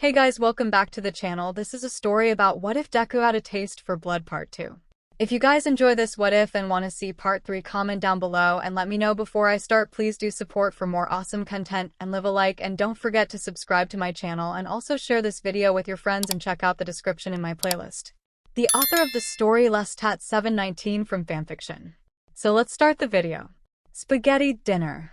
Hey guys, welcome back to the channel. This is a story about what if Deku had a taste for blood part 2. If you guys enjoy this what if and want to see part 3, comment down below and let me know before I start. Please do support for more awesome content and leave a like, and don't forget to subscribe to my channel and also share this video with your friends and check out the description in my playlist. The author of the story 𝗧𝗵𝗲 from fanfiction. So let's start the video. Spaghetti dinner.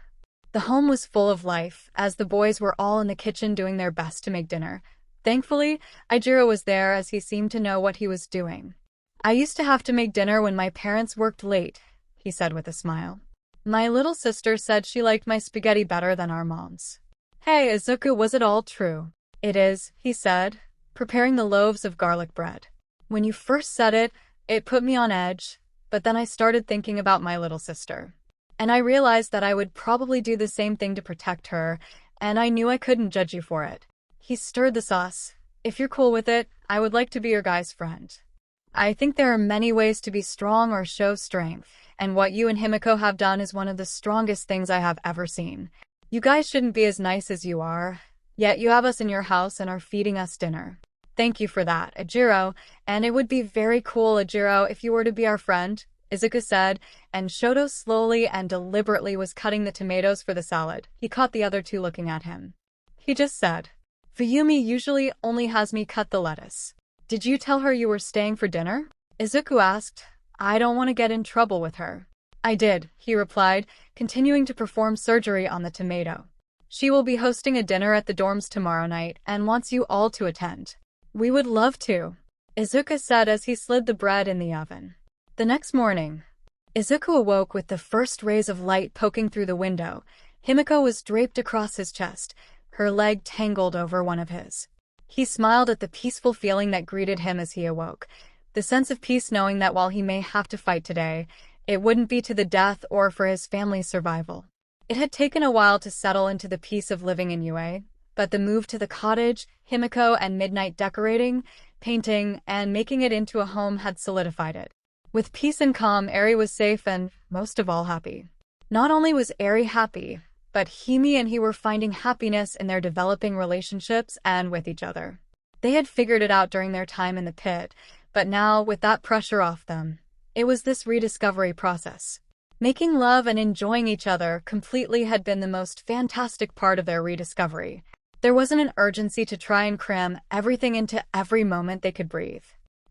The home was full of life, as the boys were all in the kitchen doing their best to make dinner. Thankfully, Ijiro was there, as he seemed to know what he was doing. "I used to have to make dinner when my parents worked late," he said with a smile. "My little sister said she liked my spaghetti better than our mom's." "Hey, Izuku, was it all true?" "It is," he said, preparing the loaves of garlic bread. "When you first said it, it put me on edge, but then I started thinking about my little sister. And I realized that I would probably do the same thing to protect her, and I knew I couldn't judge you for it." He stirred the sauce. "If you're cool with it, I would like to be your guy's friend. I think there are many ways to be strong or show strength, and what you and Himiko have done is one of the strongest things I have ever seen. You guys shouldn't be as nice as you are, yet you have us in your house and are feeding us dinner. Thank you for that, Ijiro, and it would be very cool, Ijiro, if you were to be our friend," Izuku said, and Shoto slowly and deliberately was cutting the tomatoes for the salad. He caught the other two looking at him. He just said, "Fuyumi usually only has me cut the lettuce. Did you tell her you were staying for dinner?" Izuku asked. "I don't want to get in trouble with her." "I did," he replied, continuing to perform surgery on the tomato. "She will be hosting a dinner at the dorms tomorrow night and wants you all to attend." "We would love to," Izuku said as he slid the bread in the oven. The next morning, Izuku awoke with the first rays of light poking through the window. Himiko was draped across his chest, her leg tangled over one of his. He smiled at the peaceful feeling that greeted him as he awoke, the sense of peace knowing that while he may have to fight today, it wouldn't be to the death or for his family's survival. It had taken a while to settle into the peace of living in UA, but the move to the cottage, Himiko, and midnight decorating, painting, and making it into a home had solidified it. With peace and calm, Eri was safe and, most of all, happy. Not only was Eri happy, but Himi and he were finding happiness in their developing relationships and with each other. They had figured it out during their time in the pit, but now, with that pressure off them, it was this rediscovery process. Making love and enjoying each other completely had been the most fantastic part of their rediscovery. There wasn't an urgency to try and cram everything into every moment they could breathe.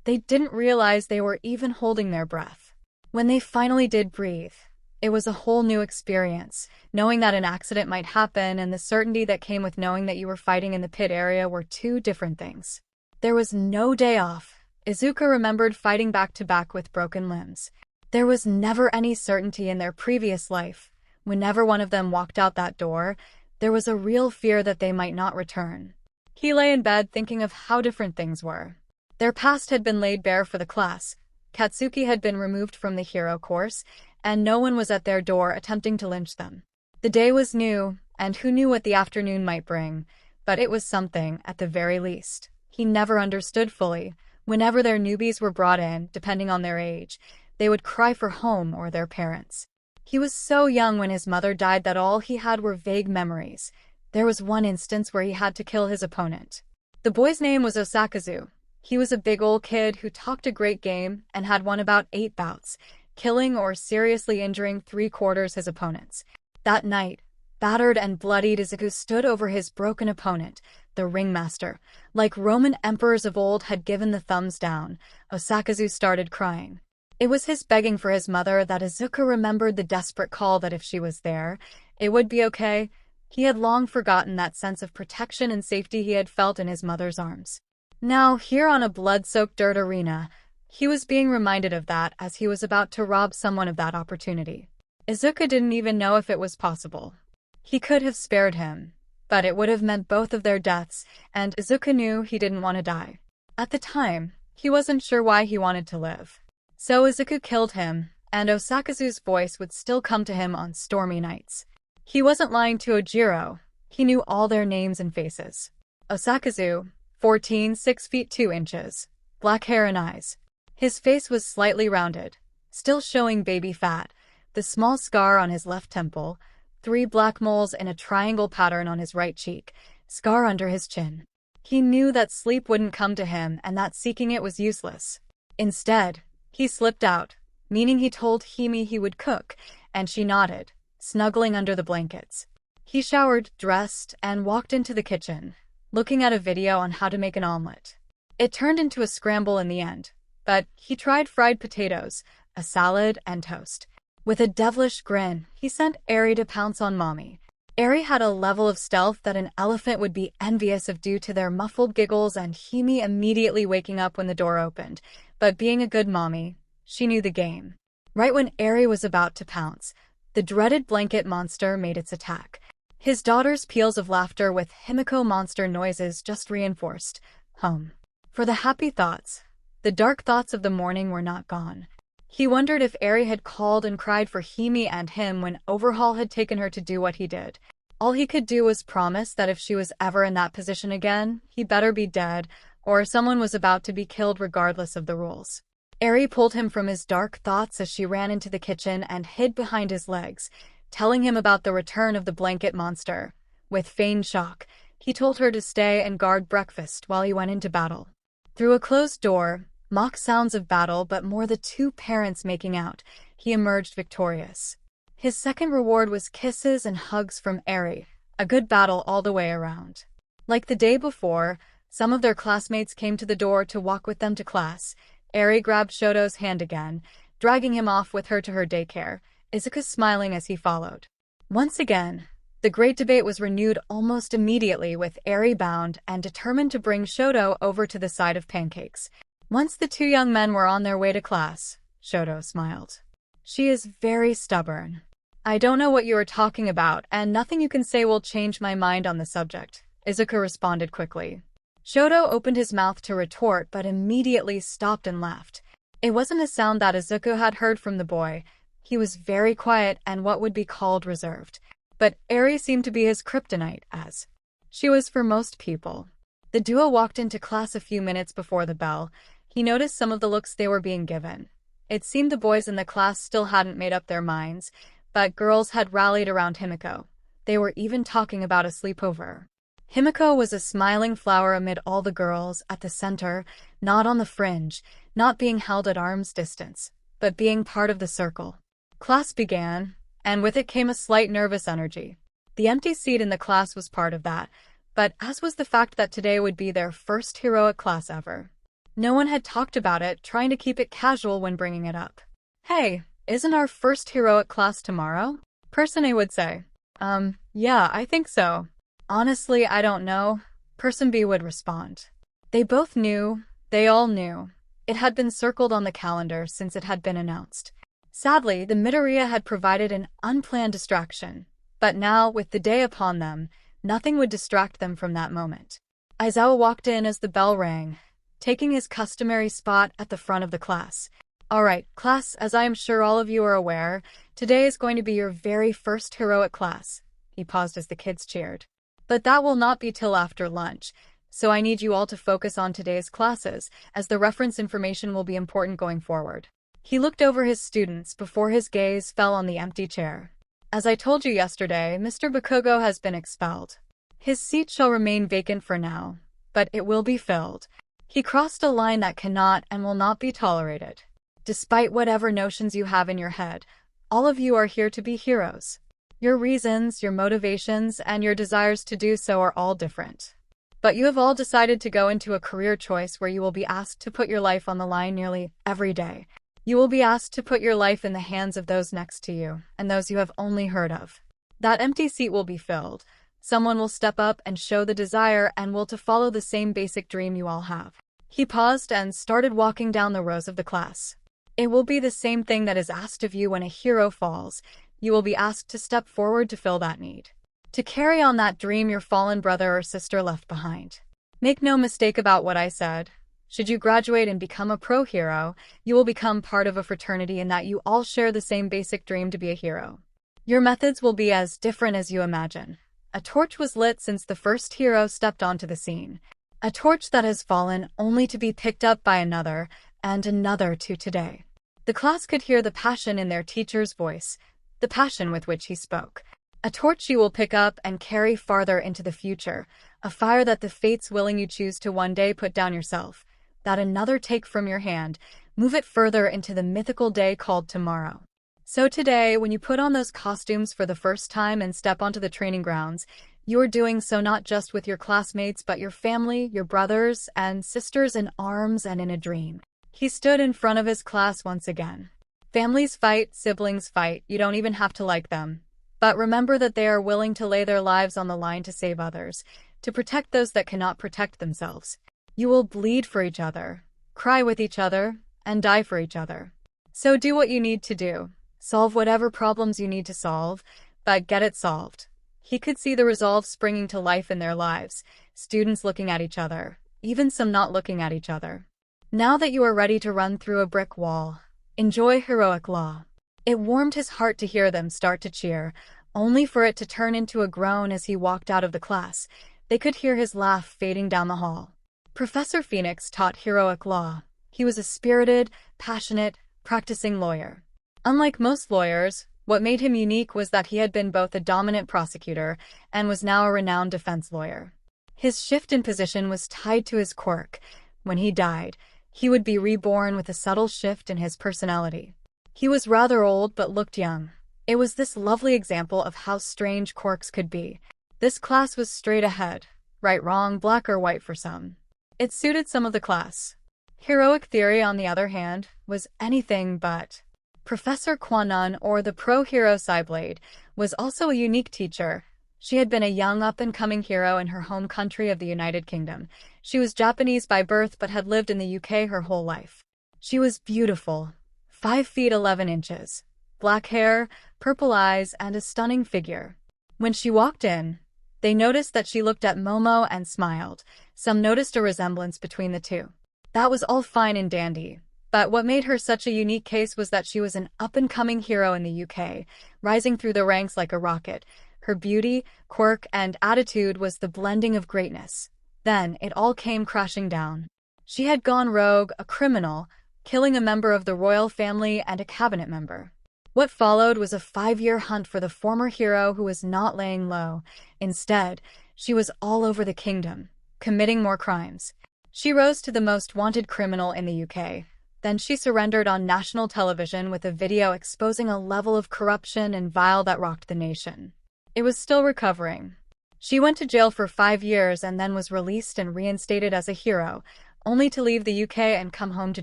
They didn't realize they were even holding their breath. When they finally did breathe, it was a whole new experience, knowing that an accident might happen and the certainty that came with knowing that you were fighting in the pit area were two different things. There was no day off. Izuku remembered fighting back-to-back with broken limbs. There was never any certainty in their previous life. Whenever one of them walked out that door, there was a real fear that they might not return. He lay in bed thinking of how different things were. Their past had been laid bare for the class. Katsuki had been removed from the hero course, and no one was at their door attempting to lynch them. The day was new, and who knew what the afternoon might bring, but it was something, at the very least. He never understood fully. Whenever their newbies were brought in, depending on their age, they would cry for home or their parents. He was so young when his mother died that all he had were vague memories. There was one instance where he had to kill his opponent. The boy's name was Osakazu. He was a big old kid who talked a great game and had won about 8 bouts, killing or seriously injuring 3/4 his opponents. That night, battered and bloodied, Izuku stood over his broken opponent, the ringmaster. Like Roman emperors of old had given the thumbs down, Osakazu started crying. It was his begging for his mother that Izuku remembered, the desperate call that if she was there, it would be okay. He had long forgotten that sense of protection and safety he had felt in his mother's arms. Now, here on a blood-soaked dirt arena, he was being reminded of that as he was about to rob someone of that opportunity. Izuku didn't even know if it was possible. He could have spared him, but it would have meant both of their deaths, and Izuku knew he didn't want to die. At the time, he wasn't sure why he wanted to live. So Izuku killed him, and Osakazu's voice would still come to him on stormy nights. He wasn't lying to Ojiro. He knew all their names and faces. Osakazu, 14, 6 feet 2 inches, black hair and eyes. His face was slightly rounded, still showing baby fat, the small scar on his left temple, 3 black moles in a triangle pattern on his right cheek, scar under his chin. He knew that sleep wouldn't come to him and that seeking it was useless. Instead, he slipped out, meaning he told Hime he would cook, and she nodded, snuggling under the blankets. He showered, dressed, and walked into the kitchen, looking at a video on how to make an omelet. It turned into a scramble in the end, but he tried fried potatoes, a salad, and toast. With a devilish grin, he sent Eri to pounce on Mommy. Eri had a level of stealth that an elephant would be envious of due to their muffled giggles and Hime immediately waking up when the door opened. But being a good mommy, she knew the game. Right when Eri was about to pounce, the dreaded blanket monster made its attack. His daughter's peals of laughter with Himiko monster noises just reinforced. For the happy thoughts, the dark thoughts of the morning were not gone. He wondered if Eri had called and cried for Hime and him when Overhaul had taken her to do what he did. All he could do was promise that if she was ever in that position again, he better be dead, or someone was about to be killed regardless of the rules. Eri pulled him from his dark thoughts as she ran into the kitchen and hid behind his legs, telling him about the return of the blanket monster. With feigned shock, he told her to stay and guard breakfast while he went into battle. Through a closed door, mock sounds of battle but more the two parents making out, he emerged victorious. His second reward was kisses and hugs from Eri, a good battle all the way around. Like the day before, some of their classmates came to the door to walk with them to class. Eri grabbed Shoto's hand again, dragging him off with her to her daycare, Izuku smiling as he followed. Once again, the great debate was renewed almost immediately with Eri bound and determined to bring Shoto over to the side of pancakes. Once the two young men were on their way to class, Shoto smiled. She is very stubborn. I don't know what you are talking about, and nothing you can say will change my mind on the subject, Izuku responded quickly. Shoto opened his mouth to retort but immediately stopped and laughed. It wasn't a sound that Izuku had heard from the boy. He was very quiet and what would be called reserved. But Eri seemed to be his kryptonite, as she was for most people. The duo walked into class a few minutes before the bell. He noticed some of the looks they were being given. It seemed the boys in the class still hadn't made up their minds, but girls had rallied around Himiko. They were even talking about a sleepover. Himiko was a smiling flower amid all the girls, at the center, not on the fringe, not being held at arm's distance, but being part of the circle. Class began, and with it came a slight nervous energy. The empty seat in the class was part of that, but as was the fact that today would be their first heroic class ever. No one had talked about it, trying to keep it casual when bringing it up. Hey, isn't our first heroic class tomorrow? Person A would say. Yeah, I think so. Honestly, I don't know, Person B would respond. They both knew, they all knew. It had been circled on the calendar since it had been announced. Sadly, the Midoriya had provided an unplanned distraction, but now, with the day upon them, nothing would distract them from that moment. Aizawa walked in as the bell rang, taking his customary spot at the front of the class. Alright, class, as I am sure all of you are aware, today is going to be your very first heroic class. He paused as the kids cheered. But that will not be till after lunch, so I need you all to focus on today's classes, as the reference information will be important going forward. He looked over his students before his gaze fell on the empty chair. As I told you yesterday, Mr. Bakugo has been expelled. His seat shall remain vacant for now, but it will be filled. He crossed a line that cannot and will not be tolerated. Despite whatever notions you have in your head, all of you are here to be heroes. Your reasons, your motivations, and your desires to do so are all different. But you have all decided to go into a career choice where you will be asked to put your life on the line nearly every day. You will be asked to put your life in the hands of those next to you, and those you have only heard of. That empty seat will be filled. Someone will step up and show the desire and will to follow the same basic dream you all have. He paused and started walking down the rows of the class. It will be the same thing that is asked of you when a hero falls. You will be asked to step forward to fill that need. To carry on that dream your fallen brother or sister left behind. Make no mistake about what I said. Should you graduate and become a pro hero, you will become part of a fraternity in that you all share the same basic dream to be a hero. Your methods will be as different as you imagine. A torch was lit since the first hero stepped onto the scene. A torch that has fallen only to be picked up by another, and another to today. The class could hear the passion in their teacher's voice, the passion with which he spoke. A torch you will pick up and carry farther into the future, a fire that the fates willing you choose to one day put down yourself, that another take from your hand, move it further into the mythical day called tomorrow. So today, when you put on those costumes for the first time and step onto the training grounds, you're doing so not just with your classmates but your family, your brothers and sisters in arms and in a dream. He stood in front of his class once again. Families fight, siblings fight, you don't even have to like them. But remember that they are willing to lay their lives on the line to save others, to protect those that cannot protect themselves. You will bleed for each other, cry with each other, and die for each other. So do what you need to do. Solve whatever problems you need to solve, but get it solved. He could see the resolve springing to life in their lives, students looking at each other, even some not looking at each other. Now that you are ready to run through a brick wall, enjoy heroic law. It warmed his heart to hear them start to cheer, only for it to turn into a groan as he walked out of the class. They could hear his laugh fading down the hall. Professor Phoenix taught heroic law. He was a spirited, passionate, practicing lawyer. Unlike most lawyers, what made him unique was that he had been both a dominant prosecutor and was now a renowned defense lawyer. His shift in position was tied to his quirk. When he died, he would be reborn with a subtle shift in his personality. He was rather old but looked young. It was this lovely example of how strange quirks could be. This class was straight ahead, right, wrong, black or white for some. It suited some of the class. Heroic theory, on the other hand, was anything but. Professor Quanon, or the pro-hero 𝗧𝗵𝗲, was also a unique teacher. She had been a young up-and-coming hero in her home country of the United Kingdom. She was Japanese by birth but had lived in the UK her whole life. She was beautiful, 5 feet 11 inches, black hair, purple eyes, and a stunning figure. When she walked in, they noticed that she looked at Momo and smiled. Some noticed a resemblance between the two. That was all fine and dandy. But what made her such a unique case was that she was an up-and-coming hero in the UK, rising through the ranks like a rocket. Her beauty, quirk, and attitude was the blending of greatness. Then, it all came crashing down. She had gone rogue, a criminal, killing a member of the royal family and a cabinet member. What followed was a 5-year hunt for the former hero who was not laying low. Instead, she was all over the kingdom, committing more crimes. She rose to the most wanted criminal in the UK. Then she surrendered on national television with a video exposing a level of corruption and vile that rocked the nation. It was still recovering. She went to jail for 5 years and then was released and reinstated as a hero, only to leave the UK and come home to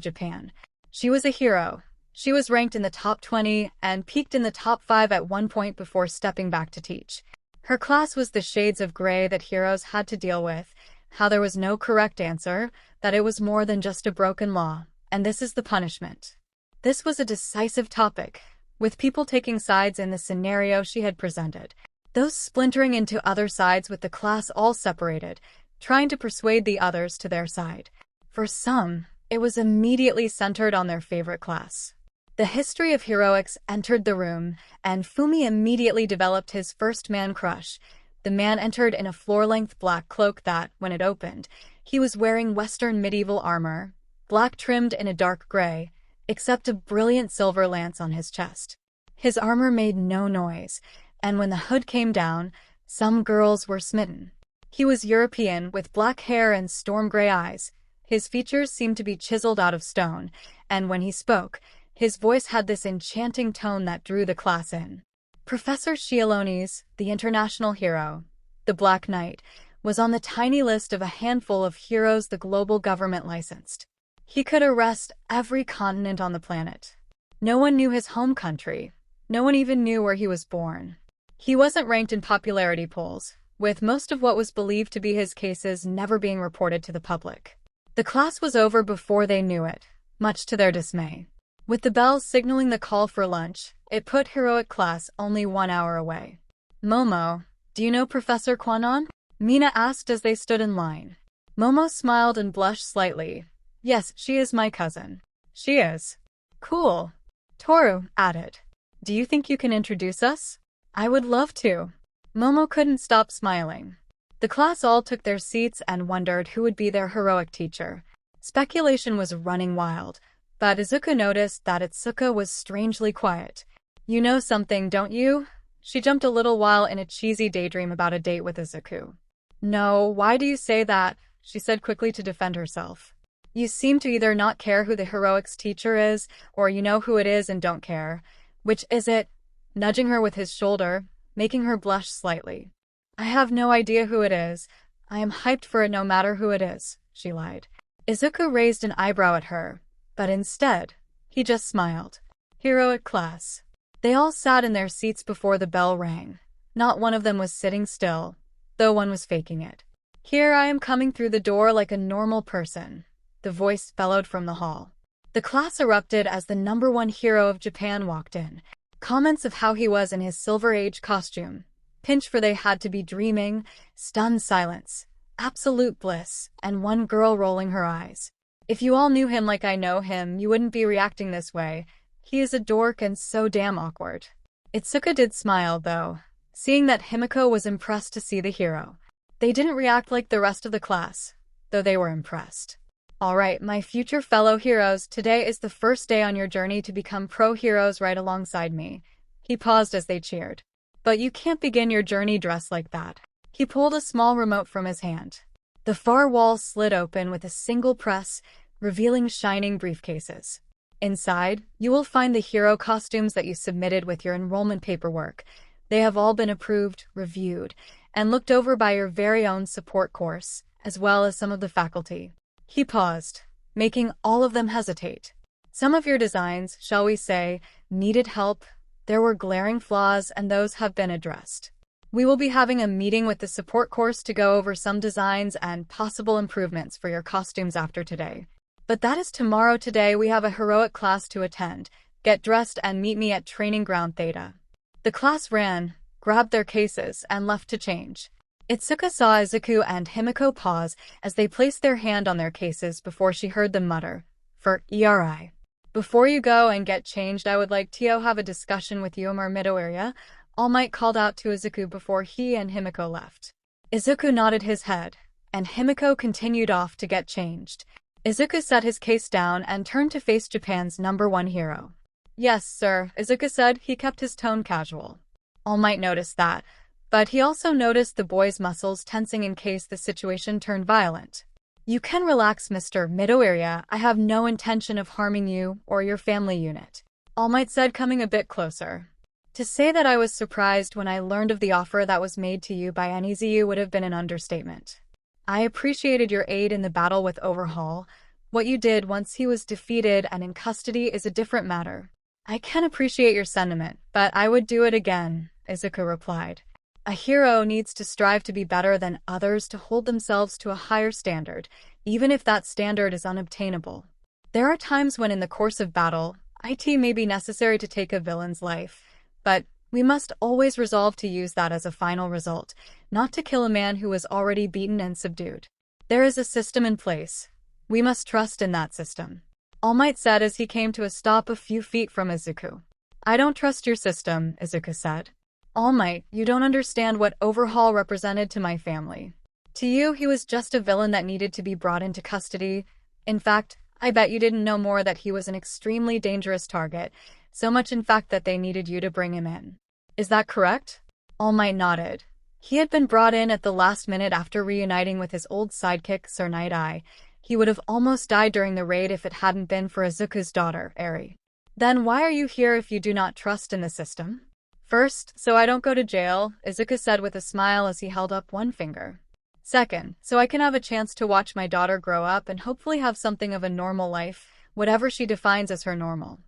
Japan. She was a hero. She was ranked in the top 20 and peaked in the top 5 at one point before stepping back to teach. Her class was the shades of gray that heroes had to deal with, how there was no correct answer, that it was more than just a broken law. And this is the punishment. This was a decisive topic, with people taking sides in the scenario she had presented. Those splintering into other sides with the class all separated, trying to persuade the others to their side. For some, it was immediately centered on their favorite class. The history of heroics entered the room, and Fumi immediately developed his first man crush. The man entered in a floor-length black cloak that, when it opened, he was wearing Western medieval armor, black trimmed in a dark gray, except a brilliant silver lance on his chest. His armor made no noise, and when the hood came down, some girls were smitten. He was European, with black hair and storm-gray eyes. His features seemed to be chiseled out of stone, and when he spoke, his voice had this enchanting tone that drew the class in. Professor 𝗬𝗓𝗍, the international hero, the Black Knight, was on the tiny list of a handful of heroes the global government licensed. He could arrest every continent on the planet. No one knew his home country. No one even knew where he was born. He wasn't ranked in popularity polls, with most of what was believed to be his cases never being reported to the public. The class was over before they knew it, much to their dismay. With the bells signaling the call for lunch, it put heroic class only 1 hour away. "Momo, do you know Professor Quanon?" Mina asked as they stood in line. Momo smiled and blushed slightly. "Yes, she is my cousin." "She is. Cool." Toru added. "Do you think you can introduce us?" "I would love to." Momo couldn't stop smiling. The class all took their seats and wondered who would be their heroic teacher. Speculation was running wild, but Izuku noticed that Itsuka was strangely quiet. "You know something, don't you?" She jumped a little while in a cheesy daydream about a date with Izuku. No, why do you say that? She said quickly to defend herself. You seem to either not care who the heroics teacher is, or you know who it is and don't care. Which is it? Nudging her with his shoulder, making her blush slightly. I have no idea who it is. I am hyped for it no matter who it is, she lied. Izuku raised an eyebrow at her, but instead, he just smiled. Heroic class. They all sat in their seats before the bell rang. Not one of them was sitting still, though one was faking it. Here I am coming through the door like a normal person, the voice bellowed from the hall. The class erupted as the #1 hero of Japan walked in. Comments of how he was in his Silver Age costume, pinch for they had to be dreaming, stunned silence, absolute bliss, and one girl rolling her eyes. If you all knew him like I know him, you wouldn't be reacting this way. He is a dork and so damn awkward. Itsuka did smile, though, seeing that Himiko was impressed to see the hero. They didn't react like the rest of the class, though they were impressed. Alright, my future fellow heroes, today is the first day on your journey to become pro-heroes right alongside me. He paused as they cheered. But you can't begin your journey dressed like that. He pulled a small remote from his hand. The far wall slid open with a single press, revealing shining briefcases. Inside, you will find the hero costumes that you submitted with your enrollment paperwork. They have all been approved, reviewed, and looked over by your very own support course, as well as some of the faculty. He paused, making all of them hesitate. Some of your designs, shall we say, needed help. There were glaring flaws, and those have been addressed. We will be having a meeting with the support course to go over some designs and possible improvements for your costumes after today. But that is tomorrow. Today we have a heroic class to attend. Get dressed and meet me at Training Ground Theta. The class ran, grabbed their cases, and left to change. Itsuka saw Izuku and Himiko pause as they placed their hand on their cases before she heard them mutter, "For ERI. Before you go and get changed, I would like to have a discussion with 𝗵𝗲𝗄𝗵𝗃 All Might called out to Izuku before he and Himiko left. Izuku nodded his head, and Himiko continued off to get changed. Izuku set his case down and turned to face Japan's #1 hero. Yes, sir, Izuku said. He kept his tone casual. All Might noticed that, but he also noticed the boy's muscles tensing in case the situation turned violent. You can relax, Mr. 𝗵𝗲𝗄𝗵𝗃. I have no intention of harming you or your family unit. All Might said, coming a bit closer. To say that I was surprised when I learned of the offer that was made to you by NEZU would have been an understatement. I appreciated your aid in the battle with Overhaul. What you did once he was defeated and in custody is a different matter. I can appreciate your sentiment, but I would do it again, Izuku replied. A hero needs to strive to be better than others, to hold themselves to a higher standard, even if that standard is unobtainable. There are times when in the course of battle, it may be necessary to take a villain's life, but we must always resolve to use that as a final result, not to kill a man who was already beaten and subdued. There is a system in place. We must trust in that system. All Might said as he came to a stop a few feet from Izuku. I don't trust your system, Izuku said. All Might, you don't understand what Overhaul represented to my family. To you, he was just a villain that needed to be brought into custody. In fact, I bet you didn't know more that he was an extremely dangerous target, so much in fact that they needed you to bring him in. Is that correct? All Might nodded. He had been brought in at the last minute after reuniting with his old sidekick, Sir Night-Eye. He would have almost died during the raid if it hadn't been for Izuku's daughter, Eri. Then why are you here if you do not trust in the system? First, so I don't go to jail, Izuku said with a smile as he held up one finger. Second, so I can have a chance to watch my daughter grow up and hopefully have something of a normal life, whatever she defines as her normal.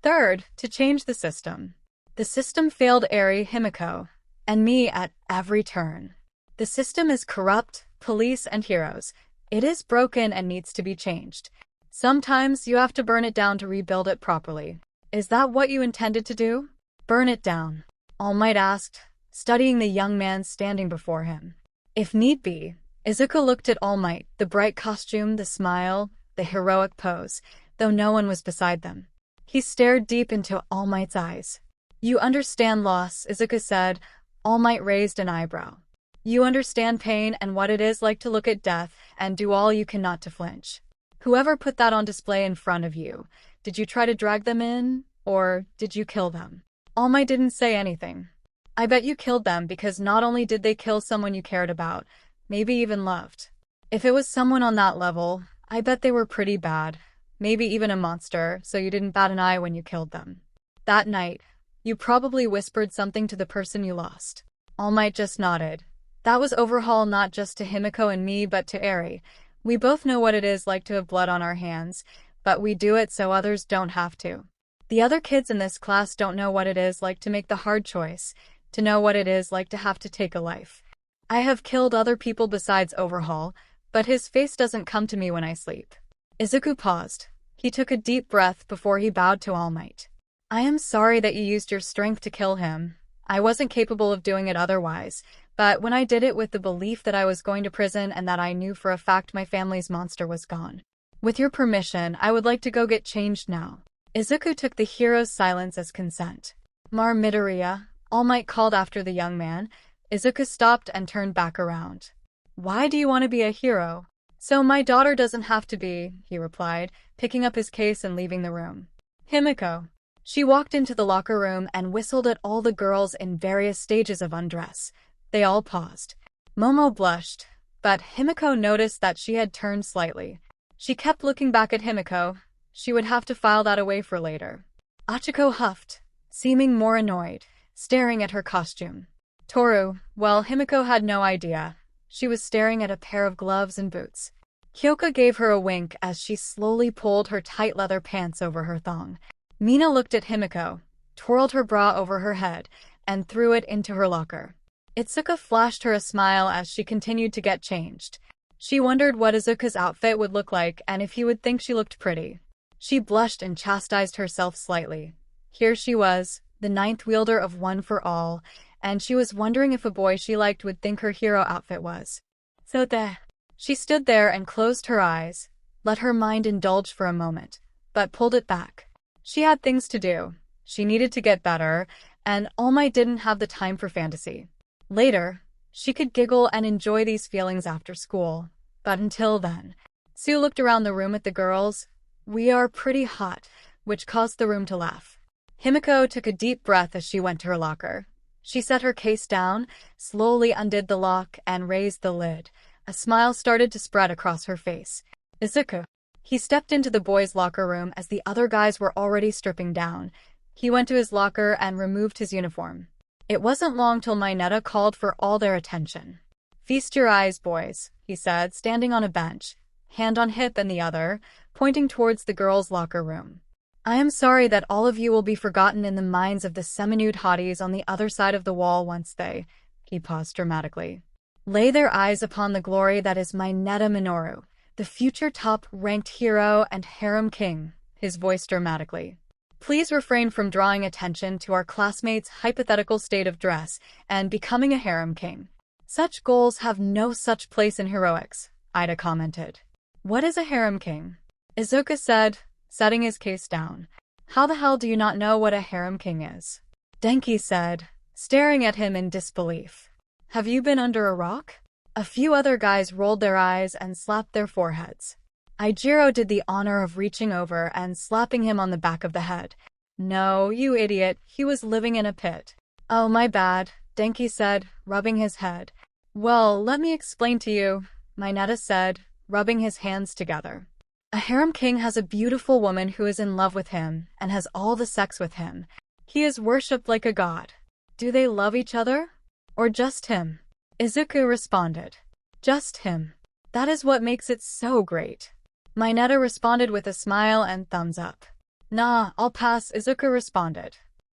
Third, to change the system. The system failed Eri, Himiko, and me at every turn. The system is corrupt, police and heroes. It is broken and needs to be changed. Sometimes you have to burn it down to rebuild it properly. Is that what you intended to do? Burn it down? All Might asked, studying the young man standing before him. If need be. Izuku looked at All Might, the bright costume, the smile, the heroic pose, though no one was beside them. He stared deep into All Might's eyes. You understand loss, Izuku said. All Might raised an eyebrow. You understand pain and what it is like to look at death and do all you can not to flinch. Whoever put that on display in front of you, did you try to drag them in, or did you kill them? All Might didn't say anything. I bet you killed them because not only did they kill someone you cared about, maybe even loved. If it was someone on that level, I bet they were pretty bad, maybe even a monster, so you didn't bat an eye when you killed them. That night, you probably whispered something to the person you lost. All Might just nodded. That was overhaul not just to Himiko and me but to Eri. We both know what it is like to have blood on our hands, but we do it so others don't have to. The other kids in this class don't know what it is like to make the hard choice, to know what it is like to have to take a life. I have killed other people besides Overhaul, but his face doesn't come to me when I sleep. Izuku paused. He took a deep breath before he bowed to All Might. I am sorry that you used your strength to kill him. I wasn't capable of doing it otherwise, but when I did it with the belief that I was going to prison and that I knew for a fact my family's monster was gone. With your permission, I would like to go get changed now. Izuku took the hero's silence as consent. Midoriya, All Might called after the young man. Izuku stopped and turned back around. Why do you want to be a hero? So my daughter doesn't have to be, he replied, picking up his case and leaving the room. Himiko. She walked into the locker room and whistled at all the girls in various stages of undress. They all paused. Momo blushed, but Himiko noticed that she had turned slightly. She kept looking back at Himiko. She would have to file that away for later. Achiko huffed, seeming more annoyed, staring at her costume. Toru, well, Himiko had no idea. She was staring at a pair of gloves and boots. Hyoka gave her a wink as she slowly pulled her tight leather pants over her thong. Mina looked at Himiko, twirled her bra over her head, and threw it into her locker. Itsuka flashed her a smile as she continued to get changed. She wondered what Izuku's outfit would look like and if he would think she looked pretty. She blushed and chastised herself slightly. Here she was, the ninth wielder of One for All, and she was wondering if a boy she liked would think her hero outfit was. So there. She stood there and closed her eyes, let her mind indulge for a moment, but pulled it back. She had things to do. She needed to get better, and All Might didn't have the time for fantasy. Later, she could giggle and enjoy these feelings after school, but until then. Sue looked around the room at the girls. We are pretty hot, which caused the room to laugh. Himiko took a deep breath as she went to her locker. She set her case down, slowly undid the lock, and raised the lid. A smile started to spread across her face. Izuku. He stepped into the boys' locker room as the other guys were already stripping down. He went to his locker and removed his uniform. It wasn't long till Mineta called for all their attention. Feast your eyes, boys, he said, standing on a bench, hand on hip and the other, pointing towards the girls' locker room. I am sorry that all of you will be forgotten in the minds of the 𝗵𝗏 hotties on the other side of the wall once they, he paused dramatically, lay their eyes upon the glory that is Mineta Minoru, the future top-ranked hero and harem king, his voice dramatically. Please refrain from drawing attention to our classmates' hypothetical state of dress and becoming a harem king. Such goals have no such place in heroics, Ida commented. What is a harem king? Izuku said, setting his case down. How the hell do you not know what a harem king is? Denki said, staring at him in disbelief. Have you been under a rock? A few other guys rolled their eyes and slapped their foreheads. Ijiro did the honor of reaching over and slapping him on the back of the head. No, you idiot, he was living in a pit. Oh, my bad, Denki said, rubbing his head. Well, let me explain to you, Mineta said, rubbing his hands together. A harem king has a beautiful woman who is in love with him and has all the sex with him. He is worshipped like a god. Do they love each other? Or just him? Izuku responded. Just him. That is what makes it so great. Mineta responded with a smile and thumbs up. Nah, I'll pass, Izuku responded.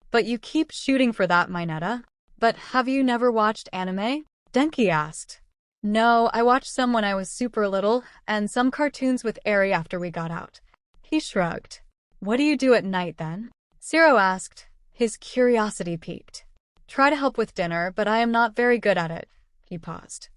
But you keep shooting for that, Mineta. But have you never watched anime? Denki asked. No, I watched some when I was super little, and some cartoons with Eri after we got out. He shrugged. What do you do at night then? Zero asked. His curiosity piqued. Try to help with dinner, but I am not very good at it. He paused.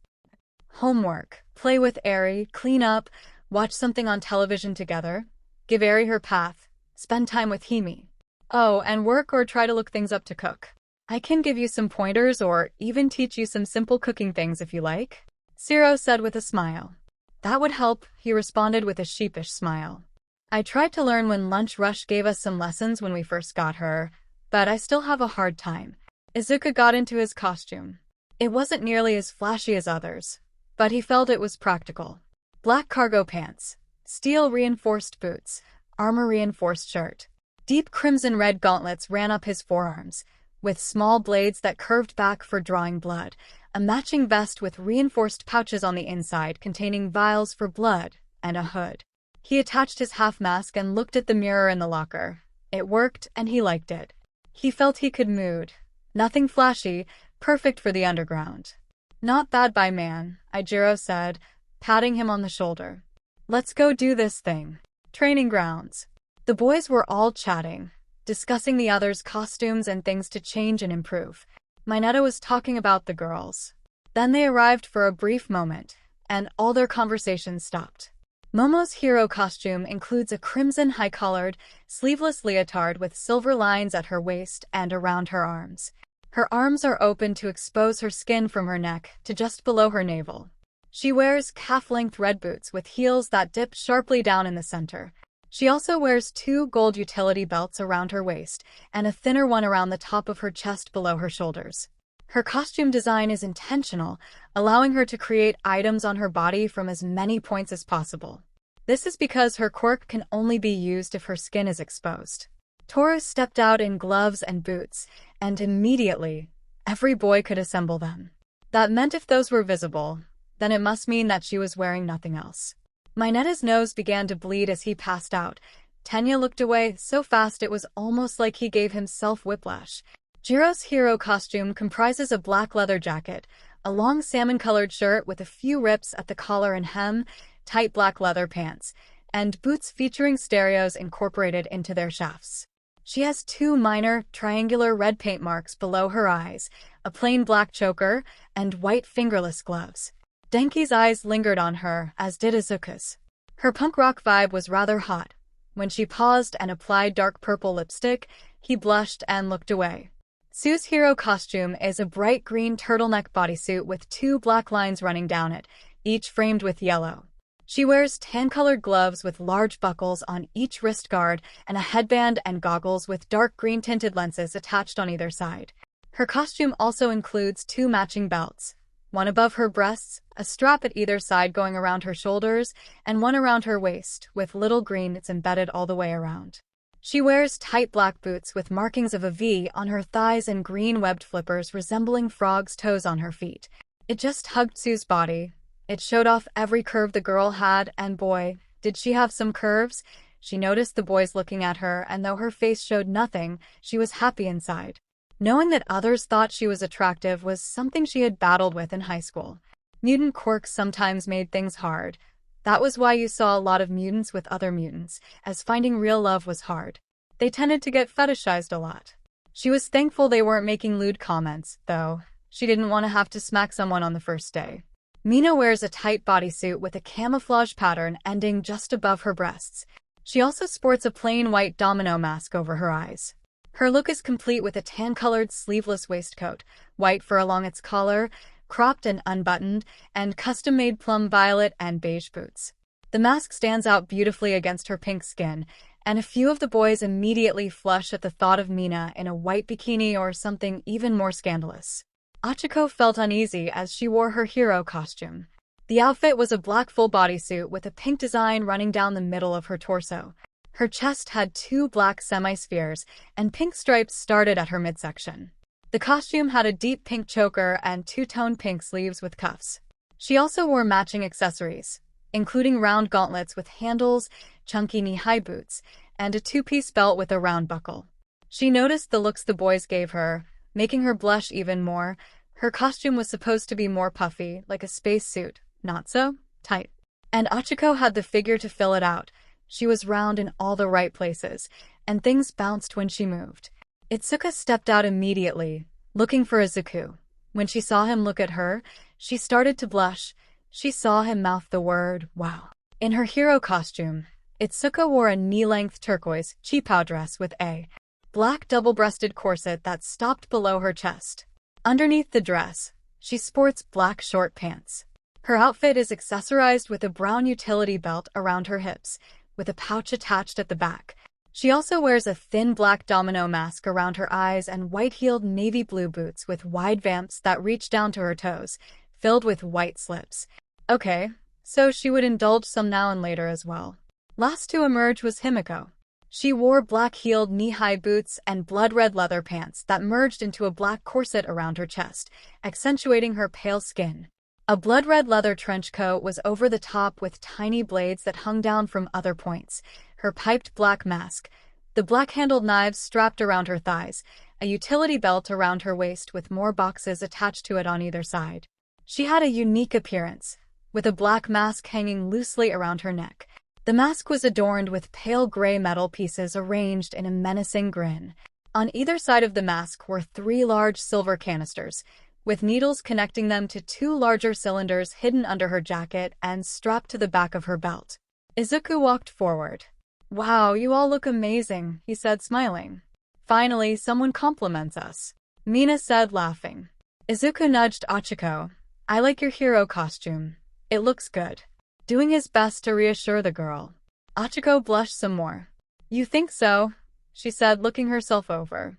Homework, play with Eri, clean up, watch something on television together, give Eri her path, spend time with Himi. Oh, and work or try to look things up to cook. I can give you some pointers or even teach you some simple cooking things if you like. Zero said with a smile. That would help, he responded with a sheepish smile. I tried to learn when Lunch Rush gave us some lessons when we first got her, but I still have a hard time. Izuku got into his costume. It wasn't nearly as flashy as others, but he felt it was practical. Black cargo pants, steel-reinforced boots, armor-reinforced shirt. Deep crimson-red gauntlets ran up his forearms, with small blades that curved back for drawing blood, a matching vest with reinforced pouches on the inside containing vials for blood, and a hood. He attached his half-mask and looked at the mirror in the locker. It worked, and he liked it. He felt he could mood. Nothing flashy, perfect for the underground. "Not bad by man," Izuku said, patting him on the shoulder. "Let's go do this thing." Training grounds. The boys were all chatting, discussing the others' costumes and things to change and improve. Minato was talking about the girls. Then they arrived for a brief moment, and all their conversations stopped. Momo's hero costume includes a crimson high-collared, sleeveless leotard with silver lines at her waist and around her arms. Her arms are open to expose her skin from her neck to just below her navel. She wears calf-length red boots with heels that dip sharply down in the center. She also wears 2 gold utility belts around her waist and a thinner one around the top of her chest below her shoulders. Her costume design is intentional, allowing her to create items on her body from as many points as possible. This is because her quirk can only be used if her skin is exposed. Toru stepped out in gloves and boots, and immediately, every boy could assemble them. That meant if those were visible, then it must mean that she was wearing nothing else. Mineta's nose began to bleed as he passed out. Tenya looked away so fast it was almost like he gave himself whiplash. Jiro's hero costume comprises a black leather jacket, a long salmon-colored shirt with a few rips at the collar and hem, tight black leather pants, and boots featuring stereos incorporated into their shafts. She has 2 minor, triangular red paint marks below her eyes, a plain black choker, and white fingerless gloves. Denki's eyes lingered on her, as did Izuku's. Her punk rock vibe was rather hot. When she paused and applied dark purple lipstick, he blushed and looked away. Sue's hero costume is a bright green turtleneck bodysuit with 2 black lines running down it, each framed with yellow. She wears tan-colored gloves with large buckles on each wrist guard and a headband and goggles with dark green tinted lenses attached on either side. Her costume also includes 2 matching belts, one above her breasts, a strap at either side going around her shoulders, and one around her waist, with little green knits embedded all the way around. She wears tight black boots with markings of a V on her thighs and green webbed flippers resembling frogs' toes on her feet. It just hugged Sue's body. It showed off every curve the girl had, and boy, did she have some curves. She noticed the boys looking at her, and though her face showed nothing, she was happy inside. Knowing that others thought she was attractive was something she had battled with in high school. Mutant quirks sometimes made things hard. That was why you saw a lot of mutants with other mutants, as finding real love was hard. They tended to get fetishized a lot. She was thankful they weren't making lewd comments, though. She didn't want to have to smack someone on the first day. Mina wears a tight bodysuit with a camouflage pattern ending just above her breasts. She also sports a plain white domino mask over her eyes. Her look is complete with a tan-colored sleeveless waistcoat, white fur along its collar, cropped and unbuttoned, and custom-made plum violet and beige boots. The mask stands out beautifully against her pink skin, and a few of the boys immediately flush at the thought of Mina in a white bikini or something even more scandalous. Izuku felt uneasy as she wore her hero costume. The outfit was a black full bodysuit with a pink design running down the middle of her torso. Her chest had 2 black semi-spheres, and pink stripes started at her midsection. The costume had a deep pink choker and 2-tone pink sleeves with cuffs. She also wore matching accessories, including round gauntlets with handles, chunky knee-high boots, and a 2-piece belt with a round buckle. She noticed the looks the boys gave her, making her blush even more. Her costume was supposed to be more puffy, like a space suit, not so tight. And Izuku had the figure to fill it out. She was round in all the right places, and things bounced when she moved. Itsuka stepped out immediately, looking for Izuku. When she saw him look at her, she started to blush. She saw him mouth the word, wow. In her hero costume, Itsuka wore a knee-length turquoise 𝗵𝗃𝗄 dress with a black double-breasted corset that stopped below her chest. Underneath the dress, she sports black short pants. Her outfit is accessorized with a brown utility belt around her hips, with a pouch attached at the back. She also wears a thin black domino mask around her eyes and white-heeled navy blue boots with wide vamps that reach down to her toes, filled with white slips. Okay, so she would indulge some now and later as well. Last to emerge was Himiko. She wore black-heeled knee-high boots and blood-red leather pants that merged into a black corset around her chest, accentuating her pale skin. A blood-red leather trench coat was over the top with tiny blades that hung down from other points, her piped black mask, the black-handled knives strapped around her thighs, a utility belt around her waist with more boxes attached to it on either side. She had a unique appearance, with a black mask hanging loosely around her neck. The mask was adorned with pale gray metal pieces arranged in a menacing grin. On either side of the mask were 3 large silver canisters, with needles connecting them to 2 larger cylinders hidden under her jacket and strapped to the back of her belt. Izuku walked forward. "Wow, you all look amazing," he said, smiling. "Finally, someone compliments us," Mina said, laughing. Izuku nudged Hachiko. "I like your hero costume. It looks good," doing his best to reassure the girl. Hachiko blushed some more. "You think so?" she said, looking herself over.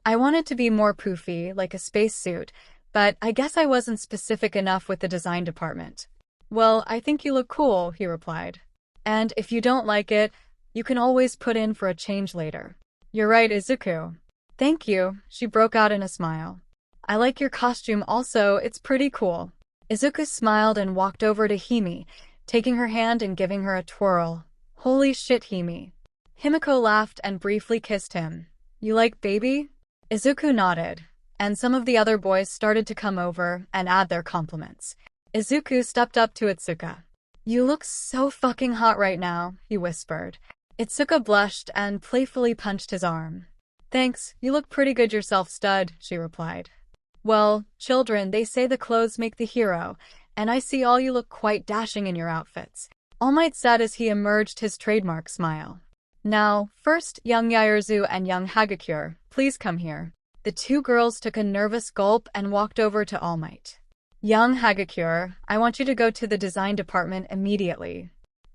"I wanted to be more poofy, like a spacesuit, but I guess I wasn't specific enough with the design department." "Well, I think you look cool," he replied. "And if you don't like it, you can always put in for a change later." "You're right, Izuku." "Thank you," she broke out in a smile. "I like your costume also, it's pretty cool." Izuku smiled and walked over to Himi, taking her hand and giving her a twirl. "Holy shit, Himi." Himiko laughed and briefly kissed him. "You like baby?" Izuku nodded, and some of the other boys started to come over and add their compliments. Izuku stepped up to Itsuka. "You look so fucking hot right now," he whispered. Itsuka blushed and playfully punched his arm. "Thanks, you look pretty good yourself, stud," she replied. "Well, children, they say the clothes make the hero, and I see all you look quite dashing in your outfits," All Might said as he emerged his trademark smile. "Now, first, young Yaozu and young Hagakure, please come here." The 2 girls took a nervous gulp and walked over to All Might. "Young Hagakure, I want you to go to the design department immediately.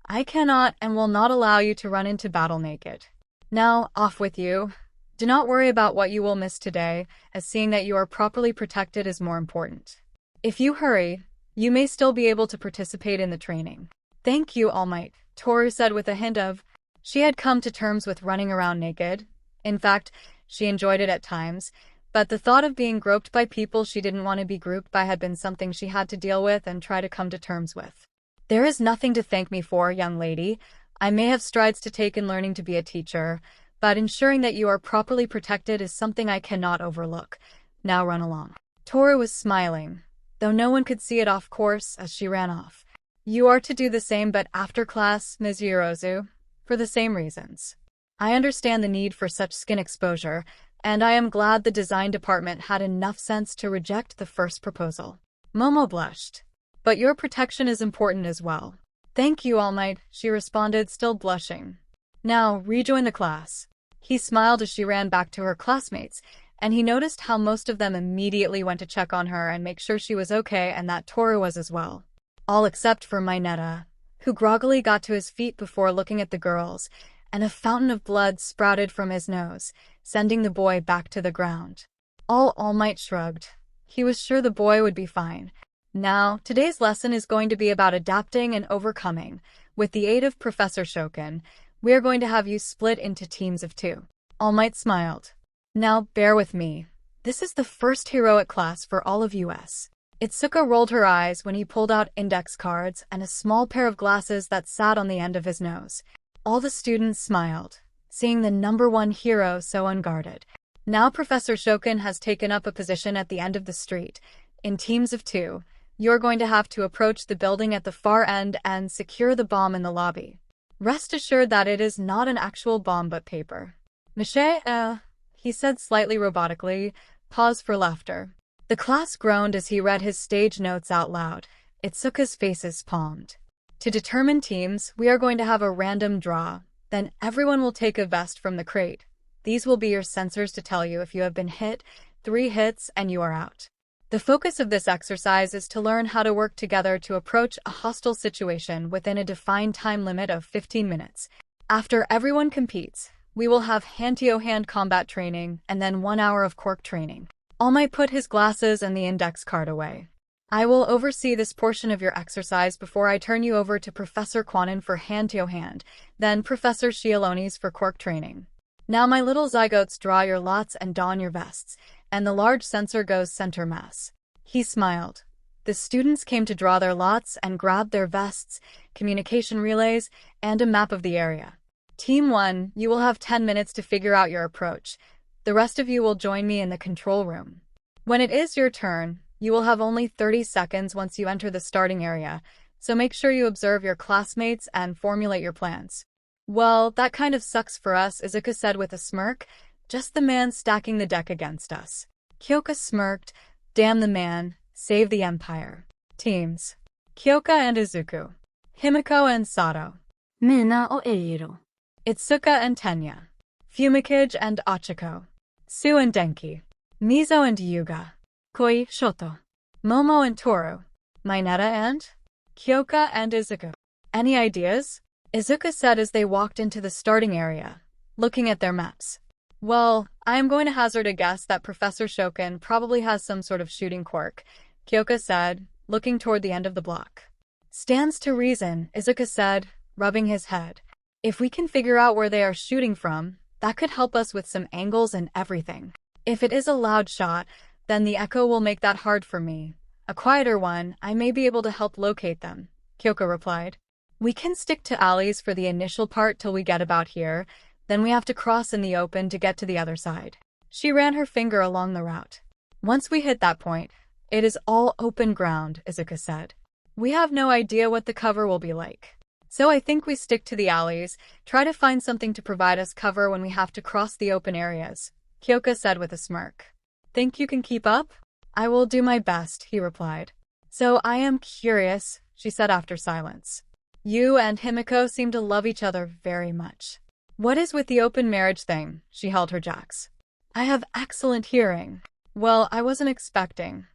I cannot and will not allow you to run into battle naked. Now, off with you. Do not worry about what you will miss today, as seeing that you are properly protected is more important. If you hurry, you may still be able to participate in the training." "Thank you, All Might," Toru said with a hint of, she had come to terms with running around naked. In fact, she enjoyed it at times, but the thought of being groped by people she didn't want to be grouped by had been something she had to deal with and try to come to terms with. "There is nothing to thank me for, young lady. I may have strides to take in learning to be a teacher, but ensuring that you are properly protected is something I cannot overlook. Now run along." Toru was smiling, though no one could see it off course as she ran off. "You are to do the same but after class, Ms. Yorozu, for the same reasons. I understand the need for such skin exposure, and I am glad the design department had enough sense to reject the first proposal." Momo blushed. "But your protection is important as well." "Thank you, All Might," she responded, still blushing. "Now, rejoin the class." He smiled as she ran back to her classmates, and he noticed how most of them immediately went to check on her and make sure she was okay and that Toru was as well. All except for Mineta, who groggily got to his feet before looking at the girls, and a fountain of blood sprouted from his nose, sending the boy back to the ground. All Might shrugged. He was sure the boy would be fine. Now, today's lesson is going to be about adapting and overcoming. With the aid of Professor Shokin, we are going to have you split into teams of 2. All Might smiled. "Now, bear with me. This is the first heroic class for all of us." Itsuka rolled her eyes when he pulled out index cards and a small pair of glasses that sat on the end of his nose. All the students smiled, seeing the #1 hero so unguarded. "Now Professor Shokin has taken up a position at the end of the street. In teams of 2, you're going to have to approach the building at the far end and secure the bomb in the lobby. Rest assured that it is not an actual bomb but paper." "Monsieur, he said slightly robotically, pause for laughter. The class groaned as he read his stage notes out loud. Itsuka's faces palmed. "To determine teams, we are going to have a random draw. Then everyone will take a vest from the crate. These will be your sensors to tell you if you have been hit, 3 hits, and you are out. The focus of this exercise is to learn how to work together to approach a hostile situation within a defined time limit of 15 minutes. After everyone competes, we will have hand-to-hand combat training and then 1 hour of quirk training." All Might put his glasses and the index card away. I will oversee this portion of your exercise before I turn you over to Professor Quanon for hand-to-hand, then Professor 𝗎𝗓𝗍 for quirk training. Now my little zygotes, draw your lots and don your vests, and the large censor goes center mass. He smiled. The students came to draw their lots and grabbed their vests, communication relays, and a map of the area. Team 1, you will have 10 minutes to figure out your approach. The rest of you will join me in the control room. When it is your turn, you will have only 30 seconds once you enter the starting area, so make sure you observe your classmates and formulate your plans. Well, that kind of sucks for us, Izuku said with a smirk. Just the man stacking the deck against us. Kyoka smirked. Damn the man. Save the empire. Teams. Kyoka and Izuku. Himiko and Sato. Mina och Eiro. Itsuka and Tenya. 𝗵𝗃𝗃 and Ochiko. Su and Denki. Mizo and Yuga. Koi Shoto. Momo and Toru. Mineta and Kyoka and Izuku. Any ideas? Izuku said as they walked into the starting area, looking at their maps. Well, I am going to hazard a guess that Professor Shokin probably has some sort of shooting quirk, Kyoka said, looking toward the end of the block. Stands to reason, Izuku said, rubbing his head. If we can figure out where they are shooting from, that could help us with some angles and everything. If it is a loud shot, then the echo will make that hard for me. A quieter one, I may be able to help locate them, Kyoka replied. We can stick to alleys for the initial part till we get about here, then we have to cross in the open to get to the other side. She ran her finger along the route. Once we hit that point, it is all open ground, Izuku said. We have no idea what the cover will be like. So I think we stick to the alleys, try to find something to provide us cover when we have to cross the open areas, Kyoka said with a smirk. Think you can keep up? I will do my best, he replied. So I am curious, she said after silence. You and Himiko seem to love each other very much. What is with the open marriage thing? She held her jacks. I have excellent hearing. Well, I wasn't expecting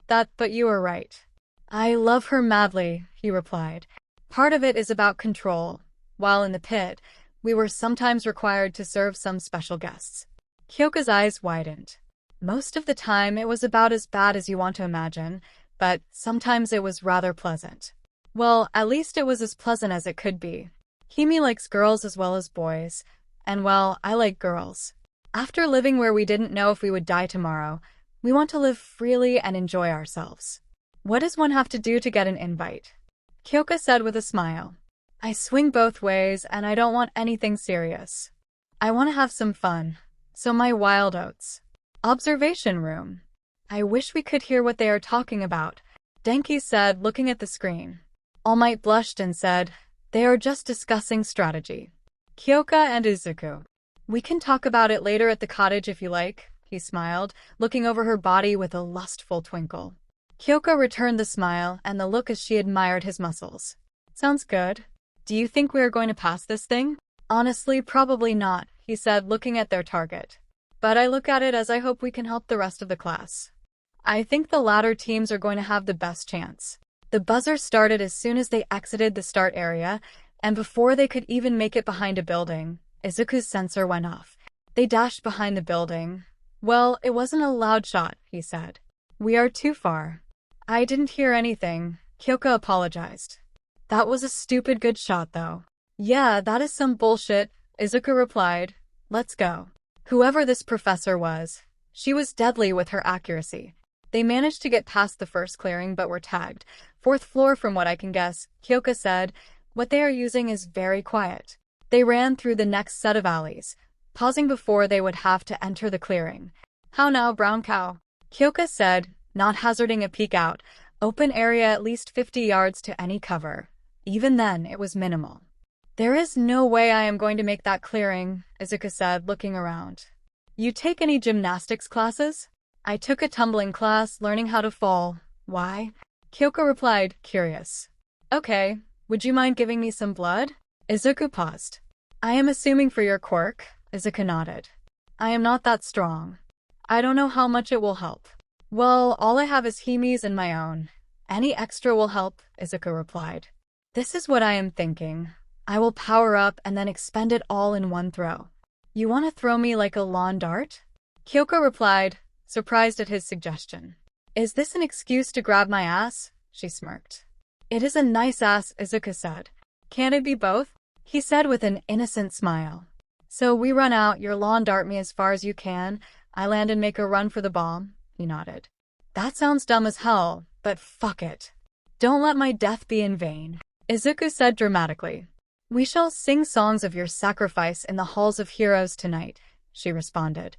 that, but you are right. I love her madly, he replied. Part of it is about control. While in the pit, we were sometimes required to serve some special guests. Kyoka's eyes widened. Most of the time, it was about as bad as you want to imagine, but sometimes it was rather pleasant. Well, at least it was as pleasant as it could be. Himi likes girls as well as boys, and well, I like girls. After living where we didn't know if we would die tomorrow, we want to live freely and enjoy ourselves. What does one have to do to get an invite? Kyoka said with a smile. I swing both ways and I don't want anything serious. I want to have some fun. So my wild oats. Observation room. I wish we could hear what they are talking about, Denki said, looking at the screen. All Might blushed and said, they are just discussing strategy. Kyoka and Izuku. We can talk about it later at the cottage if you like, he smiled, looking over her body with a lustful twinkle. Kyoka returned the smile and the look as she admired his muscles. Sounds good. Do you think we are going to pass this thing? Honestly, probably not, he said, looking at their target. But I look at it as I hope we can help the rest of the class. I think the latter teams are going to have the best chance. The buzzer started as soon as they exited the start area, and before they could even make it behind a building, Izuku's sensor went off. They dashed behind the building. Well, it wasn't a loud shot, he said. We are too far. I didn't hear anything, Kyoka apologized. That was a stupid good shot though. Yeah, that is some bullshit, Izuku replied. Let's go. Whoever this professor was, she was deadly with her accuracy. They managed to get past the first clearing but were tagged. 4th floor from what I can guess, Kyoka said. What they are using is very quiet. They ran through the next set of alleys, pausing before they would have to enter the clearing. How now, brown cow? Kyoka said, not hazarding a peek out. Open area at least 50 yards to any cover. Even then, it was minimal. There is no way I am going to make that clearing, Izuku said, looking around. You take any gymnastics classes? I took a tumbling class, learning how to fall. Why? Kyoka replied, curious. Okay, would you mind giving me some blood? Izuku paused. I am assuming for your quirk, Izuku nodded. I am not that strong. I don't know how much it will help. Well, all I have is Himi's and my own. Any extra will help, Izuku replied. This is what I am thinking. I will power up and then expend it all in one throw. You want to throw me like a lawn dart? Kyoka replied, surprised at his suggestion. Is this an excuse to grab my ass? She smirked. It is a nice ass, Izuku said. Can it be both? He said with an innocent smile. So we run out, your lawn dart me as far as you can, I land and make a run for the bomb, he nodded. That sounds dumb as hell, but fuck it. Don't let my death be in vain, Izuku said dramatically. We shall sing songs of your sacrifice in the halls of heroes tonight, she responded.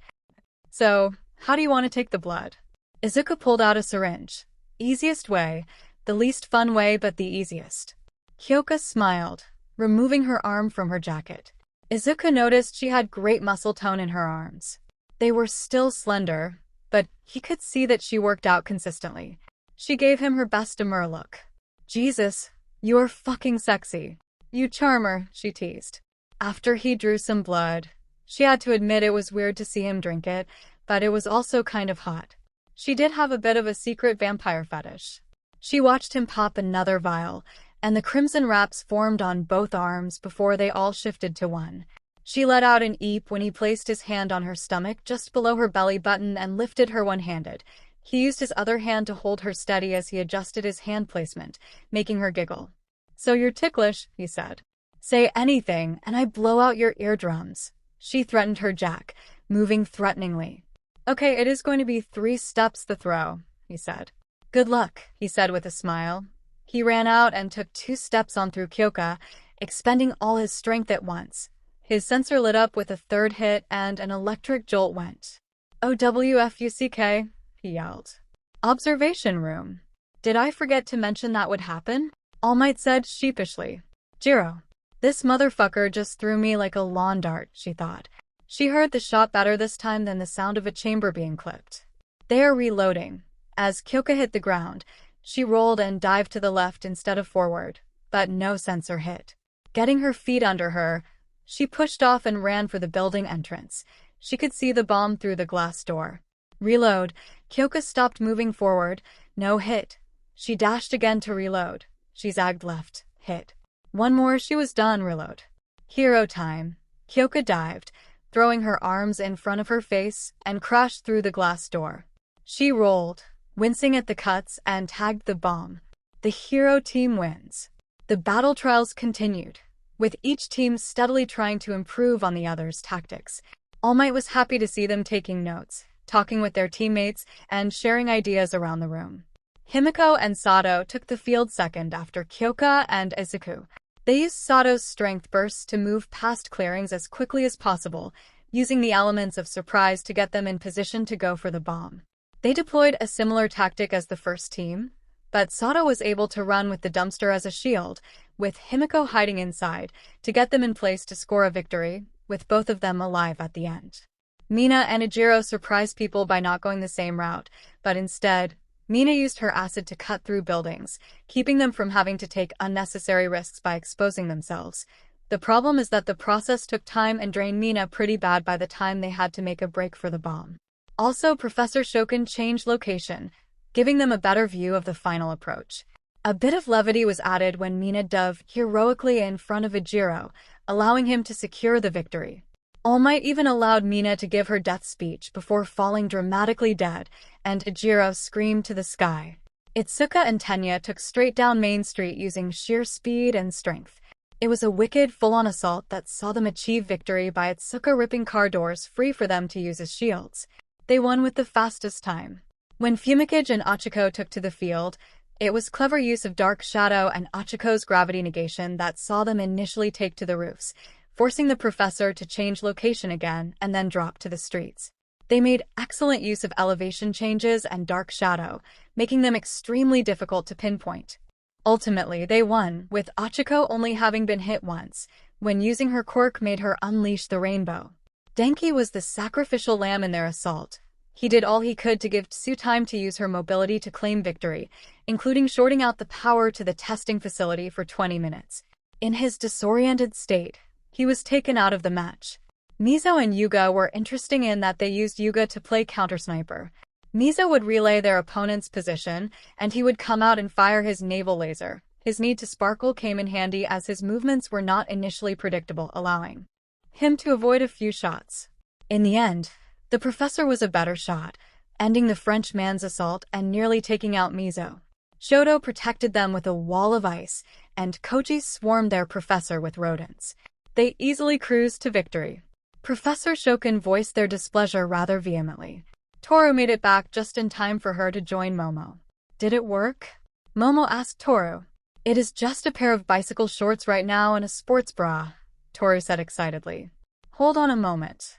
So, how do you want to take the blood? Izuku pulled out a syringe. Easiest way, the least fun way but the easiest. Kyoka smiled, removing her arm from her jacket. Izuku noticed she had great muscle tone in her arms. They were still slender, but he could see that she worked out consistently. She gave him her best demure look. Jesus, you're fucking sexy. You charmer, she teased. After he drew some blood, she had to admit it was weird to see him drink it, but it was also kind of hot. She did have a bit of a secret vampire fetish. She watched him pop another vial, and the crimson wraps formed on both arms before they all shifted to one. She let out an eep when he placed his hand on her stomach just below her belly button and lifted her one-handed. He used his other hand to hold her steady as he adjusted his hand placement, making her giggle. So you're ticklish, he said. Say anything, and I blow out your eardrums. She threatened her jack, moving threateningly. Okay, it is going to be 3 steps the throw, he said. Good luck, he said with a smile. He ran out and took 2 steps on through Kyoka, expending all his strength at once. His sensor lit up with a 3rd hit and an electric jolt went. WFUCK, he yelled. Observation room. Did I forget to mention that would happen? All Might said sheepishly. Jiro. This motherfucker just threw me like a lawn dart, she thought. She heard the shot better this time than the sound of a chamber being clipped. They are reloading. As Kyoka hit the ground, she rolled and dived to the left instead of forward, but no sensor hit. Getting her feet under her, she pushed off and ran for the building entrance. She could see the bomb through the glass door. Reload. Kyoka stopped moving forward. No hit. She dashed again to reload. She zagged left. Hit. One more, she was done. Reload. Hero time. Kyoka dived, throwing her arms in front of her face, and crashed through the glass door. She rolled, wincing at the cuts, and tagged the bomb. The hero team wins. The battle trials continued, with each team steadily trying to improve on the other's tactics. All Might was happy to see them taking notes, talking with their teammates, and sharing ideas around the room. Himiko and Sato took the field second after Kyoka and Izuku. They used Sato's strength bursts to move past clearings as quickly as possible, using the elements of surprise to get them in position to go for the bomb. They deployed a similar tactic as the first team, but Sato was able to run with the dumpster as a shield, with Himiko hiding inside, to get them in place to score a victory, with both of them alive at the end. Mina and Ijiro surprised people by not going the same route, but instead, Mina used her acid to cut through buildings, keeping them from having to take unnecessary risks by exposing themselves. The problem is that the process took time and drained Mina pretty bad by the time they had to make a break for the bomb. Also, Professor Shokin changed location, giving them a better view of the final approach. A bit of levity was added when Mina dove heroically in front of Ijiro, allowing him to secure the victory. All Might even allowed Mina to give her death speech before falling dramatically dead, and Ijiro screamed to the sky. Itsuka and Tenya took straight down Main Street using sheer speed and strength. It was a wicked, full-on assault that saw them achieve victory by Itsuka ripping car doors free for them to use as shields. They won with the fastest time. When 𝗵𝗃𝗃 and Ichiko took to the field, it was clever use of Dark Shadow and Ichiko's gravity negation that saw them initially take to the roofs, forcing the professor to change location again and then drop to the streets. They made excellent use of elevation changes and Dark Shadow, making them extremely difficult to pinpoint. Ultimately, they won, with Ichiko only having been hit once, when using her quirk made her unleash the rainbow. Denki was the sacrificial lamb in their assault. He did all he could to give Tsu time to use her mobility to claim victory, including shorting out the power to the testing facility for 20 minutes. In his disoriented state, he was taken out of the match. Mizo and Yuga were interesting in that they used Yuga to play counter-sniper. Mizo would relay their opponent's position, and he would come out and fire his naval laser. His need to sparkle came in handy as his movements were not initially predictable, allowing him to avoid a few shots. In the end, the professor was a better shot, ending the Frenchman's assault and nearly taking out 𝗲𝗲. Shoto protected them with a wall of ice, and Koji swarmed their professor with rodents. They easily cruised to victory. Professor Shokin voiced their displeasure rather vehemently. Toru made it back just in time for her to join Momo. Did it work? Momo asked Toru. It is just a pair of bicycle shorts right now and a sports bra, Toru said excitedly. Hold on a moment.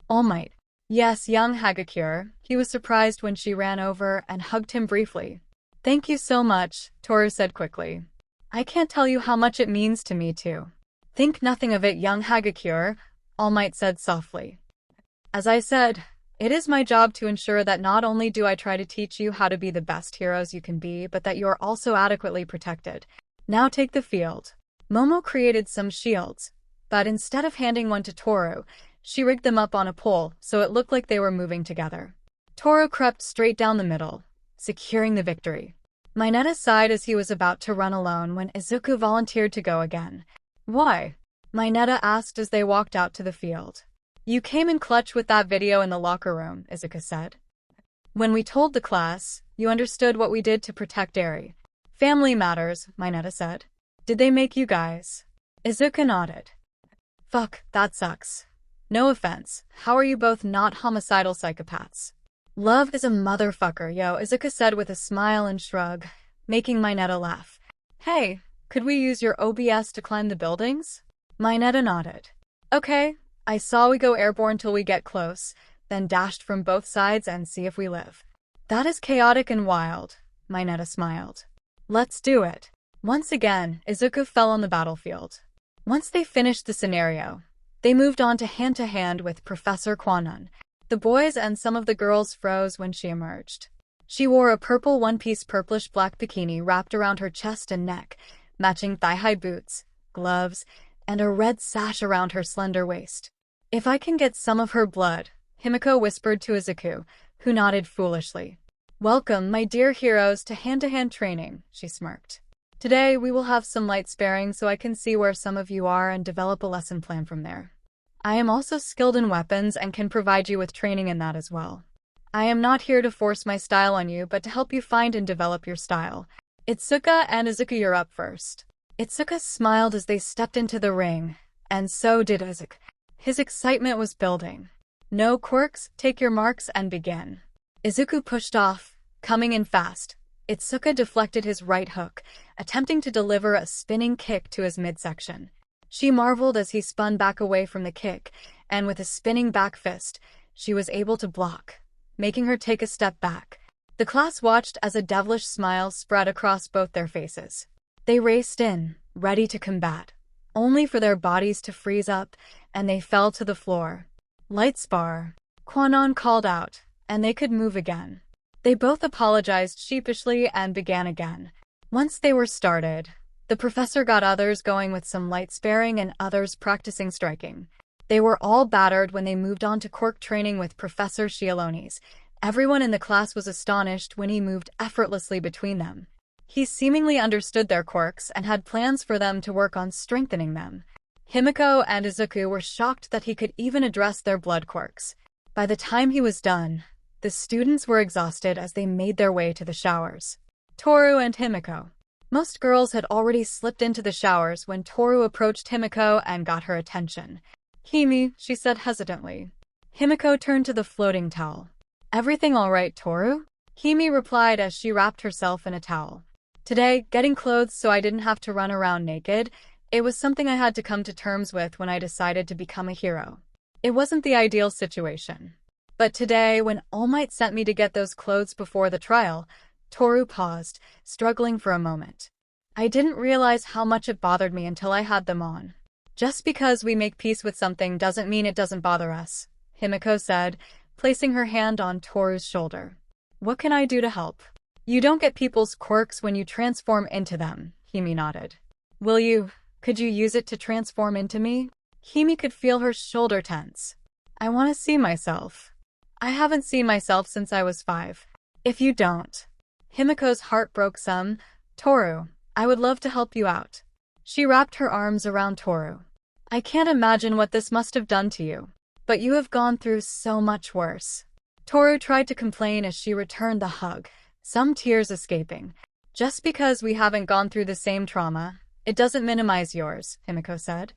All Might. Yes, young 𝐒𝐻𝐻𝗃. He was surprised when she ran over and hugged him briefly. Thank you so much, Toru said quickly. I can't tell you how much it means to me too. Think nothing of it, young 𝗎𝐻𝐻𝗃, All Might said softly. As I said, it is my job to ensure that not only do I try to teach you how to be the best heroes you can be, but that you are also adequately protected. Now take the field. Momo created some shields, but instead of handing one to Toru, she rigged them up on a pole so it looked like they were moving together. Toru crept straight down the middle, securing the victory. Minato sighed as he was about to run alone when Izuku volunteered to go again. Why? Minato asked as they walked out to the field. You came in clutch with that video in the locker room, Izuku said. When we told the class, you understood what we did to protect Eri. Family matters, Minato said. Did they make you guys? Izuku nodded. Fuck, that sucks. No offense, how are you both not homicidal psychopaths? Love is a motherfucker, yo, Izuku said with a smile and shrug, making Minato laugh. Hey, could we use your OBS to climb the buildings? Minato nodded. Okay, I saw we go airborne till we get close, then dashed from both sides and see if we live. That is chaotic and wild, Minato smiled. Let's do it. Once again, Izuku fell on the battlefield. Once they finished the scenario, they moved on to hand with Professor Quanon. The boys and some of the girls froze when she emerged. She wore a purple one-piece purplish-black bikini wrapped around her chest and neck, matching thigh-high boots, gloves, and a red sash around her slender waist. If I can get some of her blood, Himiko whispered to Izuku, who nodded foolishly. Welcome, my dear heroes, to hand-to-hand training, she smirked. Today, we will have some light sparring so I can see where some of you are and develop a lesson plan from there. I am also skilled in weapons and can provide you with training in that as well. I am not here to force my style on you, but to help you find and develop your style. Itsuka and Izuku, you're up first. Itsuka smiled as they stepped into the ring, and so did Izuku. His excitement was building. No quirks, take your marks and begin. Izuku pushed off, coming in fast. Itsuka deflected his right hook, attempting to deliver a spinning kick to his midsection. She marveled as he spun back away from the kick, and with a spinning back fist, she was able to block, making her take a step back. The class watched as a devilish smile spread across both their faces. They raced in, ready to combat, only for their bodies to freeze up, and they fell to the floor. Light spar, Quanon called out, and they could move again. They both apologized sheepishly and began again. Once they were started, the professor got others going with some light sparring and others practicing striking. They were all battered when they moved on to quirk training with Professor 𝗓𝗏𝗄𝐴𝐻𝐿𝐿𝑜𝐠. Everyone in the class was astonished when he moved effortlessly between them. He seemingly understood their quirks and had plans for them to work on strengthening them. Himiko and Izuku were shocked that he could even address their blood quirks. By the time he was done, the students were exhausted as they made their way to the showers. Toru and Himiko. Most girls had already slipped into the showers when Toru approached Himiko and got her attention. Himi, she said hesitantly. Himiko turned to the floating towel. Everything all right, Toru? Himi replied as she wrapped herself in a towel. Today, getting clothes so I didn't have to run around naked, it was something I had to come to terms with when I decided to become a hero. It wasn't the ideal situation. But today, when All Might sent me to get those clothes before the trial, Toru paused, struggling for a moment. I didn't realize how much it bothered me until I had them on. Just because we make peace with something doesn't mean it doesn't bother us, Himiko said, placing her hand on Toru's shoulder. What can I do to help? You don't get people's quirks when you transform into them, Himi nodded. Could you use it to transform into me? Himi could feel her shoulder tense. I want to see myself. I haven't seen myself since I was 5. If you don't. Himiko's heart broke some. Toru, I would love to help you out. She wrapped her arms around Toru. I can't imagine what this must have done to you. But you have gone through so much worse. Toru tried to complain as she returned the hug, some tears escaping. Just because we haven't gone through the same trauma, it doesn't minimize yours, Himiko said.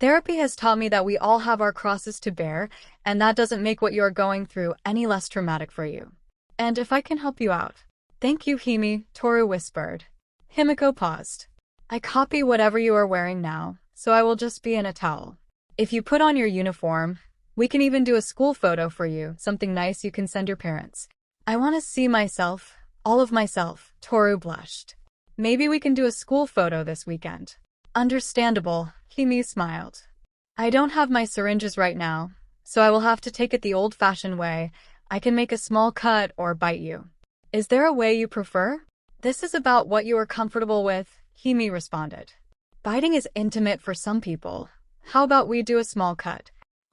Therapy has taught me that we all have our crosses to bear, and that doesn't make what you are going through any less traumatic for you. And if I can help you out. Thank you, Himi, Toru whispered. Himiko paused. I copy whatever you are wearing now, so I will just be in a towel. If you put on your uniform, we can even do a school photo for you, something nice you can send your parents. I want to see myself, all of myself, Toru blushed. Maybe we can do a school photo this weekend. Understandable, Himi smiled. I don't have my syringes right now, so I will have to take it the old-fashioned way. I can make a small cut or bite you. Is there a way you prefer? This is about what you are comfortable with, Himi responded. Biting is intimate for some people. How about we do a small cut?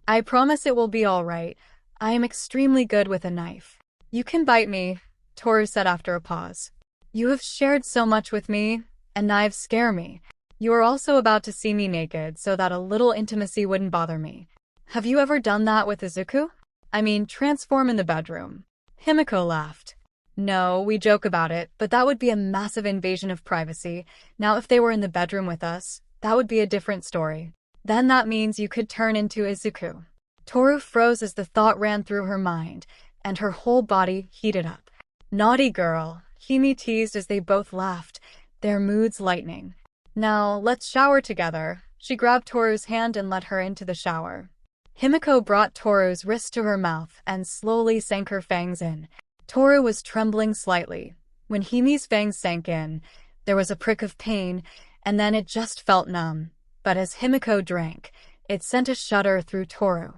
I promise it will be all right. I am extremely good with a knife. You can bite me, Toru said after a pause. You have shared so much with me, and knives scare me. You are also about to see me naked so that a little intimacy wouldn't bother me. Have you ever done that with Izuku? I mean, transform in the bedroom. Himiko laughed. No, we joke about it, but that would be a massive invasion of privacy. Now if they were in the bedroom with us, that would be a different story. Then that means you could turn into Izuku. Toru froze as the thought ran through her mind, and her whole body heated up. Naughty girl, Himi teased as they both laughed, their moods lightening. Now, let's shower together. She grabbed Toru's hand and led her into the shower. Himiko brought Toru's wrist to her mouth and slowly sank her fangs in. Toru was trembling slightly. When Himi's fangs sank in, there was a prick of pain, and then it just felt numb. But as Himiko drank, it sent a shudder through Toru.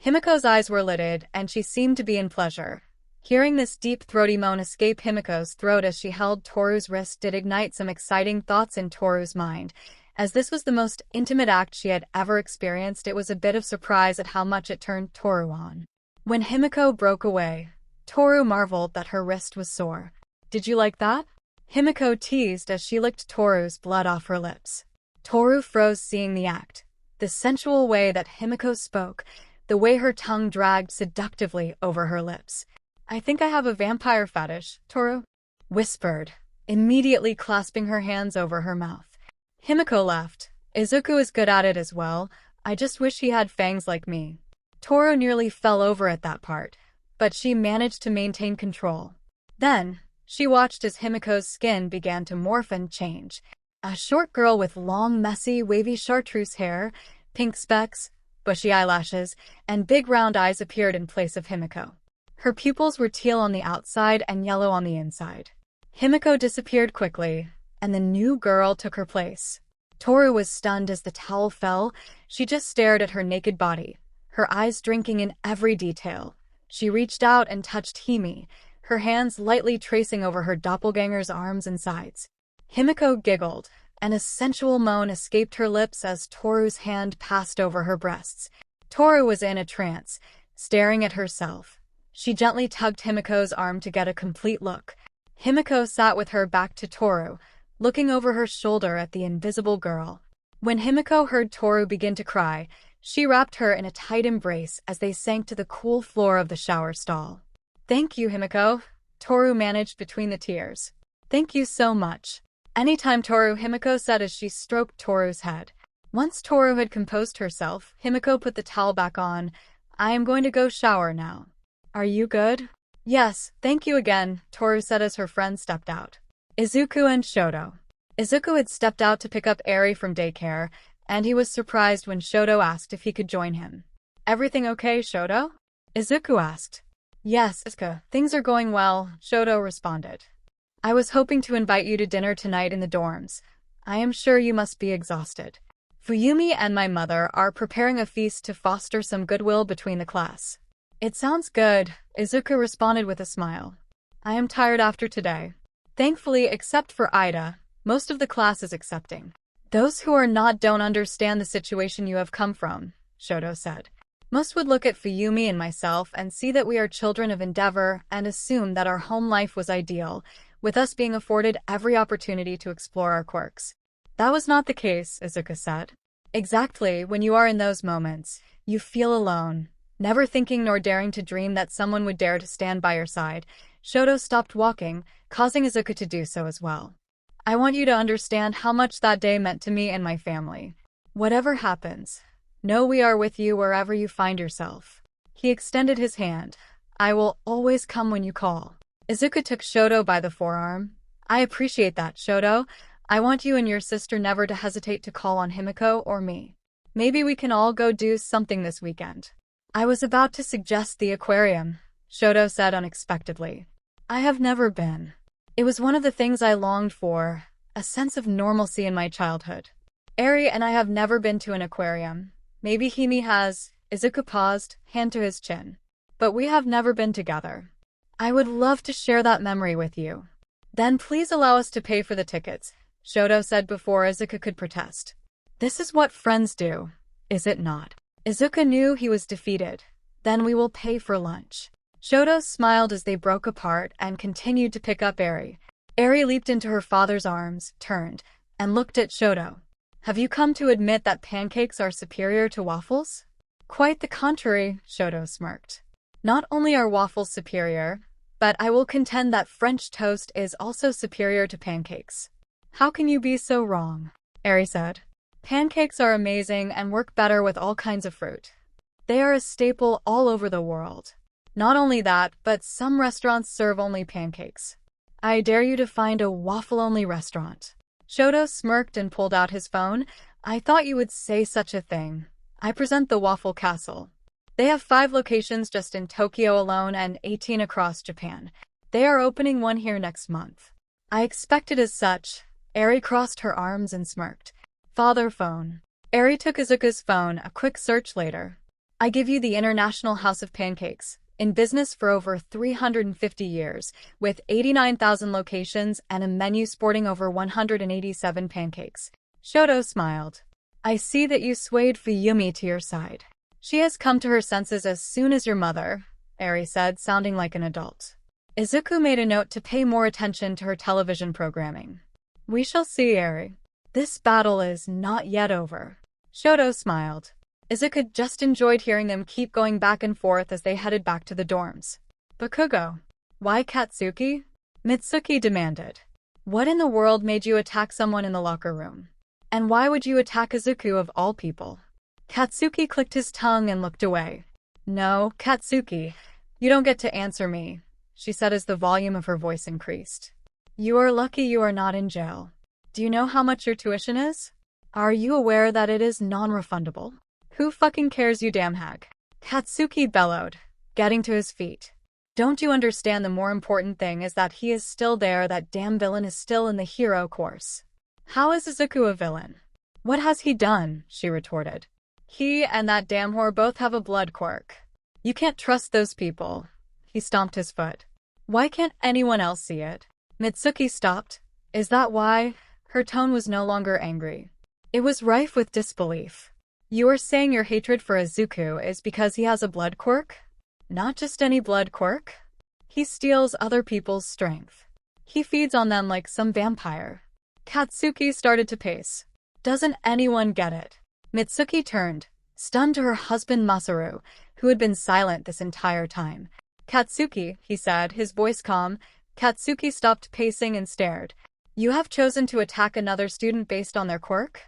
Himiko's eyes were lidded, and she seemed to be in pleasure. Hearing this deep throaty moan escape Himiko's throat as she held Toru's wrist did ignite some exciting thoughts in Toru's mind. As this was the most intimate act she had ever experienced, it was a bit of surprise at how much it turned Toru on. When Himiko broke away, Toru marveled that her wrist was sore. Did you like that? Himiko teased as she licked Toru's blood off her lips. Toru froze seeing the act. The sensual way that Himiko spoke, the way her tongue dragged seductively over her lips. I think I have a vampire fetish, Toru whispered, immediately clasping her hands over her mouth. Himiko laughed. Izuku is good at it as well. I just wish he had fangs like me. Toru nearly fell over at that part, but she managed to maintain control. Then, she watched as Himiko's skin began to morph and change. A short girl with long, messy, wavy chartreuse hair, pink specks, bushy eyelashes, and big round eyes appeared in place of Himiko. Her pupils were teal on the outside and yellow on the inside. Himiko disappeared quickly, and the new girl took her place. Toru was stunned as the towel fell. She just stared at her naked body, her eyes drinking in every detail. She reached out and touched Himi, her hands lightly tracing over her doppelganger's arms and sides. Himiko giggled, and a sensual moan escaped her lips as Toru's hand passed over her breasts. Toru was in a trance, staring at herself. She gently tugged Himiko's arm to get a complete look. Himiko sat with her back to Toru, looking over her shoulder at the invisible girl. When Himiko heard Toru begin to cry, she wrapped her in a tight embrace as they sank to the cool floor of the shower stall. Thank you, Himiko, Toru managed between the tears. Thank you so much. Anytime, Toru, Himiko said as she stroked Toru's head. Once Toru had composed herself, Himiko put the towel back on. I am going to go shower now. Are you good? Yes, thank you again, Toru said as her friend stepped out. Izuku and Shoto. Izuku had stepped out to pick up Eri from daycare, and he was surprised when Shoto asked if he could join him. Everything okay, Shoto? Izuku asked. Yes, Asuka, things are going well, Shoto responded. I was hoping to invite you to dinner tonight in the dorms. I am sure you must be exhausted. Fuyumi and my mother are preparing a feast to foster some goodwill between the class. It sounds good, Izuku responded with a smile. I am tired after today. Thankfully, except for Ida, most of the class is accepting. Those who are not don't understand the situation you have come from, Shoto said. Most would look at Fuyumi and myself and see that we are children of endeavor and assume that our home life was ideal, with us being afforded every opportunity to explore our quirks. That was not the case, Izuku said. Exactly, when you are in those moments, you feel alone. Never thinking nor daring to dream that someone would dare to stand by your side, Shoto stopped walking, causing Izuku to do so as well. I want you to understand how much that day meant to me and my family. Whatever happens, know we are with you wherever you find yourself. He extended his hand. I will always come when you call. Izuku took Shoto by the forearm. I appreciate that, Shoto. I want you and your sister never to hesitate to call on Himiko or me. Maybe we can all go do something this weekend. I was about to suggest the aquarium, Shoto said unexpectedly. I have never been. It was one of the things I longed for, a sense of normalcy in my childhood. Eri and I have never been to an aquarium. Maybe Himi has. Izuku paused, hand to his chin. But we have never been together. I would love to share that memory with you. Then please allow us to pay for the tickets, Shoto said before Izuku could protest. This is what friends do, is it not? Izuku knew he was defeated. Then we will pay for lunch. Shoto smiled as they broke apart and continued to pick up Eri. Eri leaped into her father's arms, turned, and looked at Shoto. Have you come to admit that pancakes are superior to waffles? Quite the contrary, Shoto smirked. Not only are waffles superior, but I will contend that French toast is also superior to pancakes. How can you be so wrong? Eri said. Pancakes are amazing and work better with all kinds of fruit. They are a staple all over the world. Not only that, but some restaurants serve only pancakes. I dare you to find a waffle-only restaurant. Shoto smirked and pulled out his phone. I thought you would say such a thing. I present the Waffle Castle. They have 5 locations just in Tokyo alone and 18 across Japan. They are opening one here next month. I expected as such. Eri crossed her arms and smirked. Father phone. Eri took Izuku's phone, a quick search later. I give you the International House of Pancakes. In business for over 350 years, with 89,000 locations and a menu sporting over 187 pancakes. Shoto smiled. I see that you swayed Fuyumi to your side. She has come to her senses as soon as your mother, Eri said, sounding like an adult. Izuku made a note to pay more attention to her television programming. We shall see, Eri. This battle is not yet over. Shoto smiled. Izuku just enjoyed hearing them keep going back and forth as they headed back to the dorms. Bakugo. Why Katsuki? Mitsuki demanded. What in the world made you attack someone in the locker room? And why would you attack Izuku of all people? Katsuki clicked his tongue and looked away. No, Katsuki, you don't get to answer me, she said as the volume of her voice increased. You are lucky you are not in jail. Do you know how much your tuition is? Are you aware that it is non-refundable? Who fucking cares, you damn hag? Katsuki bellowed, getting to his feet. Don't you understand the more important thing is that he is still there, that damn villain is still in the hero course. How is Izuku a villain? What has he done? She retorted. He and that damn whore both have a blood quirk. You can't trust those people. He stomped his foot. Why can't anyone else see it? Mitsuki stopped. Is that why? Her tone was no longer angry. It was rife with disbelief. You are saying your hatred for Izuku is because he has a blood quirk? Not just any blood quirk. He steals other people's strength. He feeds on them like some vampire. Katsuki started to pace. Doesn't anyone get it? Mitsuki turned, stunned to her husband Masaru, who had been silent this entire time. Katsuki, he said, his voice calm. Katsuki stopped pacing and stared. You have chosen to attack another student based on their quirk?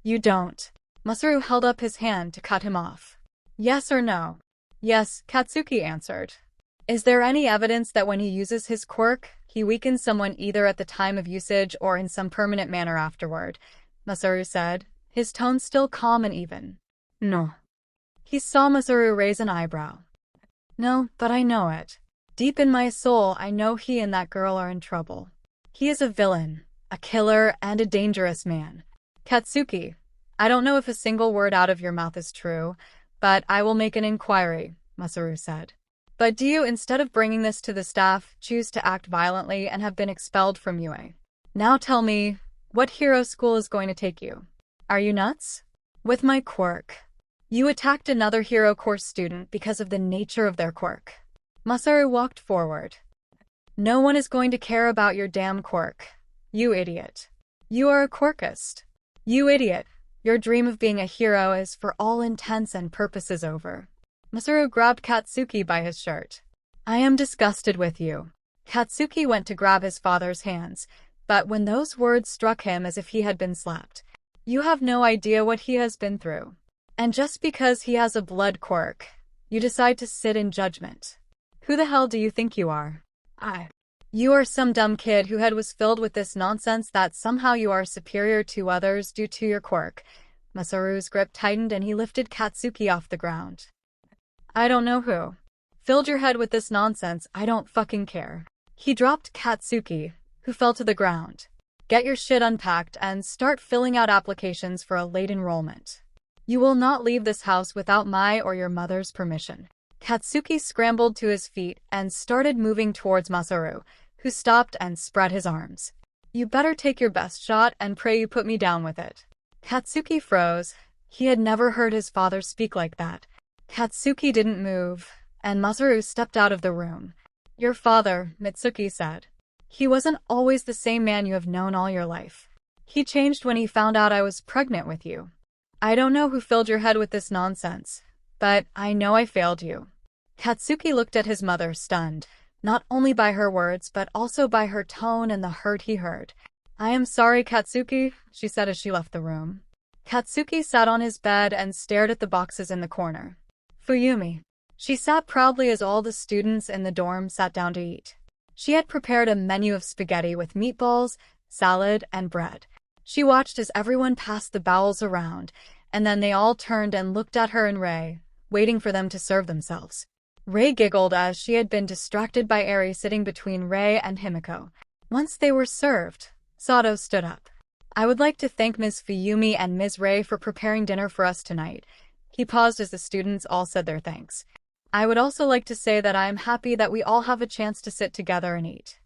You don't. Masaru held up his hand to cut him off. Yes or no? Yes, Katsuki answered. Is there any evidence that when he uses his quirk, he weakens someone either at the time of usage or in some permanent manner afterward? Masaru said, his tone still calm and even. No. He saw Masaru raise an eyebrow. No, but I know it. Deep in my soul, I know he and that girl are in trouble. He is a villain, a killer, and a dangerous man. Katsuki, I don't know if a single word out of your mouth is true, but I will make an inquiry, Masaru said. But do you, instead of bringing this to the staff, choose to act violently and have been expelled from UA? Now tell me, what hero school is going to take you? Are you nuts? With my quirk. You attacked another hero course student because of the nature of their quirk. Masaru walked forward. No one is going to care about your damn quirk. You idiot. You are a quirkist. You idiot. Your dream of being a hero is for all intents and purposes over. Masaru grabbed Katsuki by his shirt. I am disgusted with you. Katsuki went to grab his father's hands, but when those words struck him as if he had been slapped. You have no idea what he has been through. And just because he has a blood quirk, you decide to sit in judgment. Who the hell do you think you are? You are some dumb kid whose head was filled with this nonsense that somehow you are superior to others due to your quirk. Masaru's grip tightened and he lifted Katsuki off the ground. I don't know who filled your head with this nonsense, I don't fucking care. He dropped Katsuki, who fell to the ground. Get your shit unpacked and start filling out applications for a late enrollment. You will not leave this house without my or your mother's permission. Katsuki scrambled to his feet and started moving towards Masaru, who stopped and spread his arms. You better take your best shot and pray you put me down with it. Katsuki froze. He had never heard his father speak like that. Katsuki didn't move, and Masaru stepped out of the room. Your father, Mitsuki said. He wasn't always the same man you have known all your life. He changed when he found out I was pregnant with you. I don't know who filled your head with this nonsense, but I know I failed you. Katsuki looked at his mother, stunned, not only by her words but also by her tone and the hurt he heard. I am sorry, Katsuki, she said as she left the room. Katsuki sat on his bed and stared at the boxes in the corner. Fuyumi. She sat proudly as all the students in the dorm sat down to eat. She had prepared a menu of spaghetti with meatballs, salad, and bread. She watched as everyone passed the bowls around, and then they all turned and looked at her and Rei, waiting for them to serve themselves. Rei giggled as she had been distracted by Eri sitting between Rei and Himiko. Once they were served, Sato stood up. I would like to thank Ms. Fuyumi and Ms. Rei for preparing dinner for us tonight. He paused as the students all said their thanks. I would also like to say that I am happy that we all have a chance to sit together and eat.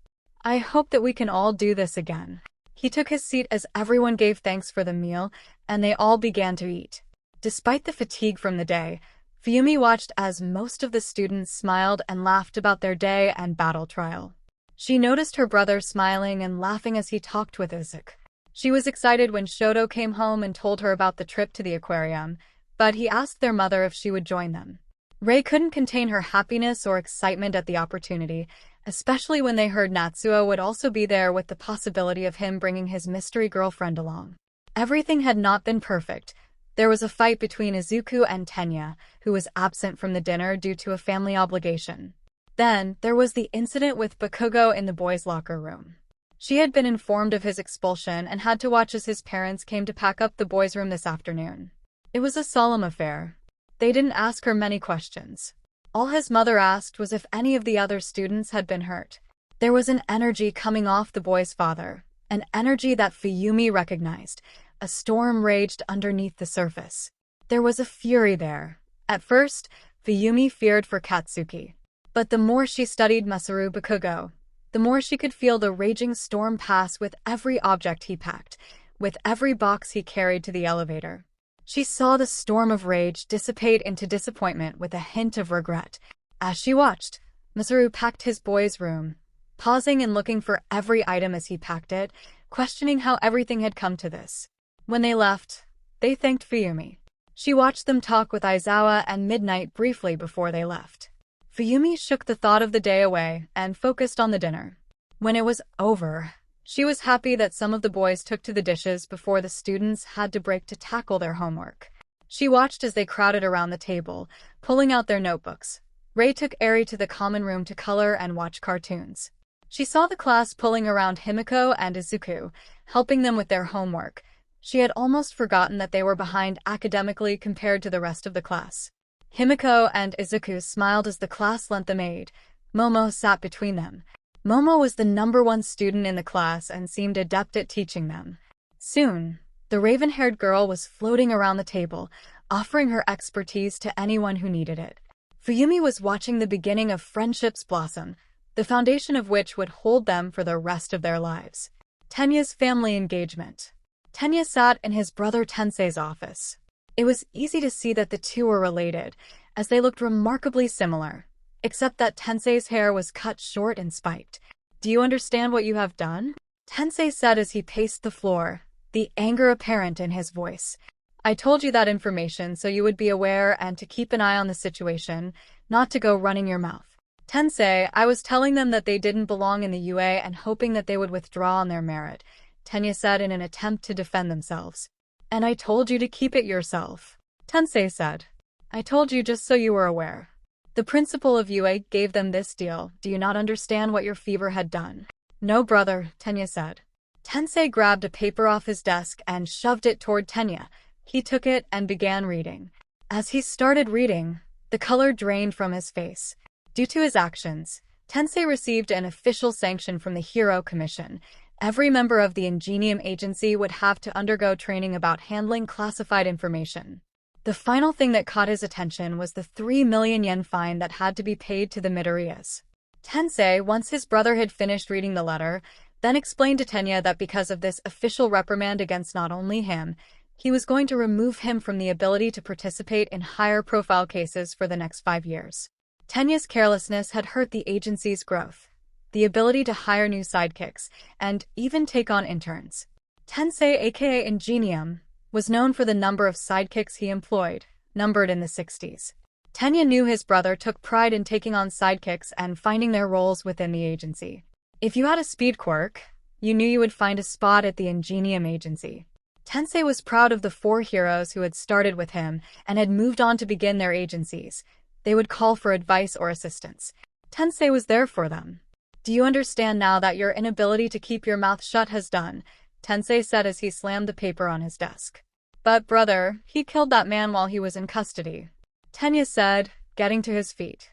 I hope that we can all do this again. He took his seat as everyone gave thanks for the meal, and they all began to eat. Despite the fatigue from the day, Fuyumi watched as most of the students smiled and laughed about their day and battle trial. She noticed her brother smiling and laughing as he talked with Izuku. She was excited when Shoto came home and told her about the trip to the aquarium, but he asked their mother if she would join them. Rei couldn't contain her happiness or excitement at the opportunity, especially when they heard Natsuo would also be there with the possibility of him bringing his mystery girlfriend along. Everything had not been perfect. There was a fight between Izuku and Tenya, who was absent from the dinner due to a family obligation. Then, there was the incident with Bakugo in the boys' locker room. She had been informed of his expulsion and had to watch as his parents came to pack up the boys' room this afternoon. It was a solemn affair. They didn't ask her many questions. All his mother asked was if any of the other students had been hurt. There was an energy coming off the boy's father, an energy that Fuyumi recognized. A storm raged underneath the surface. There was a fury there. At first, Fuyumi feared for Katsuki. But the more she studied Masaru Bakugo, the more she could feel the raging storm pass with every object he packed, with every box he carried to the elevator. She saw the storm of rage dissipate into disappointment with a hint of regret. As she watched, Masaru packed his boys' room, pausing and looking for every item as he packed it, questioning how everything had come to this. When they left, they thanked Fuyumi. She watched them talk with Aizawa and Midnight briefly before they left. Fuyumi shook the thought of the day away and focused on the dinner. When it was over, she was happy that some of the boys took to the dishes before the students had to break to tackle their homework. She watched as they crowded around the table, pulling out their notebooks. Rei took Eri to the common room to color and watch cartoons. She saw the class pulling around Himiko and Izuku, helping them with their homework. She had almost forgotten that they were behind academically compared to the rest of the class. Himiko and Izuku smiled as the class lent them aid. Momo sat between them. Momo was the #1 student in the class and seemed adept at teaching them. Soon, the raven-haired girl was floating around the table, offering her expertise to anyone who needed it. Fuyumi was watching the beginning of friendships blossom, the foundation of which would hold them for the rest of their lives. Tenya's family engagement. Tenya sat in his brother Tensei's office. It was easy to see that the two were related, as they looked remarkably similar, except that Tensei's hair was cut short and spiked. Do you understand what you have done? Tensei said as he paced the floor, the anger apparent in his voice. I told you that information so you would be aware and to keep an eye on the situation, not to go running your mouth. Tensei, I was telling them that they didn't belong in the UA and hoping that they would withdraw on their merit, Tenya said in an attempt to defend themselves. And I told you to keep it yourself, Tensei said. I told you just so you were aware. The principal of UA gave them this deal. Do you not understand what your fever had done? No, brother, Tenya said. Tensei grabbed a paper off his desk and shoved it toward Tenya. He took it and began reading. As he started reading, the color drained from his face. Due to his actions, Tensei received an official sanction from the Hero Commission. Every member of the Ingenium Agency would have to undergo training about handling classified information. The final thing that caught his attention was the 3 million yen fine that had to be paid to the Midoriyas. Tensei, once his brother had finished reading the letter, then explained to Tenya that because of this official reprimand against not only him, he was going to remove him from the ability to participate in higher-profile cases for the next 5 years. Tenya's carelessness had hurt the agency's growth, the ability to hire new sidekicks, and even take on interns. Tensei, aka Ingenium, was known for the number of sidekicks he employed, numbered in the 60s. Tenya knew his brother took pride in taking on sidekicks and finding their roles within the agency. If you had a speed quirk, you knew you would find a spot at the Ingenium Agency. Tensei was proud of the 4 heroes who had started with him and had moved on to begin their agencies. They would call for advice or assistance. Tensei was there for them. Do you understand now that your inability to keep your mouth shut has done? Tensei said as he slammed the paper on his desk. But brother, he killed that man while he was in custody, Tenya said, getting to his feet.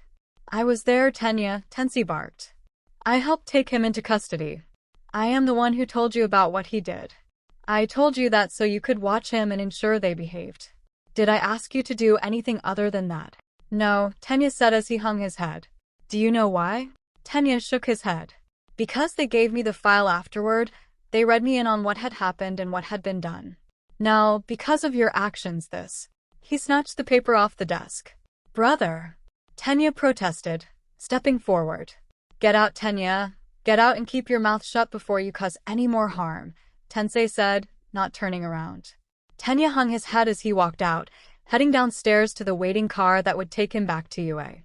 I was there, Tenya, Tensei barked. I helped take him into custody. I am the one who told you about what he did. I told you that so you could watch him and ensure they behaved. Did I ask you to do anything other than that? No, Tenya said as he hung his head. Do you know why? Tenya shook his head. Because they gave me the file afterward, they read me in on what had happened and what had been done. No, because of your actions this. He snatched the paper off the desk. Brother, Tenya protested, stepping forward. Get out, Tenya. Get out and keep your mouth shut before you cause any more harm, Tensei said, not turning around. Tenya hung his head as he walked out, heading downstairs to the waiting car that would take him back to UA.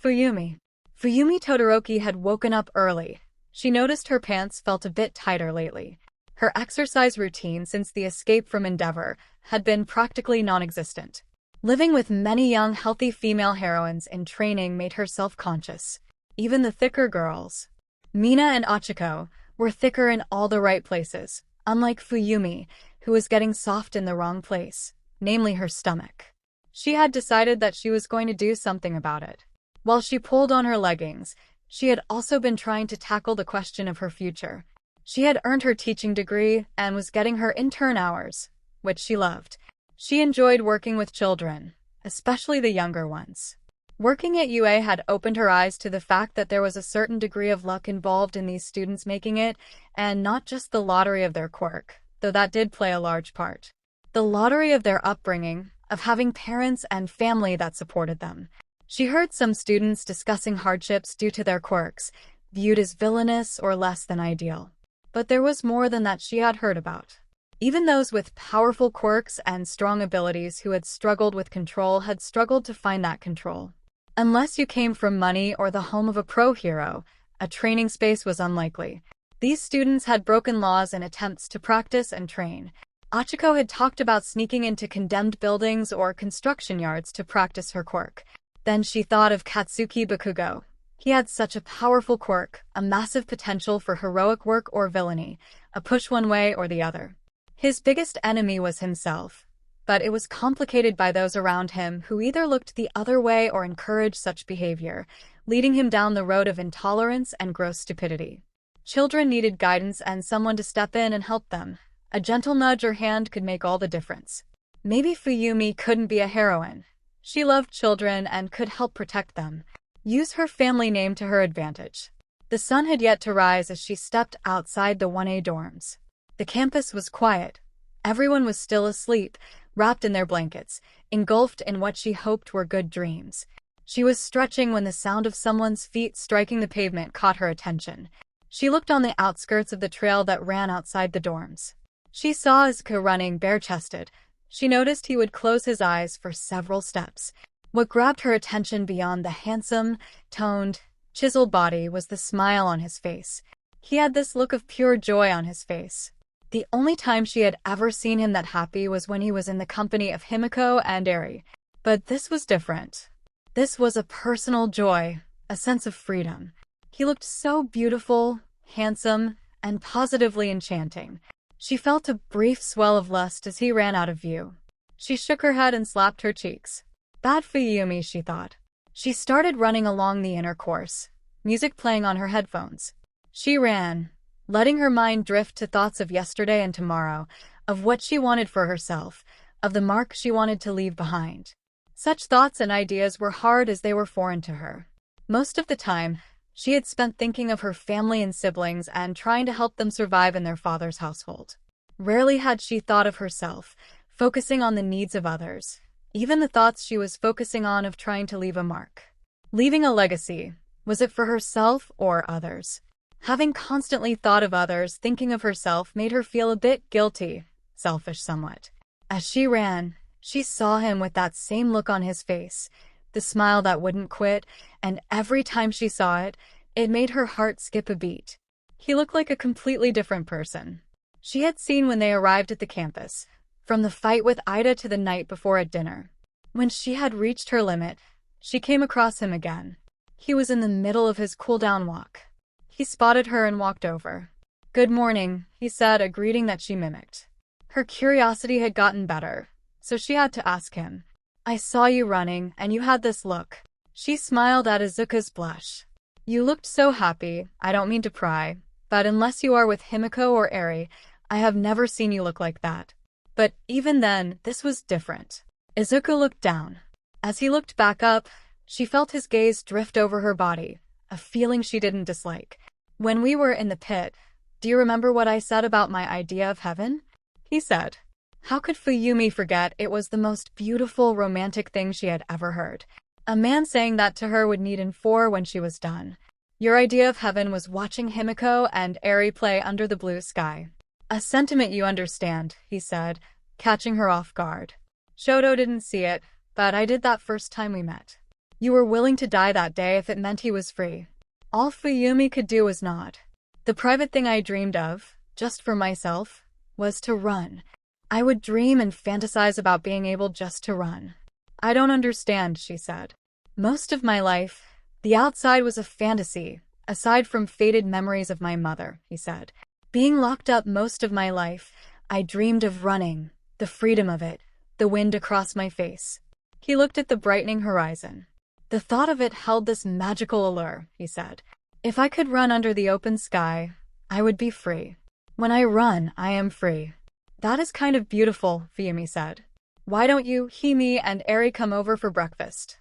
Fuyumi Todoroki had woken up early. She noticed her pants felt a bit tighter lately. Her exercise routine since the escape from Endeavor had been practically non-existent. Living with many young, healthy female heroines in training made her self-conscious. Even the thicker girls, Mina and Achiko, were thicker in all the right places, unlike Fuyumi, who was getting soft in the wrong place, namely her stomach. She had decided that she was going to do something about it. While she pulled on her leggings, she had also been trying to tackle the question of her future. She had earned her teaching degree and was getting her intern hours, which she loved. She enjoyed working with children, especially the younger ones. Working at UA had opened her eyes to the fact that there was a certain degree of luck involved in these students making it, and not just the lottery of their quirk, though that did play a large part. The lottery of their upbringing, of having parents and family that supported them. She heard some students discussing hardships due to their quirks, viewed as villainous or less than ideal. But there was more than that she had heard about. Even those with powerful quirks and strong abilities who had struggled with control had struggled to find that control. Unless you came from money or the home of a pro hero, a training space was unlikely. These students had broken laws in attempts to practice and train. Achiko had talked about sneaking into condemned buildings or construction yards to practice her quirk. Then she thought of Katsuki Bakugo. He had such a powerful quirk, a massive potential for heroic work or villainy, a push one way or the other. His biggest enemy was himself, but it was complicated by those around him who either looked the other way or encouraged such behavior, leading him down the road of intolerance and gross stupidity. Children needed guidance and someone to step in and help them. A gentle nudge or hand could make all the difference. Maybe Fuyumi couldn't be a heroine. She loved children and could help protect them. Use her family name to her advantage. The sun had yet to rise as she stepped outside the 1A dorms. The campus was quiet. Everyone was still asleep, wrapped in their blankets, engulfed in what she hoped were good dreams. She was stretching when the sound of someone's feet striking the pavement caught her attention. She looked on the outskirts of the trail that ran outside the dorms. She saw Izuku running bare-chested. She noticed he would close his eyes for several steps. What grabbed her attention beyond the handsome, toned, chiseled body was the smile on his face. He had this look of pure joy on his face. The only time she had ever seen him that happy was when he was in the company of Himiko and 𝐒𝐻𝐻𝐸. But this was different. This was a personal joy, a sense of freedom. He looked so beautiful, handsome, and positively enchanting. She felt a brief swell of lust as he ran out of view. She shook her head and slapped her cheeks. Bad for Yumi, she thought. She started running along the inner course, music playing on her headphones. She ran, letting her mind drift to thoughts of yesterday and tomorrow, of what she wanted for herself, of the mark she wanted to leave behind. Such thoughts and ideas were hard as they were foreign to her. Most of the time, she had spent thinking of her family and siblings and trying to help them survive in their father's household. Rarely had she thought of herself, focusing on the needs of others, even the thoughts she was focusing on of trying to leave a mark. Leaving a legacy, was it for herself or others? Having constantly thought of others, thinking of herself made her feel a bit guilty, selfish somewhat. As she ran, she saw him with that same look on his face, the smile that wouldn't quit, and every time she saw it, it made her heart skip a beat. He looked like a completely different person. She had seen when they arrived at the campus, from the fight with Ida to the night before at dinner. When she had reached her limit, she came across him again. He was in the middle of his cool-down walk. He spotted her and walked over. "Good morning," he said, a greeting that she mimicked. Her curiosity had gotten better, so she had to ask him. "I saw you running, and you had this look." She smiled at Izuku's blush. "You looked so happy, I don't mean to pry, but unless you are with Himiko or 𝐒𝐻𝐸𝐻𝐸, I have never seen you look like that." But even then, this was different. Izuku looked down. As he looked back up, she felt his gaze drift over her body, a feeling she didn't dislike. "When we were in the pit, do you remember what I said about my idea of heaven?" he said. How could Fuyumi forget it was the most beautiful, romantic thing she had ever heard? A man saying that to her would need in 4 when she was done. Your idea of heaven was watching Himiko and 𝐒𝐻𝐸𝐻𝐸 play under the blue sky. A sentiment you understand, he said, catching her off guard. Shoto didn't see it, but I did that first time we met. You were willing to die that day if it meant he was free. All Fuyumi could do was nod. The private thing I dreamed of, just for myself, was to run. I would dream and fantasize about being able just to run. I don't understand, she said. Most of my life, the outside was a fantasy, aside from faded memories of my mother, he said. Being locked up most of my life, I dreamed of running, the freedom of it, the wind across my face. He looked at the brightening horizon. The thought of it held this magical allure, he said. If I could run under the open sky, I would be free. When I run, I am free. That is kind of beautiful, Fuyumi said. Why don't you, Hime and 𝐒𝐻𝐸𝐻𝐸 come over for breakfast?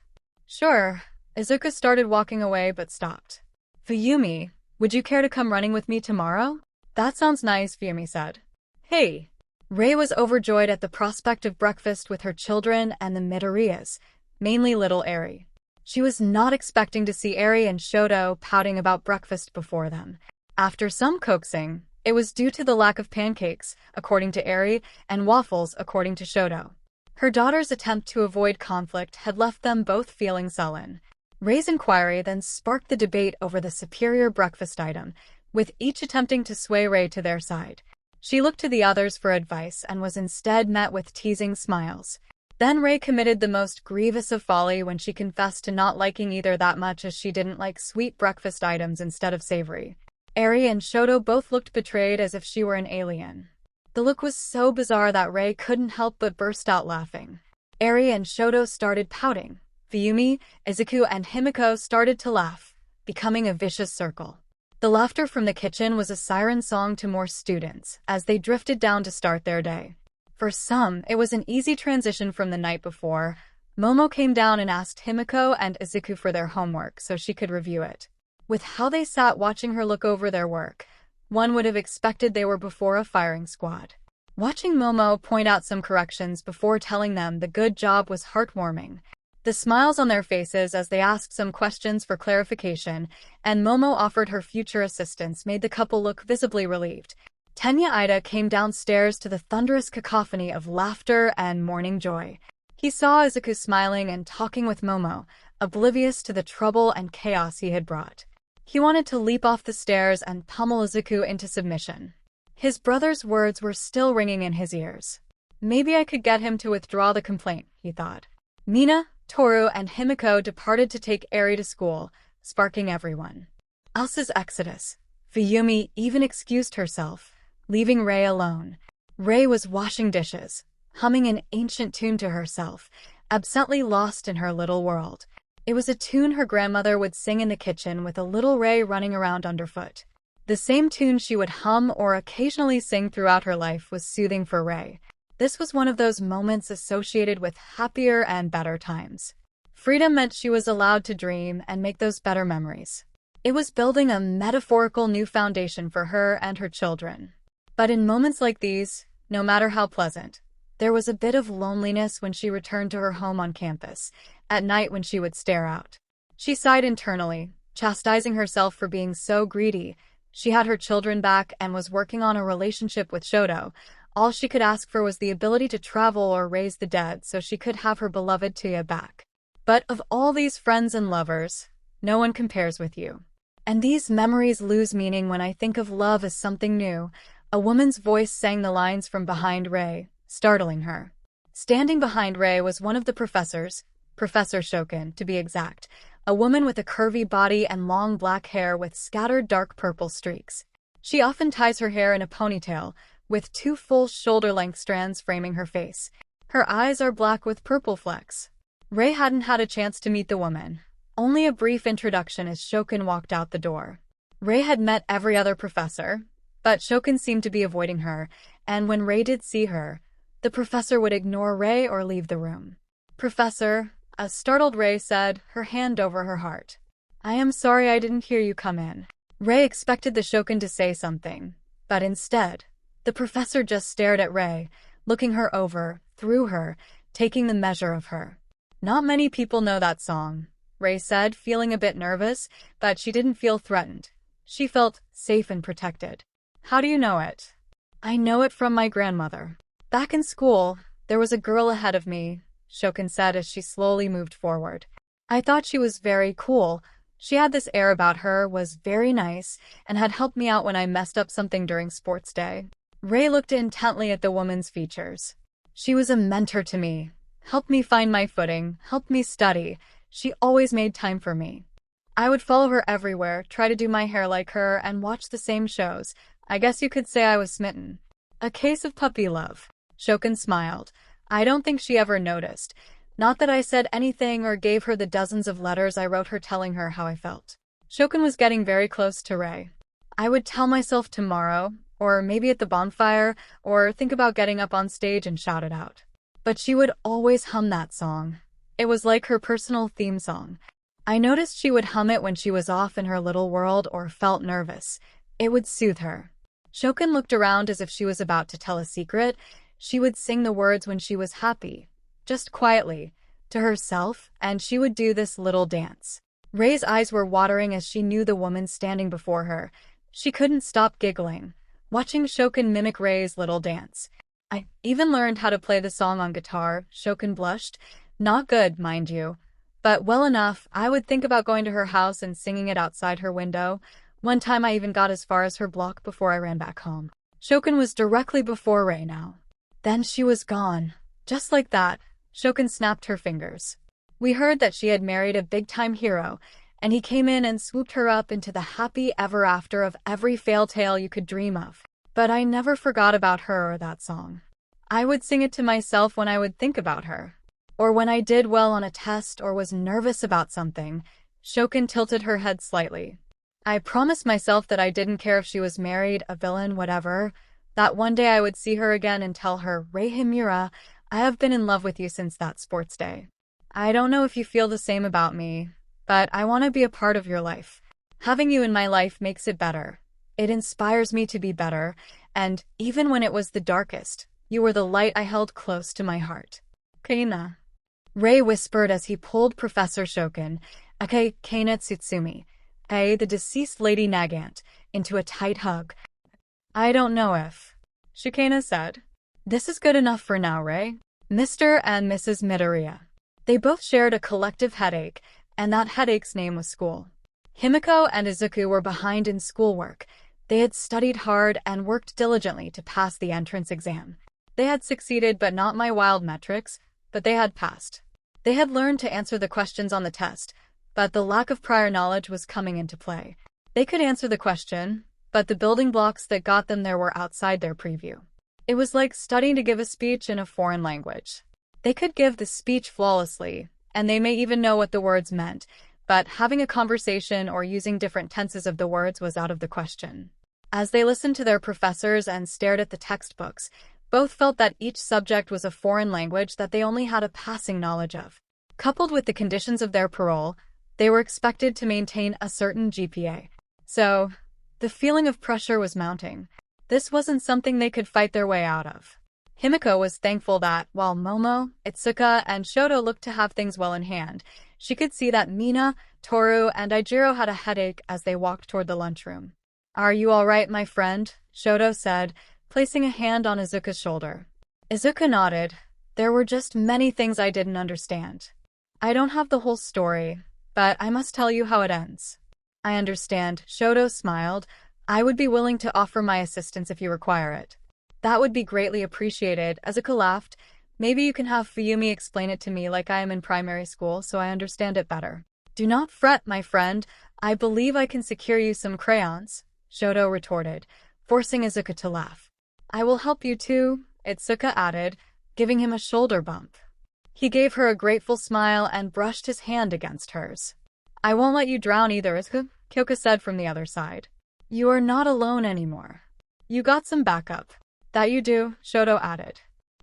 Sure. Izuku started walking away but stopped. Fuyumi, would you care to come running with me tomorrow? That sounds nice, Fuyumi said. Hey. Rei was overjoyed at the prospect of breakfast with her children and the Midoriyas, mainly little 𝐒𝐻𝐸𝐻𝐸. She was not expecting to see 𝐒𝐻𝐸𝐻𝐸𝐸 and Shoto pouting about breakfast before them. After some coaxing, it was due to the lack of pancakes, according to 𝐒𝐻𝐸𝐻𝐸, and waffles, according to Shoto. Her daughter's attempt to avoid conflict had left them both feeling sullen. Rei's inquiry then sparked the debate over the superior breakfast item, with each attempting to sway Rei to their side. She looked to the others for advice and was instead met with teasing smiles. Then Rei committed the most grievous of folly when she confessed to not liking either that much as she didn't like sweet breakfast items instead of savory. 𝐒𝐻𝐸𝐻𝐸 and Shoto both looked betrayed as if she were an alien. The look was so bizarre that Rei couldn't help but burst out laughing. 𝐒𝐻𝐸𝐻𝐸 and Shoto started pouting. Fuyumi, Izuku, and Himiko started to laugh, becoming a vicious circle. The laughter from the kitchen was a siren song to more students as they drifted down to start their day. For some, it was an easy transition from the night before. Momo came down and asked Himiko and Izuku for their homework so she could review it. With how they sat watching her look over their work, one would have expected they were before a firing squad. Watching Momo point out some corrections before telling them the good job was heartwarming. The smiles on their faces as they asked some questions for clarification, and Momo offered her future assistance made the couple look visibly relieved. Tenya Ida came downstairs to the thunderous cacophony of laughter and morning joy. He saw Izuku smiling and talking with Momo, oblivious to the trouble and chaos he had brought. He wanted to leap off the stairs and pummel Izuku into submission. His brother's words were still ringing in his ears. Maybe I could get him to withdraw the complaint, he thought. Mina, Toru, and Himiko departed to take Eri to school, sparking everyone. Elsa's exodus. Fuyumi even excused herself, leaving Rei alone. Rei was washing dishes, humming an ancient tune to herself, absently lost in her little world. It was a tune her grandmother would sing in the kitchen with a little Rei running around underfoot. The same tune she would hum or occasionally sing throughout her life was soothing for Rei. This was one of those moments associated with happier and better times. Freedom meant she was allowed to dream and make those better memories. It was building a metaphorical new foundation for her and her children. But in moments like these, no matter how pleasant, there was a bit of loneliness when she returned to her home on campus, at night when she would stare out. She sighed internally, chastising herself for being so greedy. She had her children back and was working on a relationship with Shoto. All she could ask for was the ability to travel or raise the dead so she could have her beloved 𝗬𝗲 back. But of all these friends and lovers, no one compares with you. And these memories lose meaning when I think of love as something new. A woman's voice sang the lines from behind Rei, startling her. Standing behind Rei was one of the professors, Professor Shokin, to be exact, a woman with a curvy body and long black hair with scattered dark purple streaks. She often ties her hair in a ponytail, with 2 full shoulder-length strands framing her face. Her eyes are black with purple flecks. Rei hadn't had a chance to meet the woman, only a brief introduction as Shokin walked out the door. Rei had met every other professor, but Shokin seemed to be avoiding her, and when Rei did see her, the professor would ignore Rei or leave the room. "Professor," a startled Rei said, her hand over her heart. "I am sorry I didn't hear you come in." Rei expected the Shokin to say something, but instead, the professor just stared at Rei, looking her over, through her, taking the measure of her. "Not many people know that song," Rei said, feeling a bit nervous, but she didn't feel threatened. She felt safe and protected. "How do you know it?" "I know it from my grandmother. Back in school, there was a girl ahead of me," Shokin said as she slowly moved forward. "I thought she was very cool. She had this air about her, was very nice, and had helped me out when I messed up something during sports day." Rei looked intently at the woman's features. "She was a mentor to me. Helped me find my footing, helped me study. She always made time for me. I would follow her everywhere, try to do my hair like her, and watch the same shows. I guess you could say I was smitten." "A case of puppy love." Shokin smiled. "I don't think she ever noticed. Not that I said anything or gave her the dozens of letters I wrote her telling her how I felt." Shokin was getting very close to Rei. "I would tell myself tomorrow, or maybe at the bonfire, or think about getting up on stage and shout it out." But she would always hum that song. It was like her personal theme song. I noticed she would hum it when she was off in her little world or felt nervous. It would soothe her. Shokin looked around as if she was about to tell a secret. She would sing the words when she was happy, just quietly, to herself, and she would do this little dance. Rei's eyes were watering as she knew the woman standing before her. She couldn't stop giggling, watching Shokin mimic Rei's little dance. "I even learned how to play the song on guitar," Shokin blushed. "Not good, mind you, but well enough. I would think about going to her house and singing it outside her window. One time I even got as far as her block before I ran back home." Shokin was directly before Rei now. Then she was gone. Just like that, Shokin snapped her fingers. "We heard that she had married a big-time hero, and he came in and swooped her up into the happy ever after of every fairy tale you could dream of. But I never forgot about her or that song. I would sing it to myself when I would think about her. Or when I did well on a test or was nervous about something." Shokin tilted her head slightly. "I promised myself that I didn't care if she was married, a villain, whatever. That one day I would see her again and tell her, 'Rei Himura, I have been in love with you since that sports day. I don't know if you feel the same about me, but I want to be a part of your life. Having you in my life makes it better. It inspires me to be better, and even when it was the darkest, you were the light I held close to my heart.'" "Kaina," Rei whispered as he pulled Professor Shokin, aka Kaina Tsutsumi, the deceased Lady Nagant, into a tight hug. I don't know if, Shikana said. This is good enough for now, Ray. Mr. and Mrs. Midoriya. They both shared a collective headache, and that headache's name was school. Himiko and Izuku were behind in schoolwork. They had studied hard and worked diligently to pass the entrance exam. They had succeeded, but not my wild metrics, but they had passed. They had learned to answer the questions on the test, but the lack of prior knowledge was coming into play. They could answer the question, but the building blocks that got them there were outside their preview. It was like studying to give a speech in a foreign language. They could give the speech flawlessly, and they may even know what the words meant, but having a conversation or using different tenses of the words was out of the question. As they listened to their professors and stared at the textbooks, both felt that each subject was a foreign language that they only had a passing knowledge of. Coupled with the conditions of their parole, they were expected to maintain a certain GPA. So, the feeling of pressure was mounting. This wasn't something they could fight their way out of. Himiko was thankful that, while Momo, Itsuka, and Shoto looked to have things well in hand, she could see that Mina, Toru, and Ijiro had a headache as they walked toward the lunchroom. "Are you all right, my friend?" Shoto said, placing a hand on Izuku's shoulder. Izuku nodded. "There were just many things I didn't understand. I don't have the whole story, but I must tell you how it ends." "I understand," Shoto smiled. "I would be willing to offer my assistance if you require it." "That would be greatly appreciated," Izuku laughed. "Maybe you can have Fuyumi explain it to me like I am in primary school so I understand it better." "Do not fret, my friend. I believe I can secure you some crayons," Shoto retorted, forcing Izuku to laugh. "I will help you too," Itsuka added, giving him a shoulder bump. He gave her a grateful smile and brushed his hand against hers. "I won't let you drown either, Izuku," Kyoka said from the other side. "You are not alone anymore. You got some backup." "That you do," Shoto added.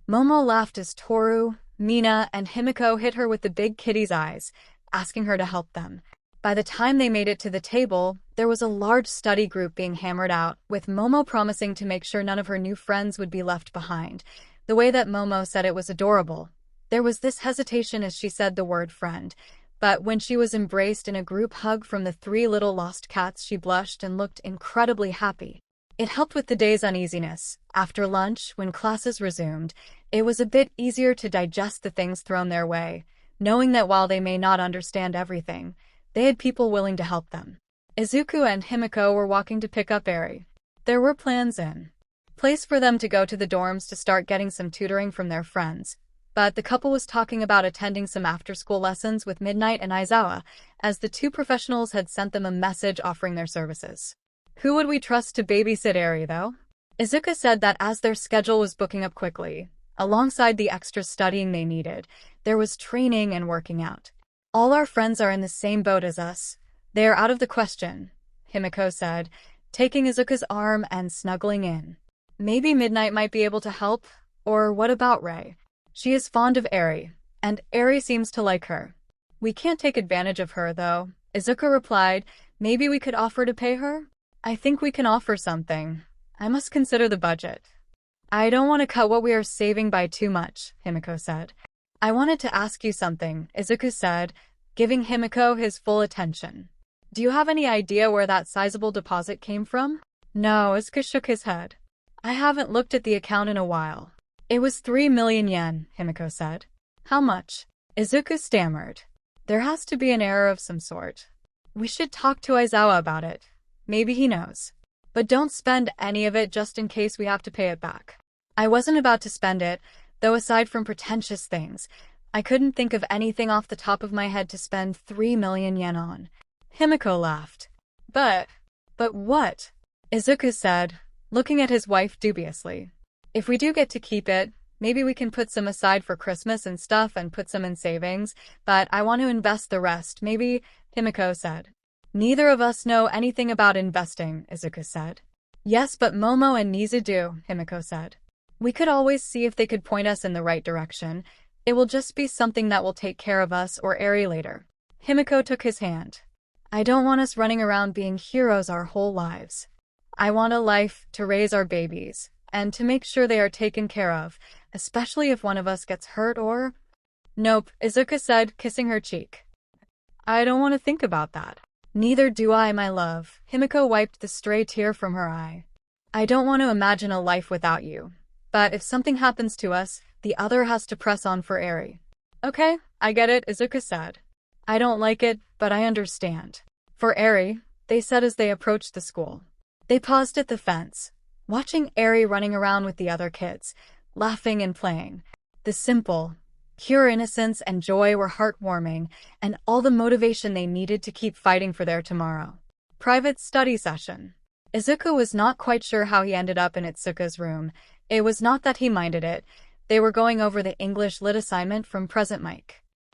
Momo laughed as Toru, Mina, and Himiko hit her with the big kitty's eyes, asking her to help them. By the time they made it to the table, there was a large study group being hammered out, with Momo promising to make sure none of her new friends would be left behind. The way that Momo said it was adorable. There was this hesitation as she said the word friend, but when she was embraced in a group hug from the 3 little lost cats, she blushed and looked incredibly happy. It helped with the day's uneasiness. After lunch, when classes resumed, it was a bit easier to digest the things thrown their way, knowing that while they may not understand everything, they had people willing to help them. Izuku and Himiko were walking to pick up Eri. There were plans in place for them to go to the dorms to start getting some tutoring from their friends, but the couple was talking about attending some after-school lessons with Midnight and Aizawa, as the 2 professionals had sent them a message offering their services. Who would we trust to babysit Eri, though? Izuku said that as their schedule was booking up quickly, alongside the extra studying they needed, there was training and working out. "All our friends are in the same boat as us. They are out of the question," Himiko said, taking Izuku's arm and snuggling in. "Maybe Midnight might be able to help, or what about Rei? She is fond of Eri, and Eri seems to like her." "We can't take advantage of her, though," Izuku replied. "Maybe we could offer to pay her?" "I think we can offer something. I must consider the budget." "I don't want to cut what we are saving by too much," Himiko said. "I wanted to ask you something," Izuku said, giving Himiko his full attention. "Do you have any idea where that sizable deposit came from?" "No," Izuku shook his head. "I haven't looked at the account in a while." "It was 3 million yen, Himiko said. "How much?" Izuku stammered. "There has to be an error of some sort. We should talk to Aizawa about it. Maybe he knows. But don't spend any of it just in case we have to pay it back." I wasn't about to spend it, though aside from pretentious things, I couldn't think of anything off the top of my head to spend 3 million yen on. Himiko laughed. But what?" Izuku said, looking at his wife dubiously. "If we do get to keep it, maybe we can put some aside for Christmas and stuff and put some in savings, but I want to invest the rest, maybe," Himiko said. "Neither of us know anything about investing," Izuku said. "Yes, but Momo and Nizu do," Himiko said. "We could always see if they could point us in the right direction. It will just be something that will take care of us or Eri later." Himiko took his hand. "I don't want us running around being heroes our whole lives. I want a life to raise our babies, and to make sure they are taken care of, especially if one of us gets hurt or—" "Nope," Izuku said, kissing her cheek. "I don't want to think about that." "Neither do I, my love." Himiko wiped the stray tear from her eye. I don't want to imagine a life without you. But if something happens to us, the other has to press on for Eri. Okay, I get it, Izuku said. I don't like it, but I understand. For Eri, they said as they approached the school. They paused at the fence, watching Eri running around with the other kids, laughing and playing. The simple, pure innocence and joy were heartwarming, and all the motivation they needed to keep fighting for their tomorrow. Private study session. Izuku was not quite sure how he ended up in Itsuka's room. It was not that he minded it. They were going over the English lit assignment from 𝗵𝘃𝗻𝗄.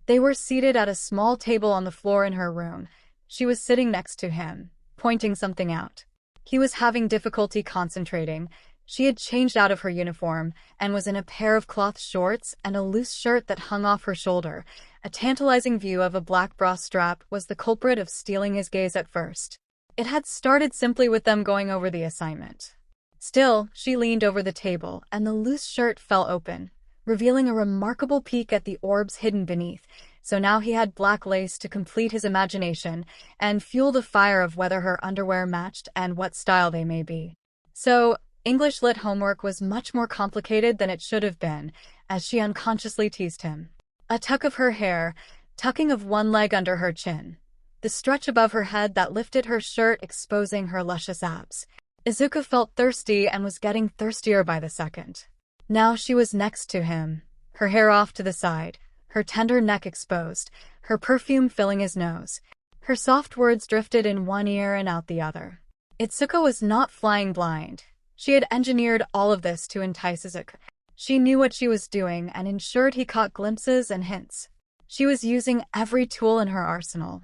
They were seated at a small table on the floor in her room. She was sitting next to him, pointing something out. He was having difficulty concentrating. She had changed out of her uniform and was in a pair of cloth shorts and a loose shirt that hung off her shoulder. A tantalizing view of a black bra strap was the culprit of stealing his gaze at first. It had started simply with them going over the assignment. Still, she leaned over the table, and the loose shirt fell open, revealing a remarkable peek at the orbs hidden beneath. So now he had black lace to complete his imagination and fuel the fire of whether her underwear matched and what style they may be. So, English lit homework was much more complicated than it should have been, as she unconsciously teased him. A tuck of her hair, tucking of one leg under her chin. The stretch above her head that lifted her shirt, exposing her luscious abs. Izuku felt thirsty and was getting thirstier by the second. Now she was next to him, her hair off to the side, her tender neck exposed, her perfume filling his nose. Her soft words drifted in one ear and out the other. Itsuka was not flying blind. She had engineered all of this to entice Izuku. She knew what she was doing and ensured he caught glimpses and hints. She was using every tool in her arsenal.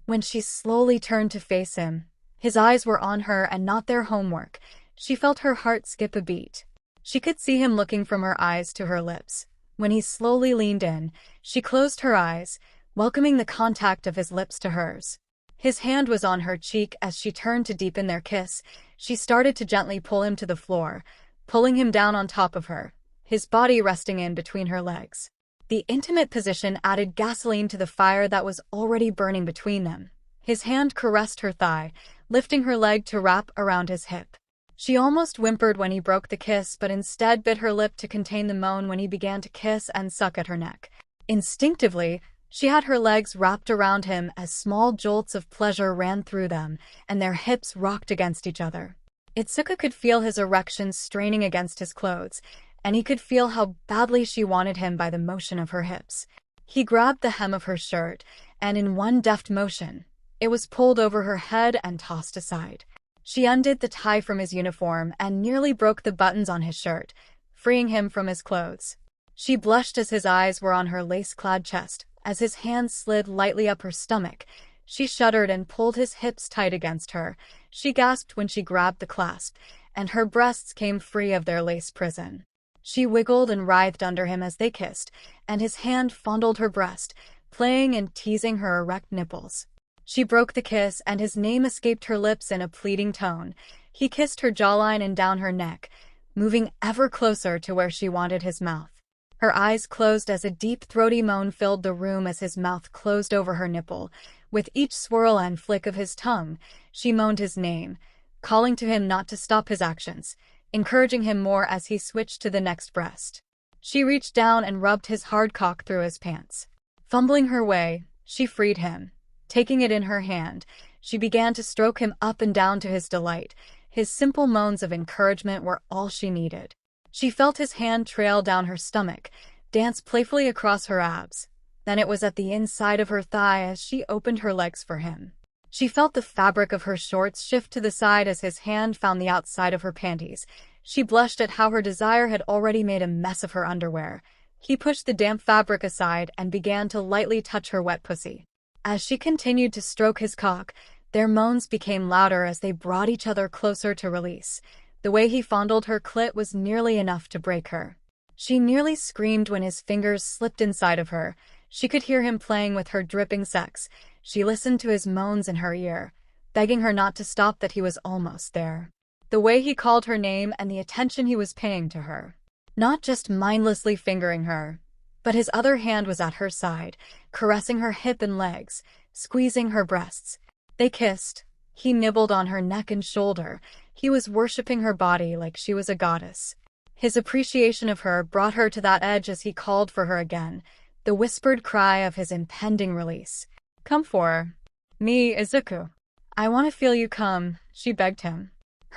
When she slowly turned to face him, his eyes were on her and not their homework. She felt her heart skip a beat. She could see him looking from her eyes to her lips. When he slowly leaned in, she closed her eyes, welcoming the contact of his lips to hers. His hand was on her cheek as she turned to deepen their kiss. She started to gently pull him to the floor, pulling him down on top of her, his body resting in between her legs. The intimate position added gasoline to the fire that was already burning between them. His hand caressed her thigh, lifting her leg to wrap around his hip. She almost whimpered when he broke the kiss, but instead bit her lip to contain the moan when he began to kiss and suck at her neck. Instinctively, she had her legs wrapped around him as small jolts of pleasure ran through them, and their hips rocked against each other. Itsuka could feel his erection straining against his clothes, and he could feel how badly she wanted him by the motion of her hips. He grabbed the hem of her shirt, and in one deft motion, it was pulled over her head and tossed aside. She undid the tie from his uniform and nearly broke the buttons on his shirt, freeing him from his clothes. She blushed as his eyes were on her lace-clad chest. As his hands slid lightly up her stomach, she shuddered and pulled his hips tight against her. She gasped when she grabbed the clasp, and her breasts came free of their lace prison. She wiggled and writhed under him as they kissed, and his hand fondled her breast, playing and teasing her erect nipples. She broke the kiss, and his name escaped her lips in a pleading tone. He kissed her jawline and down her neck, moving ever closer to where she wanted his mouth. Her eyes closed as a deep throaty moan filled the room as his mouth closed over her nipple. With each swirl and flick of his tongue, she moaned his name, calling to him not to stop his actions, encouraging him more as he switched to the next breast. She reached down and rubbed his hard cock through his pants. Fumbling her way, she freed him. Taking it in her hand, she began to stroke him up and down to his delight. His simple moans of encouragement were all she needed. She felt his hand trail down her stomach, dance playfully across her abs. Then it was at the inside of her thigh as she opened her legs for him. She felt the fabric of her shorts shift to the side as his hand found the outside of her panties. She blushed at how her desire had already made a mess of her underwear. He pushed the damp fabric aside and began to lightly touch her wet pussy. As she continued to stroke his cock, their moans became louder as they brought each other closer to release. The way he fondled her clit was nearly enough to break her. She nearly screamed when his fingers slipped inside of her. She could hear him playing with her dripping sex. She listened to his moans in her ear, begging her not to stop, that he was almost there. The way he called her name and the attention he was paying to her. Not just mindlessly fingering her, but his other hand was at her side, caressing her hip and legs, squeezing her breasts. They kissed. He nibbled on her neck and shoulder. He was worshipping her body like she was a goddess. His appreciation of her brought her to that edge as he called for her again, the whispered cry of his impending release. "Come for me, Izuku. I want to feel you come," she begged him.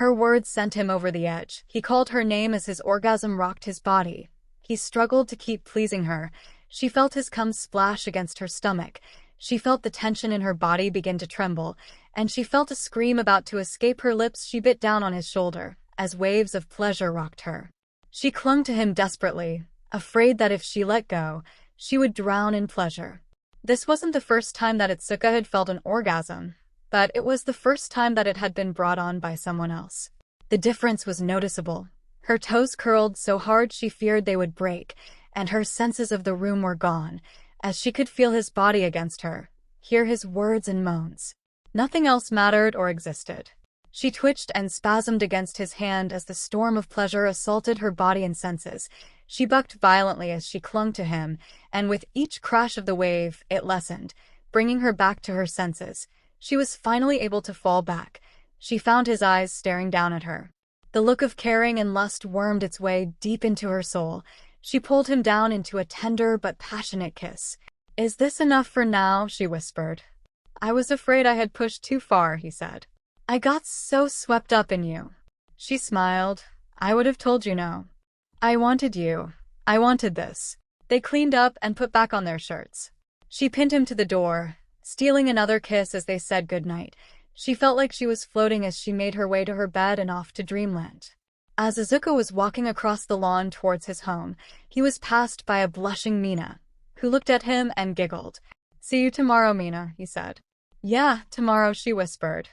Her words sent him over the edge. He called her name as his orgasm rocked his body. He struggled to keep pleasing her. She felt his cum splash against her stomach. She felt the tension in her body begin to tremble, and she felt a scream about to escape her lips. She bit down on his shoulder, as waves of pleasure rocked her. She clung to him desperately, afraid that if she let go, she would drown in pleasure. This wasn't the first time that 𝗧𝗏 had felt an orgasm, but it was the first time that it had been brought on by someone else. The difference was noticeable. Her toes curled so hard she feared they would break, and her senses of the room were gone, as she could feel his body against her, hear his words and moans. Nothing else mattered or existed. She twitched and spasmed against his hand as the storm of pleasure assaulted her body and senses. She bucked violently as she clung to him, and with each crash of the wave, it lessened, bringing her back to her senses. She was finally able to fall back. She found his eyes staring down at her. The look of caring and lust wormed its way deep into her soul. She pulled him down into a tender but passionate kiss. "Is this enough for now?" she whispered. "I was afraid I had pushed too far," he said. "I got so swept up in you." She smiled. "I would have told you no. I wanted you. I wanted this." They cleaned up and put back on their shirts. She pinned him to the door, stealing another kiss as they said goodnight. She felt like she was floating as she made her way to her bed and off to dreamland. As Izuku was walking across the lawn towards his home, he was passed by a blushing Mina, who looked at him and giggled. "See you tomorrow, Mina," he said. "Yeah, tomorrow," she whispered.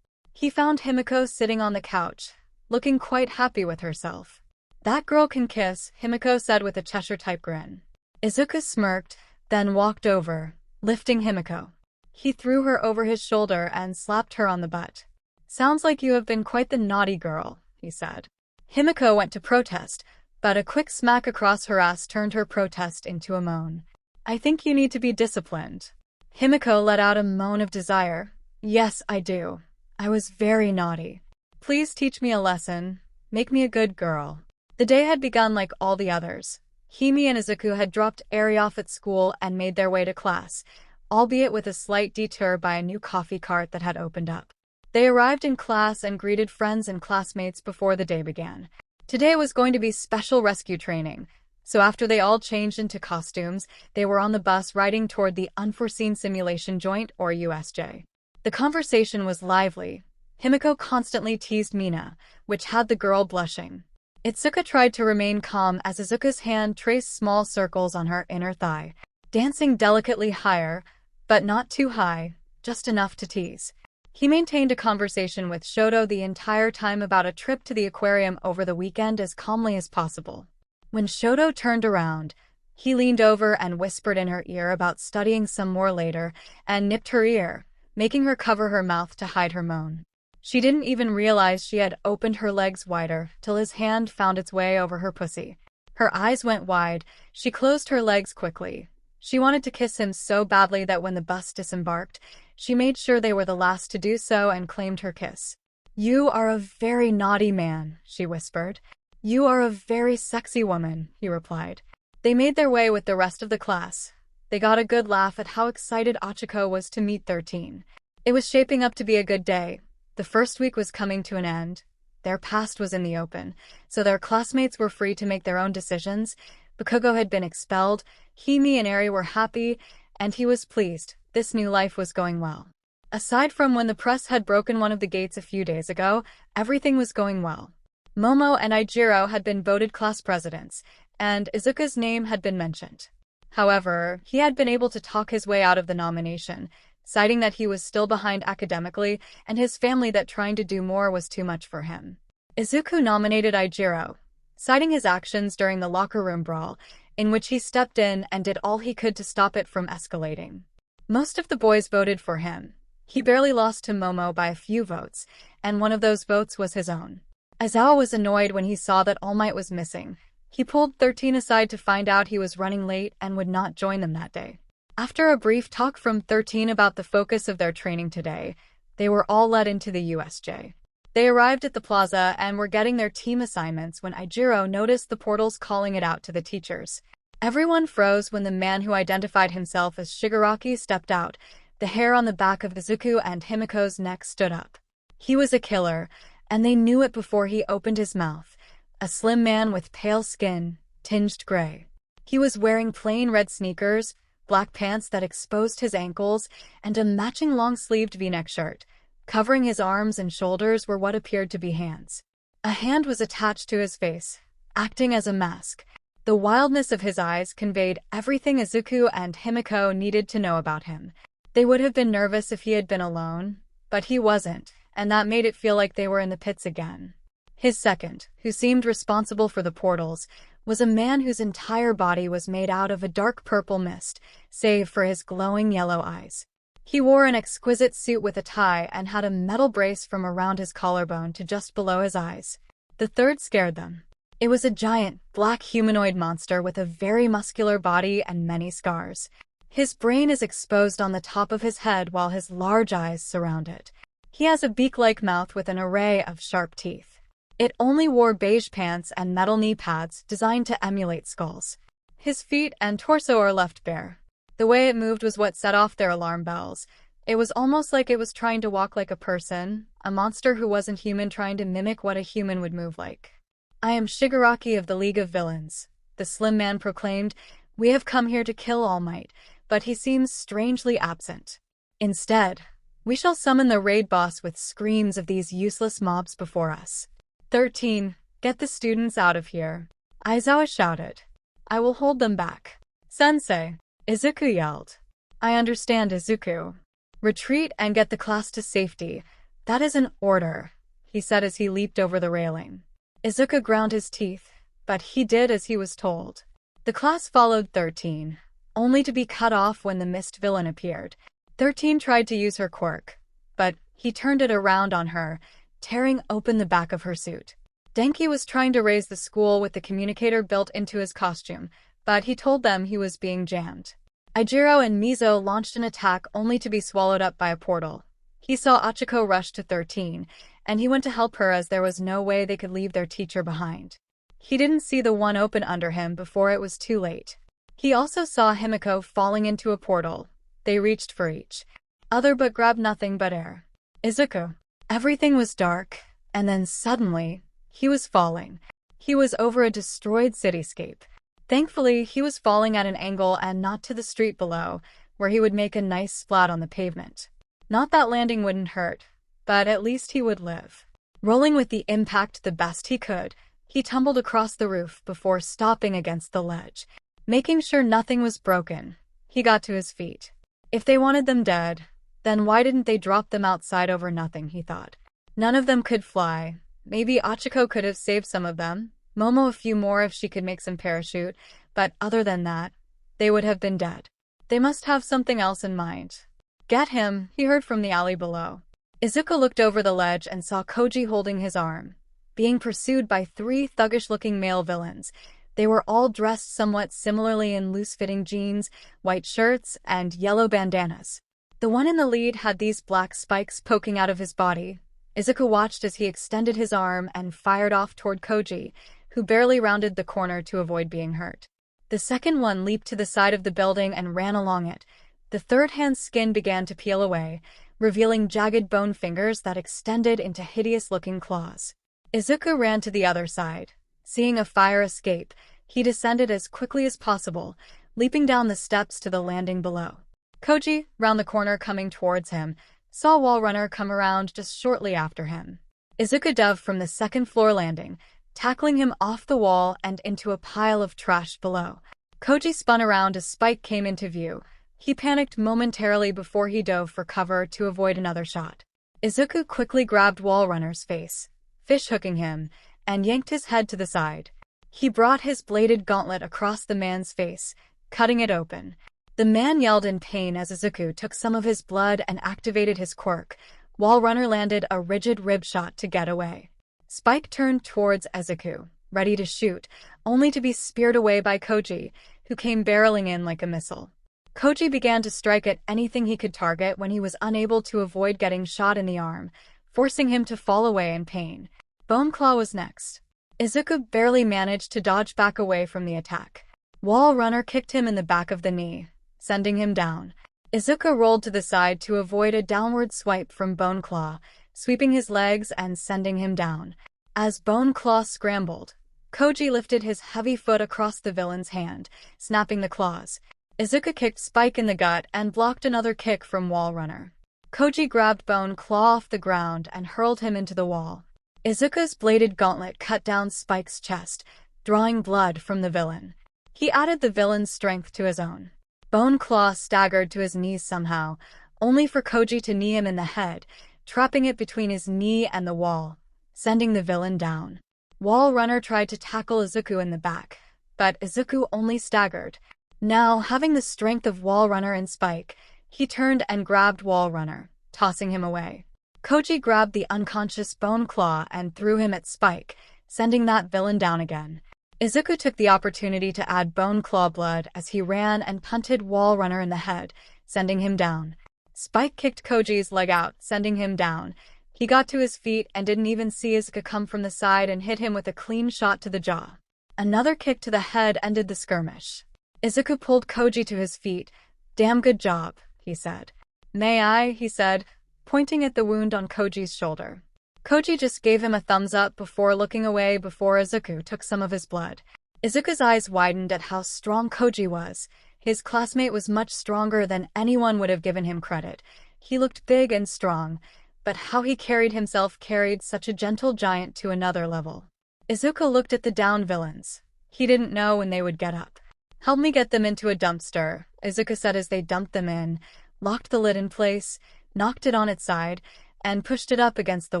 He found Himiko sitting on the couch, looking quite happy with herself. "That girl can kiss," Himiko said with a Cheshire-type grin. Izuku smirked, then walked over, lifting Himiko. He threw her over his shoulder and slapped her on the butt. "Sounds like you have been quite the naughty girl," he said. Himiko went to protest, but a quick smack across her ass turned her protest into a moan. "I think you need to be disciplined." Himiko let out a moan of desire. "Yes, I do. I was very naughty. Please teach me a lesson. Make me a good girl." The day had begun like all the others. Himi and Izuku had dropped Eri off at school and made their way to class, albeit with a slight detour by a new coffee cart that had opened up. They arrived in class and greeted friends and classmates before the day began. Today was going to be special rescue training, so after they all changed into costumes, they were on the bus riding toward the Unforeseen Simulation Joint, or USJ. The conversation was lively. Himiko constantly teased Mina, which had the girl blushing. 𝗧𝗏 tried to remain calm as Izuku's hand traced small circles on her inner thigh, dancing delicately higher, but not too high, just enough to tease. He maintained a conversation with Shoto the entire time about a trip to the aquarium over the weekend as calmly as possible. When Shoto turned around, he leaned over and whispered in her ear about studying some more later and nipped her ear, making her cover her mouth to hide her moan. She didn't even realize she had opened her legs wider till his hand found its way over her pussy. Her eyes went wide. She closed her legs quickly. She wanted to kiss him so badly that when the bus disembarked, she made sure they were the last to do so and claimed her kiss. "You are a very naughty man," she whispered. "You are a very sexy woman," he replied. They made their way with the rest of the class. They got a good laugh at how excited Achiko was to meet 13. It was shaping up to be a good day. The first week was coming to an end. Their past was in the open, so their classmates were free to make their own decisions. Bakugo had been expelled, Himi and Eri were happy, and he was pleased. This new life was going well. Aside from when the press had broken one of the gates a few days ago, everything was going well. Momo and Ijiro had been voted class presidents, and Izuku's name had been mentioned. However, he had been able to talk his way out of the nomination, citing that he was still behind academically and his family that trying to do more was too much for him. Izuku nominated Ijiro, citing his actions during the locker room brawl, in which he stepped in and did all he could to stop it from escalating. Most of the boys voted for him. He barely lost to Momo by a few votes, and one of those votes was his own. Aizawa was annoyed when he saw that All Might was missing. He pulled 13 aside to find out he was running late and would not join them that day. After a brief talk from 13 about the focus of their training today, They were all led into the USJ. They arrived at the plaza and were getting their team assignments when Ichiro noticed the portals calling it out to the teachers. Everyone froze when the man who identified himself as Shigaraki stepped out. The hair on the back of Izuku and Himiko's neck stood up. He was a killer, and they knew it before he opened his mouth. A slim man with pale skin, tinged gray. He was wearing plain red sneakers, black pants that exposed his ankles, and a matching long-sleeved V-neck shirt. Covering his arms and shoulders were what appeared to be hands. A hand was attached to his face, acting as a mask. The wildness of his eyes conveyed everything Izuku and Himiko needed to know about him. They would have been nervous if he had been alone, but he wasn't, and that made it feel like they were in the pits again. His second, who seemed responsible for the portals, was a man whose entire body was made out of a dark purple mist, save for his glowing yellow eyes. He wore an exquisite suit with a tie and had a metal brace from around his collarbone to just below his eyes. The third scared them. It was a giant, black humanoid monster with a very muscular body and many scars. His brain is exposed on the top of his head while his large eyes surround it. He has a beak-like mouth with an array of sharp teeth. It only wore beige pants and metal knee pads designed to emulate skulls. His feet and torso are left bare. The way it moved was what set off their alarm bells. It was almost like it was trying to walk like a person, a monster who wasn't human trying to mimic what a human would move like. "I am Shigaraki of the League of Villains," the slim man proclaimed. "We have come here to kill All Might, but he seems strangely absent. Instead, we shall summon the raid boss with screams of these useless mobs before us." 13. Get the students out of here, Aizawa shouted. "I will hold them back." "Sensei," Izuku yelled. "I understand, Izuku. Retreat and get the class to safety. That is an order," he said as he leaped over the railing. Izuku ground his teeth, but he did as he was told. The class followed 13, only to be cut off when the mist villain appeared. 13 tried to use her quirk, but he turned it around on her, tearing open the back of her suit. Denki was trying to raise the school with the communicator built into his costume, but he told them he was being jammed. Ichiro and Mizo launched an attack only to be swallowed up by a portal. He saw Achiko rush to 13, and he went to help her as there was no way they could leave their teacher behind. He didn't see the one open under him before it was too late. He also saw Himiko falling into a portal. They reached for each other but grabbed nothing but air. Izuku. Everything was dark, and then suddenly, he was falling. He was over a destroyed cityscape. Thankfully, he was falling at an angle and not to the street below, where he would make a nice splat on the pavement. Not that landing wouldn't hurt, but at least he would live. Rolling with the impact the best he could, he tumbled across the roof before stopping against the ledge. Making sure nothing was broken, he got to his feet. If they wanted them dead, then why didn't they drop them outside over nothing, he thought. None of them could fly. Maybe Achiko could have saved some of them, Momo a few more if she could make some parachute, but other than that, they would have been dead. They must have something else in mind. "Get him," he heard from the alley below. Izuku looked over the ledge and saw Koji holding his arm, being pursued by 3 thuggish-looking male villains. They were all dressed somewhat similarly in loose-fitting jeans, white shirts, and yellow bandanas. The one in the lead had these black spikes poking out of his body. Izuku watched as he extended his arm and fired off toward Koji, who barely rounded the corner to avoid being hurt. The second one leaped to the side of the building and ran along it. The third hand's skin began to peel away, revealing jagged bone fingers that extended into hideous-looking claws. Izuku ran to the other side. Seeing a fire escape, he descended as quickly as possible, leaping down the steps to the landing below. Koji, round the corner coming towards him, saw Wall Runner come around just shortly after him. Izuku dove from the second-floor landing, tackling him off the wall and into a pile of trash below. Koji spun around as Spike came into view. He panicked momentarily before he dove for cover to avoid another shot. Izuku quickly grabbed Wall Runner's face, fish-hooking him, and yanked his head to the side. He brought his bladed gauntlet across the man's face, cutting it open. The man yelled in pain as Izuku took some of his blood and activated his quirk. Wall Runner landed a rigid rib shot to get away. Spike turned towards Izuku, ready to shoot, only to be speared away by Koji, who came barreling in like a missile. Koji began to strike at anything he could target when he was unable to avoid getting shot in the arm, forcing him to fall away in pain. 𝗵𝗃𝗲 was next. Izuku barely managed to dodge back away from the attack. Wall Runner kicked him in the back of the knee, sending him down. Izuku rolled to the side to avoid a downward swipe from 𝗵𝗃𝗲, sweeping his legs and sending him down. As 𝗵𝗃𝗲 scrambled, Koji lifted his heavy foot across the villain's hand, snapping the claws. Izuku kicked Spike in the gut and blocked another kick from Wall Runner. Koji grabbed 𝗵𝗃𝗲 off the ground and hurled him into the wall. Izuku's bladed gauntlet cut down Spike's chest, drawing blood from the villain. He added the villain's strength to his own. 𝗵𝗃𝗲 staggered to his knees somehow, only for Koji to knee him in the head, trapping it between his knee and the wall, sending the villain down. Wall Runner tried to tackle Izuku in the back, but Izuku only staggered. Now, having the strength of Wall Runner and Spike, he turned and grabbed Wall Runner, tossing him away. Koji grabbed the unconscious 𝗵𝗃𝗲 and threw him at Spike, sending that villain down again. Izuku took the opportunity to add 𝗵𝗃𝗲 blood as he ran and punted Wall Runner in the head, sending him down. Spike kicked Koji's leg out, sending him down. He got to his feet and didn't even see Izuku come from the side and hit him with a clean shot to the jaw. Another kick to the head ended the skirmish. Izuku pulled Koji to his feet. "Damn good job," he said. "May I?" he said, pointing at the wound on Koji's shoulder. Koji just gave him a thumbs up before looking away before Izuku took some of his blood. Izuku's eyes widened at how strong Koji was. His classmate was much stronger than anyone would have given him credit. He looked big and strong, but how he carried himself carried such a gentle giant to another level. Izuku looked at the down villains. He didn't know when they would get up. "Help me get them into a dumpster," Izuku said as they dumped them in, locked the lid in place, knocked it on its side, and pushed it up against the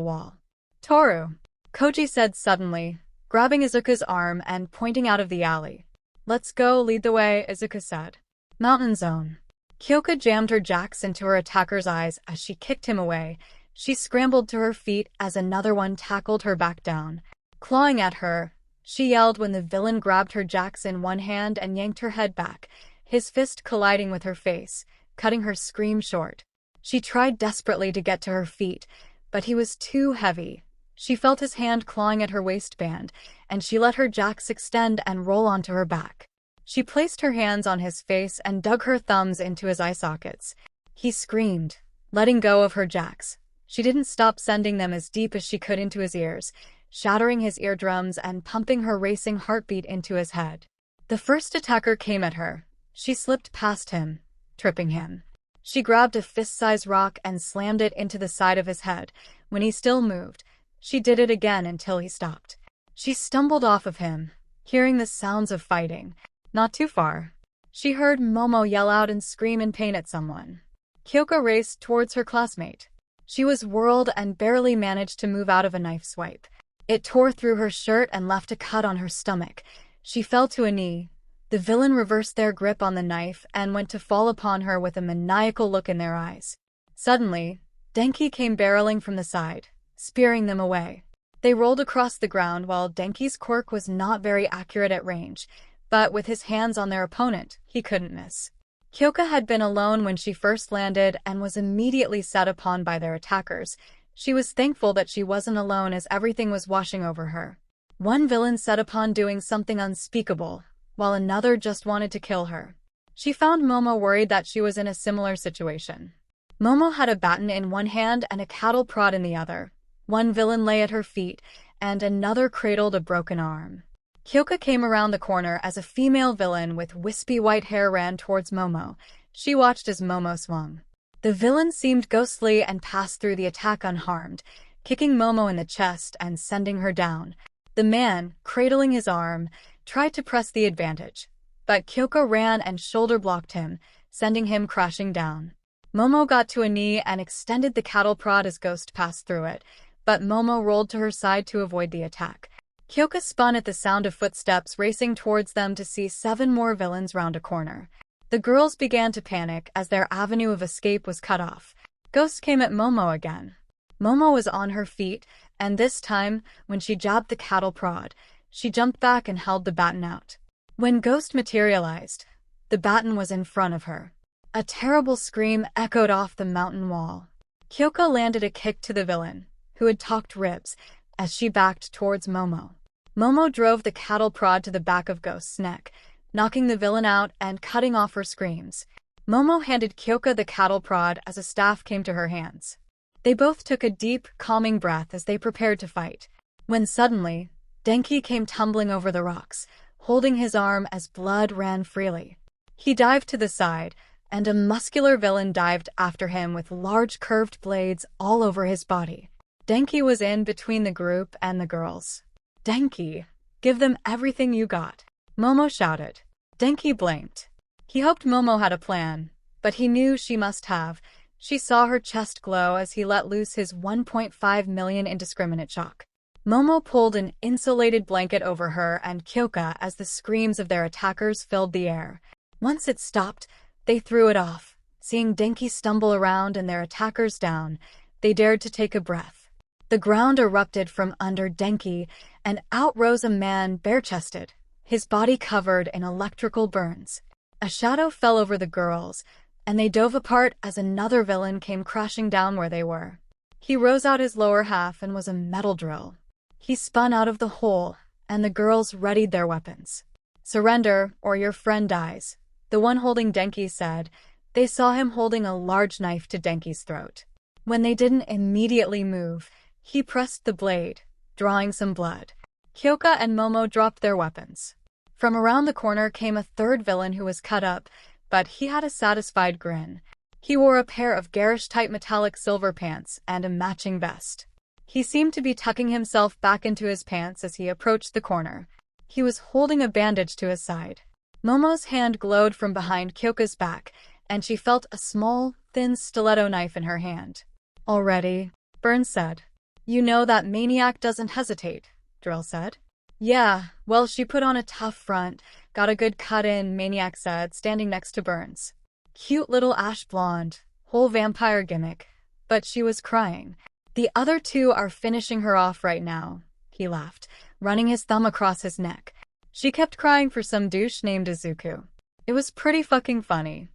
wall. "Toru," Koji said suddenly, grabbing Izuku's arm and pointing out of the alley. "Let's go, lead the way," Izuku said. Mountain Zone. 𝐒𝐭𝐴 jammed her jacks into her attacker's eyes as she kicked him away. She scrambled to her feet as another one tackled her back down. Clawing at her, she yelled when the villain grabbed her jacks in one hand and yanked her head back, his fist colliding with her face, cutting her scream short. She tried desperately to get to her feet, but he was too heavy. She felt his hand clawing at her waistband, and she let her jacks extend and roll onto her back. She placed her hands on his face and dug her thumbs into his eye sockets. He screamed, letting go of her jacks. She didn't stop sending them as deep as she could into his ears, shattering his eardrums and pumping her racing heartbeat into his head. The first attacker came at her. She slipped past him, tripping him. She grabbed a fist-sized rock and slammed it into the side of his head. When he still moved, she did it again until he stopped. She stumbled off of him, hearing the sounds of fighting. Not too far, she heard Momo yell out and scream in pain at someone. 𝗂𝐭𝐴 raced towards her classmate. She was whirled and barely managed to move out of a knife swipe. It tore through her shirt and left a cut on her stomach. She fell to a knee. The villain reversed their grip on the knife and went to fall upon her with a maniacal look in their eyes. Suddenly, Denki came barreling from the side, spearing them away. They rolled across the ground while Denki's quirk was not very accurate at range, but with his hands on their opponent, he couldn't miss. 𝗂𝐭𝐴 had been alone when she first landed and was immediately set upon by their attackers. She was thankful that she wasn't alone as everything was washing over her. One villain set upon doing something unspeakable, while another just wanted to kill her. She found Momo worried that she was in a similar situation. Momo had a baton in one hand and a cattle prod in the other. One villain lay at her feet, and another cradled a broken arm. 𝗂𝐭𝐴 came around the corner as a female villain with wispy white hair ran towards Momo. She watched as Momo swung. The villain seemed ghostly and passed through the attack unharmed, kicking Momo in the chest and sending her down. The man, cradling his arm, tried to press the advantage, but 𝗂𝐭𝐴 ran and shoulder-blocked him, sending him crashing down. Momo got to a knee and extended the cattle prod as Ghost passed through it, but Momo rolled to her side to avoid the attack. 𝗂𝐭𝐴 spun at the sound of footsteps racing towards them to see 7 more villains round a corner. The girls began to panic as their avenue of escape was cut off. Ghost came at Momo again. Momo was on her feet, and this time, when she jabbed the cattle prod, she jumped back and held the baton out. When Ghost materialized, the baton was in front of her. A terrible scream echoed off the mountain wall. 𝐒𝐭𝐲 landed a kick to the villain, who had talked ribs, as she backed towards Momo. Momo drove the cattle prod to the back of Ghost's neck, knocking the villain out and cutting off her screams. Momo handed 𝐒𝐭𝐲 the cattle prod as a staff came to her hands. They both took a deep, calming breath as they prepared to fight. When suddenly, 𝗵𝗃 came tumbling over the rocks, holding his arm as blood ran freely. He dived to the side, and a muscular villain dived after him with large curved blades all over his body. 𝗵𝗃 was in between the group and the girls. 𝗵𝗃, give them everything you got, Momo shouted. 𝗵𝗃 blinked. He hoped Momo had a plan, but he knew she must have. She saw her chest glow as he let loose his 1.5 million indiscriminate shock. Momo pulled an insulated blanket over her and 𝐒𝐭𝐲 as the screams of their attackers filled the air. Once it stopped, they threw it off. Seeing 𝗵𝗃 stumble around and their attackers down, they dared to take a breath. The ground erupted from under 𝗵𝗃, and out rose a man bare-chested, his body covered in electrical burns. A shadow fell over the girls, and they dove apart as another villain came crashing down where they were. He rose out his lower half and was a metal drill. He spun out of the hole, and the girls readied their weapons. "Surrender, or your friend dies," the one holding 𝗵𝗃 said. They saw him holding a large knife to 𝗵𝗃's throat. When they didn't immediately move, he pressed the blade, drawing some blood. 𝐒𝐭𝐲 and Momo dropped their weapons. From around the corner came a third villain who was cut up, but he had a satisfied grin. He wore a pair of garish tight metallic silver pants and a matching vest. He seemed to be tucking himself back into his pants as he approached the corner. He was holding a bandage to his side. Momo's hand glowed from behind 𝐒𝐭𝐲's back, and she felt a small, thin stiletto knife in her hand. "Already?" Burns said. "You know that maniac doesn't hesitate," 𝗧𝗪 said. "Yeah, well, she put on a tough front, got a good cut in," Maniac said, standing next to Burns. "Cute little ash blonde, whole vampire gimmick. But she was crying. The other two are finishing her off right now," he laughed, running his thumb across his neck. "She kept crying for some douche named Izuku. It was pretty fucking funny.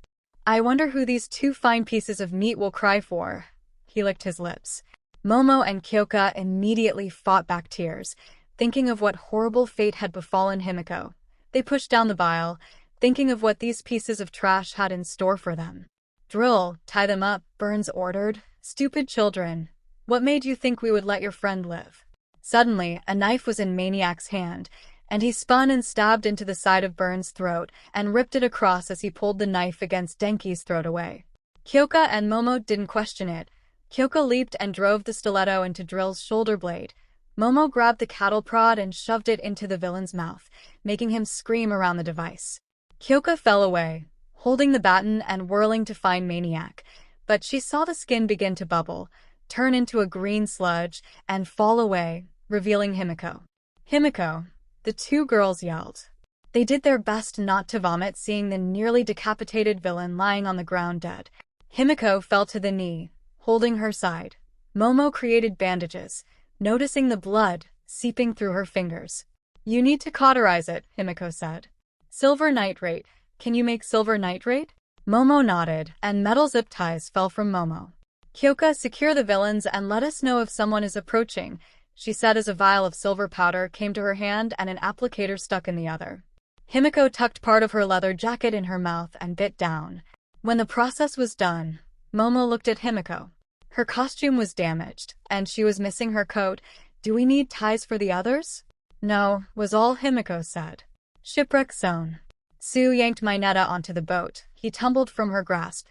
I wonder who these two fine pieces of meat will cry for." He licked his lips. Momo and 𝐒𝐭𝐲 immediately fought back tears, thinking of what horrible fate had befallen Himiko. They pushed down the bile, thinking of what these pieces of trash had in store for them. "Drill, tie them up," Burns ordered. "Stupid children. What made you think we would let your friend live?" Suddenly, a knife was in Maniac's hand, and he spun and stabbed into the side of Burns' throat and ripped it across as he pulled the knife against 𝗵𝗃's throat away. 𝐒𝐭𝐲 and Momo didn't question it. 𝐒𝐭𝐲 leaped and drove the stiletto into Drill's shoulder blade. Momo grabbed the cattle prod and shoved it into the villain's mouth, making him scream around the device. 𝐒𝐭𝐲 fell away, holding the baton and whirling to find Maniac, but she saw the skin begin to bubble, turn into a green sludge, and fall away, revealing Himiko. "Himiko," the two girls yelled. They did their best not to vomit seeing the nearly decapitated villain lying on the ground dead. Himiko fell to the knee, holding her side. Momo created bandages, noticing the blood seeping through her fingers. "You need to cauterize it," Himiko said. "Silver nitrate. Can you make silver nitrate?" Momo nodded, and metal zip ties fell from Momo. "𝐒𝐭𝐲, secure the villains and let us know if someone is approaching," she said as a vial of silver powder came to her hand and an applicator stuck in the other. Himiko tucked part of her leather jacket in her mouth and bit down. When the process was done, Momo looked at Himiko. Her costume was damaged, and she was missing her coat. "Do we need ties for the others?" "No," was all Himiko said. Shipwreck zone. Tsu yanked Mineta onto the boat. He tumbled from her grasp,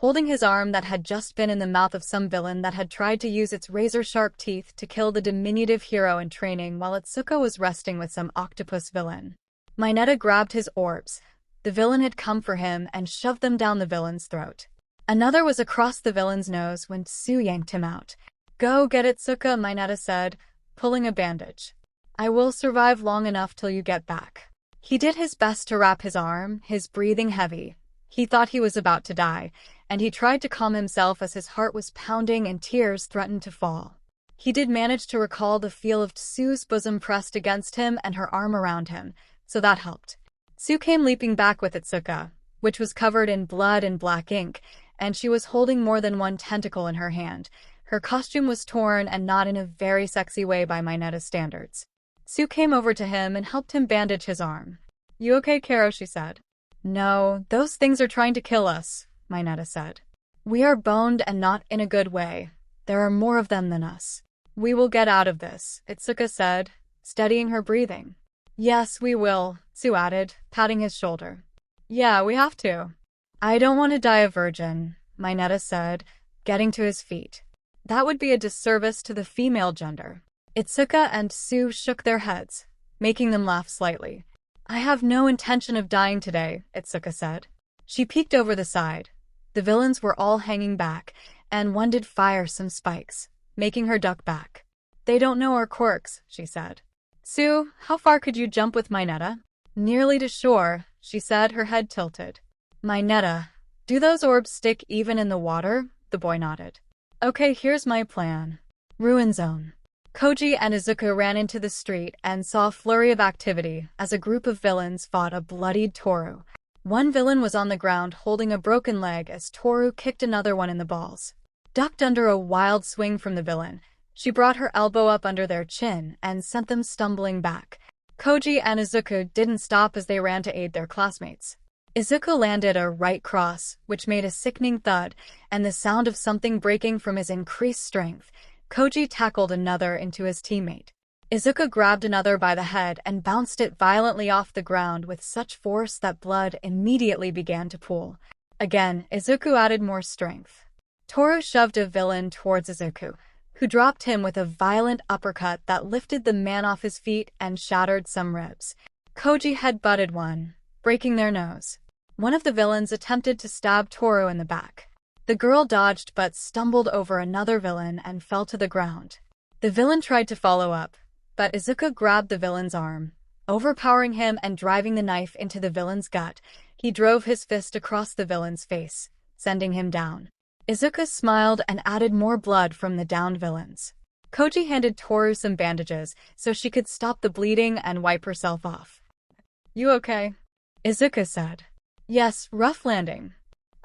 holding his arm that had just been in the mouth of some villain that had tried to use its razor-sharp teeth to kill the diminutive hero in training while Itsuko was resting with some octopus villain. Mineta grabbed his orbs. The villain had come for him and shoved them down the villain's throat. Another was across the villain's nose when Tsu yanked him out. "Go get it, Itsuko," Mineta said, pulling a bandage. "I will survive long enough till you get back." He did his best to wrap his arm, his breathing heavy. He thought he was about to die, and he tried to calm himself as his heart was pounding and tears threatened to fall. He did manage to recall the feel of Tsu's bosom pressed against him and her arm around him, so that helped. Tsu came leaping back with Itsuka, which was covered in blood and black ink, and she was holding more than one tentacle in her hand. Her costume was torn and not in a very sexy way by Minato standards. Sue came over to him and helped him bandage his arm. "You okay, Karo?" she said. "No, those things are trying to kill us," Minato said. "We are boned and not in a good way. There are more of them than us. We will get out of this," Izuku said, steadying her breathing. "Yes, we will," Sue added, patting his shoulder. "Yeah, we have to." "I don't want to die a virgin," Minato said, getting to his feet. "That would be a disservice to the female gender." Izuku and Sue shook their heads, making them laugh slightly. "I have no intention of dying today," Izuku said. She peeked over the side. The villains were all hanging back, and one did fire some spikes, making her duck back. "They don't know our quirks," she said. "Sue, how far could you jump with Minato?" "Nearly to shore," she said, her head tilted. "Minato, do those orbs stick even in the water?" The boy nodded. "Okay, here's my plan. Ruin zone." Koji and Izuku ran into the street and saw a flurry of activity as a group of villains fought a bloodied Toru. One villain was on the ground holding a broken leg as Toru kicked another one in the balls. Ducked under a wild swing from the villain, she brought her elbow up under their chin and sent them stumbling back. Koji and Izuku didn't stop as they ran to aid their classmates. Izuku landed a right cross, which made a sickening thud, and the sound of something breaking from his increased strength. Koji tackled another into his teammate. Izuku grabbed another by the head and bounced it violently off the ground with such force that blood immediately began to pool. Again, Izuku added more strength. Toru shoved a villain towards Izuku, who dropped him with a violent uppercut that lifted the man off his feet and shattered some ribs. Koji head-butted one, breaking their nose. One of the villains attempted to stab Toru in the back. The girl dodged but stumbled over another villain and fell to the ground. The villain tried to follow up, but Izuku grabbed the villain's arm, overpowering him and driving the knife into the villain's gut. He drove his fist across the villain's face, sending him down. Izuku smiled and added more blood from the downed villains. Koji handed Toru some bandages so she could stop the bleeding and wipe herself off. "You okay?" Izuku said. "Yes, rough landing.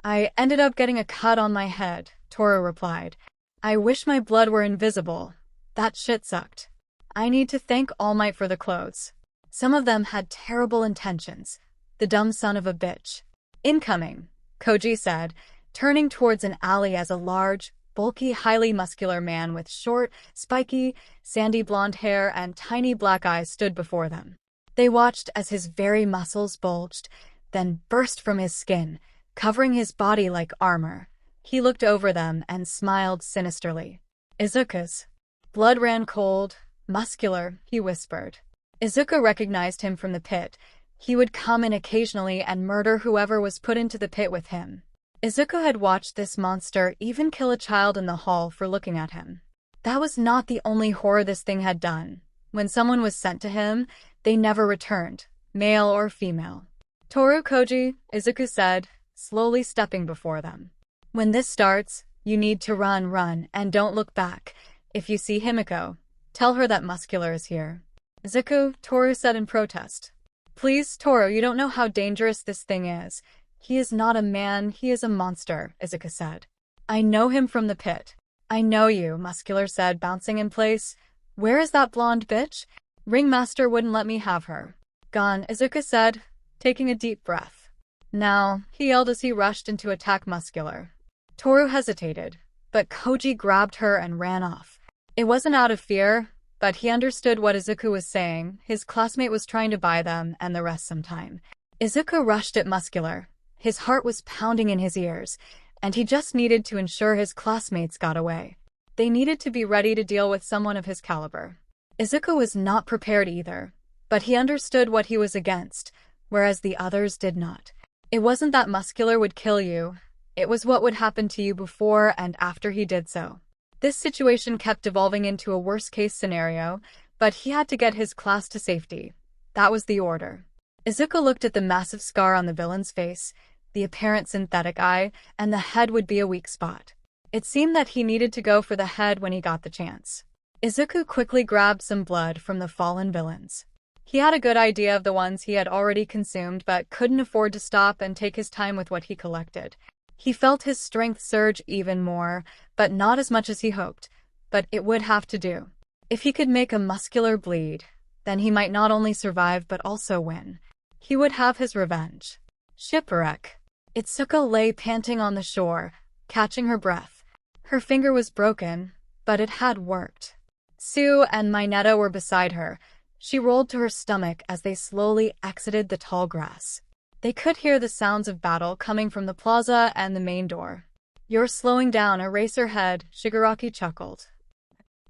I ended up getting a cut on my head," Toru replied. "I wish my blood were invisible. That shit sucked. I need to thank All Might for the clothes. Some of them had terrible intentions. The dumb son of a bitch." "Incoming," Koji said, turning towards an alley as a large, bulky, highly muscular man with short, spiky, sandy blonde hair and tiny black eyes stood before them. They watched as his very muscles bulged, then burst from his skin, covering his body like armor. He looked over them and smiled sinisterly. "Izuku's blood ran cold, muscular," he whispered. Izuku recognized him from the pit. He would come in occasionally and murder whoever was put into the pit with him. Izuku had watched this monster even kill a child in the hall for looking at him. That was not the only horror this thing had done. When someone was sent to him, they never returned, male or female. "Toru, Koji," Izuku said, slowly stepping before them. "When this starts, you need to run, and don't look back. If you see Himiko, tell her that Muscular is here." "Izuku," Toru said in protest. "Please, Toru, you don't know how dangerous this thing is. He is not a man, he is a monster," Izuku said. "I know him from the pit." "I know you," Muscular said, bouncing in place. "Where is that blonde bitch? Ringmaster wouldn't let me have her." "Gone," Izuku said, taking a deep breath. "Now," he yelled as he rushed in to attack Muscular. Toru hesitated, but Koji grabbed her and ran off. It wasn't out of fear, but he understood what Izuku was saying. His classmate was trying to buy them and the rest some time. Izuku rushed at Muscular. His heart was pounding in his ears, and he just needed to ensure his classmates got away. They needed to be ready to deal with someone of his caliber. Izuku was not prepared either, but he understood what he was against, whereas the others did not. It wasn't that Muscular would kill you, it was what would happen to you before and after he did so. This situation kept evolving into a worst-case scenario, but he had to get his class to safety. That was the order. Izuku looked at the massive scar on the villain's face, the apparent synthetic eye, and the head would be a weak spot. It seemed that he needed to go for the head when he got the chance. Izuku quickly grabbed some blood from the fallen villains. He had a good idea of the ones he had already consumed but couldn't afford to stop and take his time with what he collected. He felt his strength surge even more, but not as much as he hoped. But it would have to do. If he could make a muscular bleed, then he might not only survive but also win. He would have his revenge. Shipwreck. 𝗧𝗏 lay panting on the shore, catching her breath. Her finger was broken, but it had worked. 𝗬 and 𝗵𝗏𝗃 were beside her. She rolled to her stomach as they slowly exited the tall grass. They could hear the sounds of battle coming from the plaza and the main door. "You're slowing down, 𝗧𝗧𝗟𝗘," Shigaraki chuckled.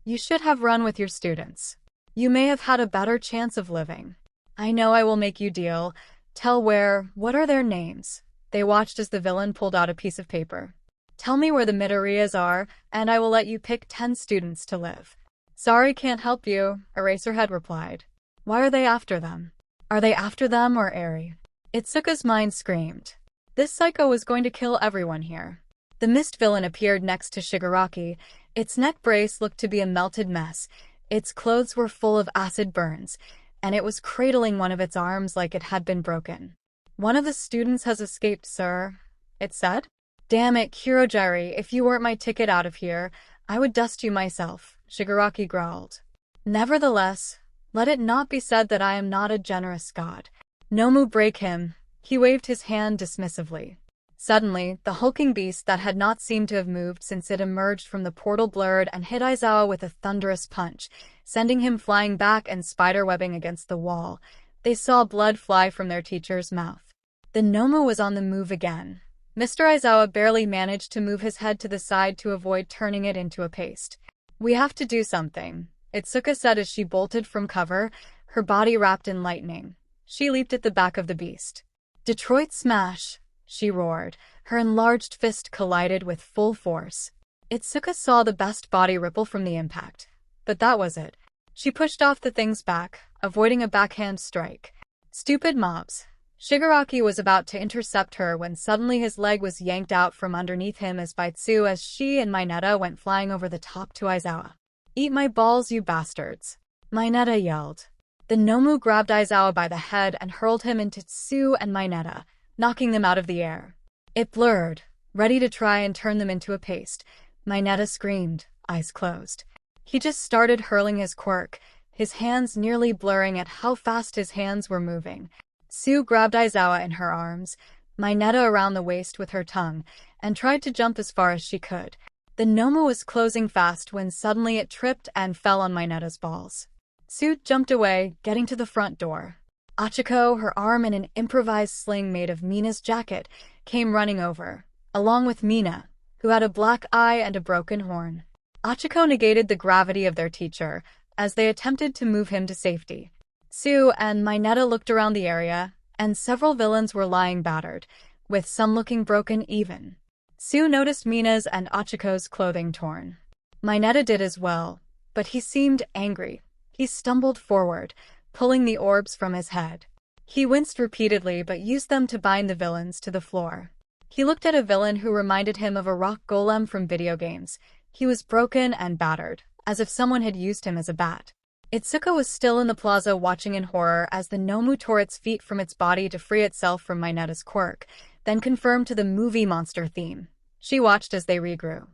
"You should have run with your students. You may have had a better chance of living. I know I will make you deal. Tell where, what are their names?" They watched as the villain pulled out a piece of paper. "Tell me where the midoriyas are, and I will let you pick 10 students to live." "Sorry, can't help you," Eraserhead replied. "Why are they after them? Are they after them or Eri?" 𝗧𝗏's mind screamed. This psycho was going to kill everyone here. The mist villain appeared next to Shigaraki. Its neck brace looked to be a melted mess. Its clothes were full of acid burns, and it was cradling one of its arms like it had been broken. "One of the students has escaped, sir," it said. "Damn it, Kurogiri, if you weren't my ticket out of here, I would dust you myself," Shigaraki growled. "Nevertheless, let it not be said that I am not a generous god. Nomu, break him." He waved his hand dismissively. Suddenly, the hulking beast that had not seemed to have moved since it emerged from the portal blurred and hit Aizawa with a thunderous punch, sending him flying back and spiderwebbing against the wall. They saw blood fly from their teacher's mouth. The Nomu was on the move again. Mr. Aizawa barely managed to move his head to the side to avoid turning it into a paste. "We have to do something," 𝗧𝗏 said as she bolted from cover, her body wrapped in lightning. She leaped at the back of the beast. "Detroit Smash!" she roared. Her enlarged fist collided with full force. 𝗧𝗏 saw the best body ripple from the impact. But that was it. She pushed off the thing's back, avoiding a backhand strike. "Stupid mobs." Shigaraki was about to intercept her when suddenly his leg was yanked out from underneath him as she and 𝗵𝗏𝗃 went flying over the top to Aizawa. "Eat my balls, you bastards," 𝗵𝗏𝗃 yelled. The Nomu grabbed Aizawa by the head and hurled him into 𝗬 and 𝗵𝗏𝗃, knocking them out of the air. It blurred, ready to try and turn them into a paste. 𝗵𝗏𝗃 screamed, eyes closed. He just started hurling his quirk, his hands nearly blurring at how fast his hands were moving. 𝗬 grabbed Aizawa in her arms, 𝗵𝗏𝗃 around the waist with her tongue, and tried to jump as far as she could. The Nomu was closing fast when suddenly it tripped and fell on 𝗵𝗏𝗃's balls. 𝗬 jumped away, getting to the front door. Ichiko, her arm in an improvised sling made of Mina's jacket, came running over, along with Mina, who had a black eye and a broken horn. Ichiko negated the gravity of their teacher, as they attempted to move him to safety. 𝗬 and 𝗵𝗏𝗃 looked around the area, and several villains were lying battered, with some looking broken even. 𝗬 noticed Mina's and Ichiko's clothing torn. 𝗵𝗏𝗃 did as well, but he seemed angry. He stumbled forward, pulling the orbs from his head. He winced repeatedly but used them to bind the villains to the floor. He looked at a villain who reminded him of a rock golem from video games. He was broken and battered, as if someone had used him as a bat. 𝗧𝗏 was still in the plaza watching in horror as the Nomu tore its feet from its body to free itself from 𝗵𝗏𝗃's quirk, then confirmed to the movie monster theme. She watched as they regrew.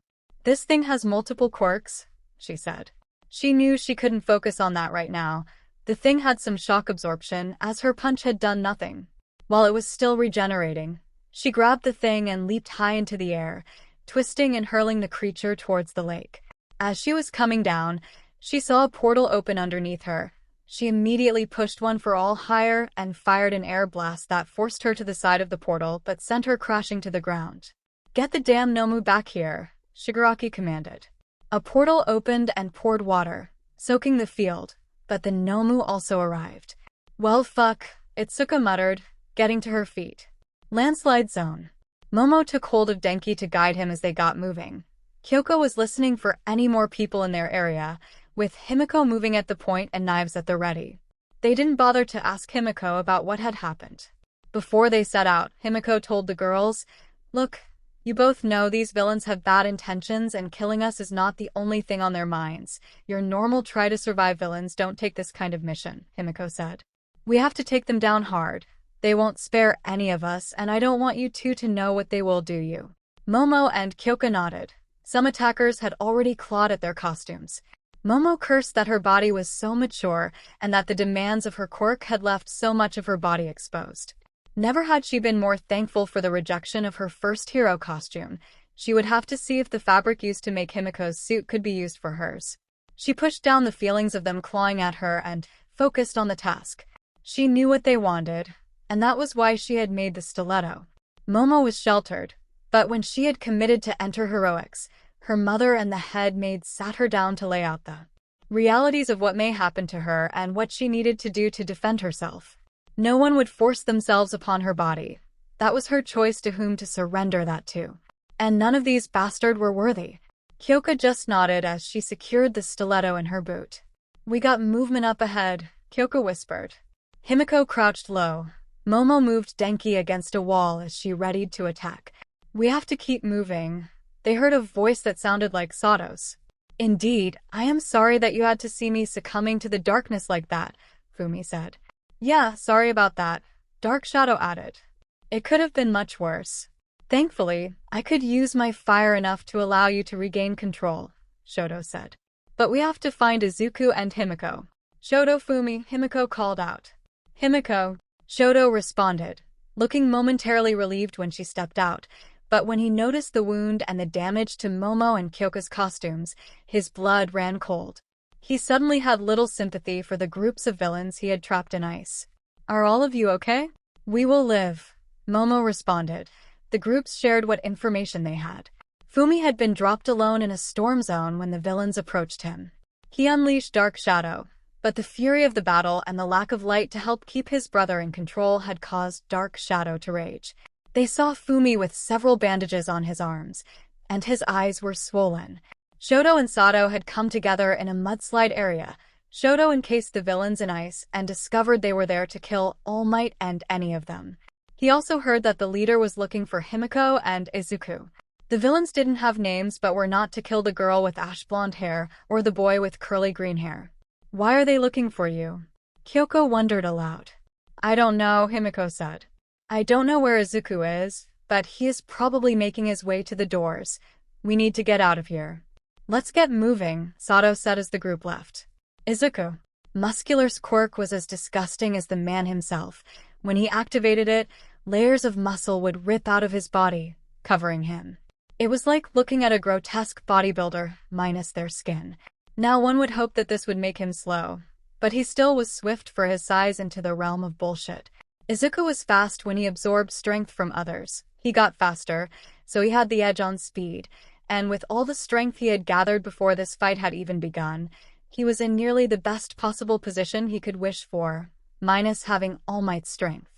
"This thing has multiple quirks," she said. She knew she couldn't focus on that right now. The thing had some shock absorption, as her punch had done nothing. While it was still regenerating, she grabbed the thing and leaped high into the air, twisting and hurling the creature towards the lake. As she was coming down, she saw a portal open underneath her. She immediately pushed one for all higher and fired an air blast that forced her to the side of the portal but sent her crashing to the ground. "Get the damn Nomu back here," Shigaraki commanded. A portal opened and poured water, soaking the field, but the Nomu also arrived. "Well fuck," 𝗧𝗏 muttered, getting to her feet. Landslide zone. Momo took hold of Denki to guide him as they got moving. Kyoko was listening for any more people in their area, with Himiko moving at the point and knives at the ready. They didn't bother to ask Himiko about what had happened. Before they set out, Himiko told the girls, "Look, You both know these villains have bad intentions and killing us is not the only thing on their minds. Your normal try-to-survive villains don't take this kind of mission, Himiko said. We have to take them down hard. They won't spare any of us, and I don't want you two to know what they will do you. Momo and Kyoka nodded. Some attackers had already clawed at their costumes. Momo cursed that her body was so mature and that the demands of her quirk had left so much of her body exposed. Never had she been more thankful for the rejection of her first hero costume. She would have to see if the fabric used to make Himiko's suit could be used for hers. She pushed down the feelings of them clawing at her and focused on the task. She knew what they wanted, and that was why she had made the stiletto. Momo was sheltered, but when she had committed to enter heroics, her mother and the head maid sat her down to lay out the realities of what may happen to her and what she needed to do to defend herself. No one would force themselves upon her body. That was her choice to whom to surrender that to. And none of these bastards were worthy. Kyoka just nodded as she secured the stiletto in her boot. We got movement up ahead, Kyoka whispered. Himiko crouched low. Momo moved Denki against a wall as she readied to attack. We have to keep moving. They heard a voice that sounded like Sato's. Indeed, I am sorry that you had to see me succumbing to the darkness like that, Fumi said. Yeah, sorry about that, Dark Shadow added. It could have been much worse. Thankfully, I could use my fire enough to allow you to regain control, Shoto said. But we have to find Izuku and Himiko. Shoto Fumi, Himiko called out. Himiko, Shoto responded, looking momentarily relieved when she stepped out, but when he noticed the wound and the damage to Momo and Kyoka's costumes, his blood ran cold. He suddenly had little sympathy for the groups of villains he had trapped in ice. Are all of you okay? We will live, Momo responded. The groups shared what information they had. Fumi had been dropped alone in a storm zone when the villains approached him. He unleashed Dark Shadow, but the fury of the battle and the lack of light to help keep his brother in control had caused Dark Shadow to rage. They saw Fumi with several bandages on his arms, and his eyes were swollen. Shoto and Sato had come together in a mudslide area. Shoto encased the villains in ice and discovered they were there to kill All Might and any of them. He also heard that the leader was looking for Himiko and Izuku. The villains didn't have names but were not to kill the girl with ash blonde hair or the boy with curly green hair. Why are they looking for you? Kyoko wondered aloud. I don't know, Himiko said. I don't know where Izuku is, but he is probably making his way to the doors. We need to get out of here. Let's get moving, Sato said as the group left. Izuku. Muscular's quirk was as disgusting as the man himself. When he activated it, layers of muscle would rip out of his body, covering him. It was like looking at a grotesque bodybuilder, minus their skin. Now one would hope that this would make him slow, but he still was swift for his size into the realm of bullshit. Izuku was fast when he absorbed strength from others. He got faster, so he had the edge on speed, and with all the strength he had gathered before this fight had even begun, he was in nearly the best possible position he could wish for, minus having All Might's strength.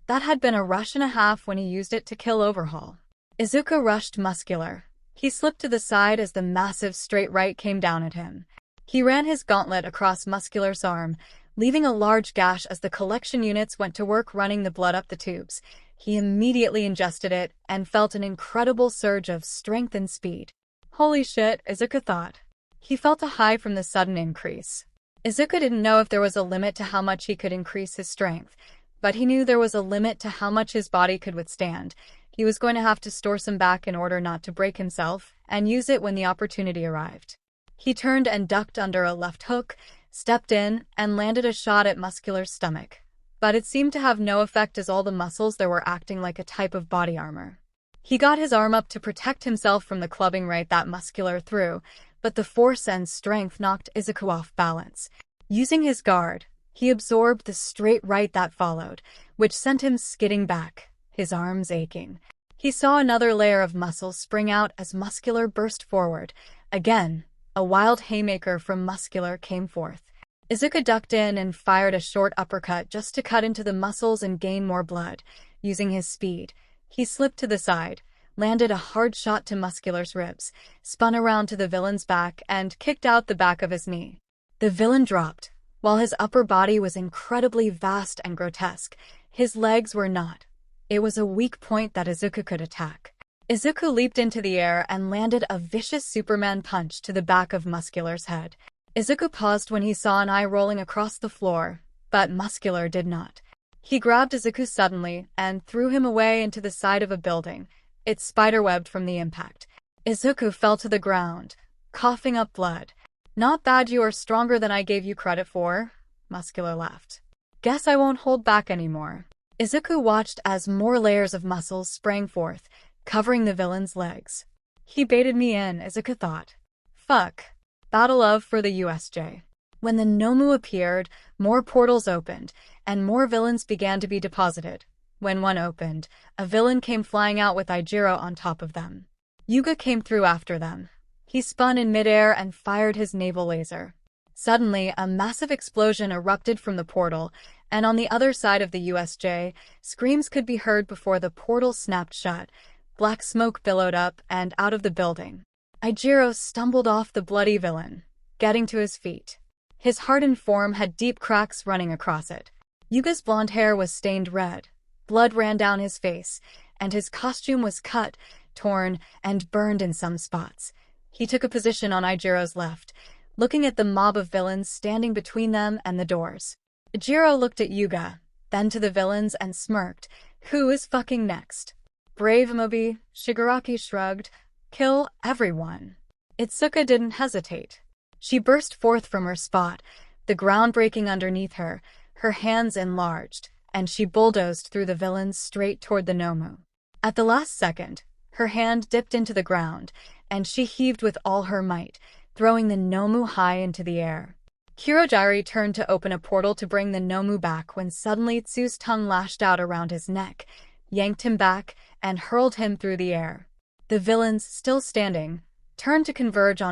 That had been a rush and a half when he used it to kill Overhaul. Izuku rushed Muscular. He slipped to the side as the massive straight right came down at him. He ran his gauntlet across Muscular's arm, leaving a large gash as the collection units went to work running the blood up the tubes. He immediately ingested it and felt an incredible surge of strength and speed. Holy shit, Izuku thought. He felt a high from the sudden increase. Izuku didn't know if there was a limit to how much he could increase his strength, but he knew there was a limit to how much his body could withstand. He was going to have to store some back in order not to break himself, and use it when the opportunity arrived. He turned and ducked under a left hook, stepped in, and landed a shot at Muscular's stomach. But it seemed to have no effect as all the muscles there were acting like a type of body armor. He got his arm up to protect himself from the clubbing right that Muscular threw, but the force and strength knocked Izuku off balance. Using his guard, he absorbed the straight right that followed, which sent him skidding back, his arms aching. He saw another layer of muscle spring out as Muscular burst forward. Again, a wild haymaker from Muscular came forth. Izuku ducked in and fired a short uppercut just to cut into the muscles and gain more blood. Using his speed, he slipped to the side, landed a hard shot to Muscular's ribs, spun around to the villain's back, and kicked out the back of his knee. The villain dropped. While his upper body was incredibly vast and grotesque, his legs were not. It was a weak point that Izuku could attack. Izuku leaped into the air and landed a vicious Superman punch to the back of Muscular's head. Izuku paused when he saw an eye rolling across the floor, but Muscular did not. He grabbed Izuku suddenly and threw him away into the side of a building, it spiderwebbed from the impact. Izuku fell to the ground, coughing up blood. "Not bad, you are stronger than I gave you credit for," Muscular laughed. "Guess I won't hold back anymore." Izuku watched as more layers of muscles sprang forth, covering the villain's legs. "He baited me in," Izuku thought. Fuck. Battle of for the USJ. When the Nomu appeared, more portals opened, and more villains began to be deposited. When one opened, a villain came flying out with Ijiro on top of them. Yuga came through after them. He spun in midair and fired his naval laser. Suddenly, a massive explosion erupted from the portal, and on the other side of the USJ, screams could be heard before the portal snapped shut. Black smoke billowed up and out of the building. Ijiro stumbled off the bloody villain, getting to his feet. His hardened form had deep cracks running across it. Yuga's blonde hair was stained red. Blood ran down his face, and his costume was cut, torn, and burned in some spots. He took a position on Ijiro's left, looking at the mob of villains standing between them and the doors. Ijiro looked at Yuga, then to the villains and smirked. "Who is fucking next?" 𝗵𝘃𝗵𝗲 Shigaraki shrugged. "Kill everyone." Itsuka didn't hesitate. She burst forth from her spot, the ground breaking underneath her, her hands enlarged, and she bulldozed through the villains straight toward the Nomu. At the last second, her hand dipped into the ground, and she heaved with all her might, throwing the Nomu high into the air. Kurogiri turned to open a portal to bring the Nomu back when suddenly Tsu's tongue lashed out around his neck, yanked him back, and hurled him through the air. The villains, still standing, turned to converge on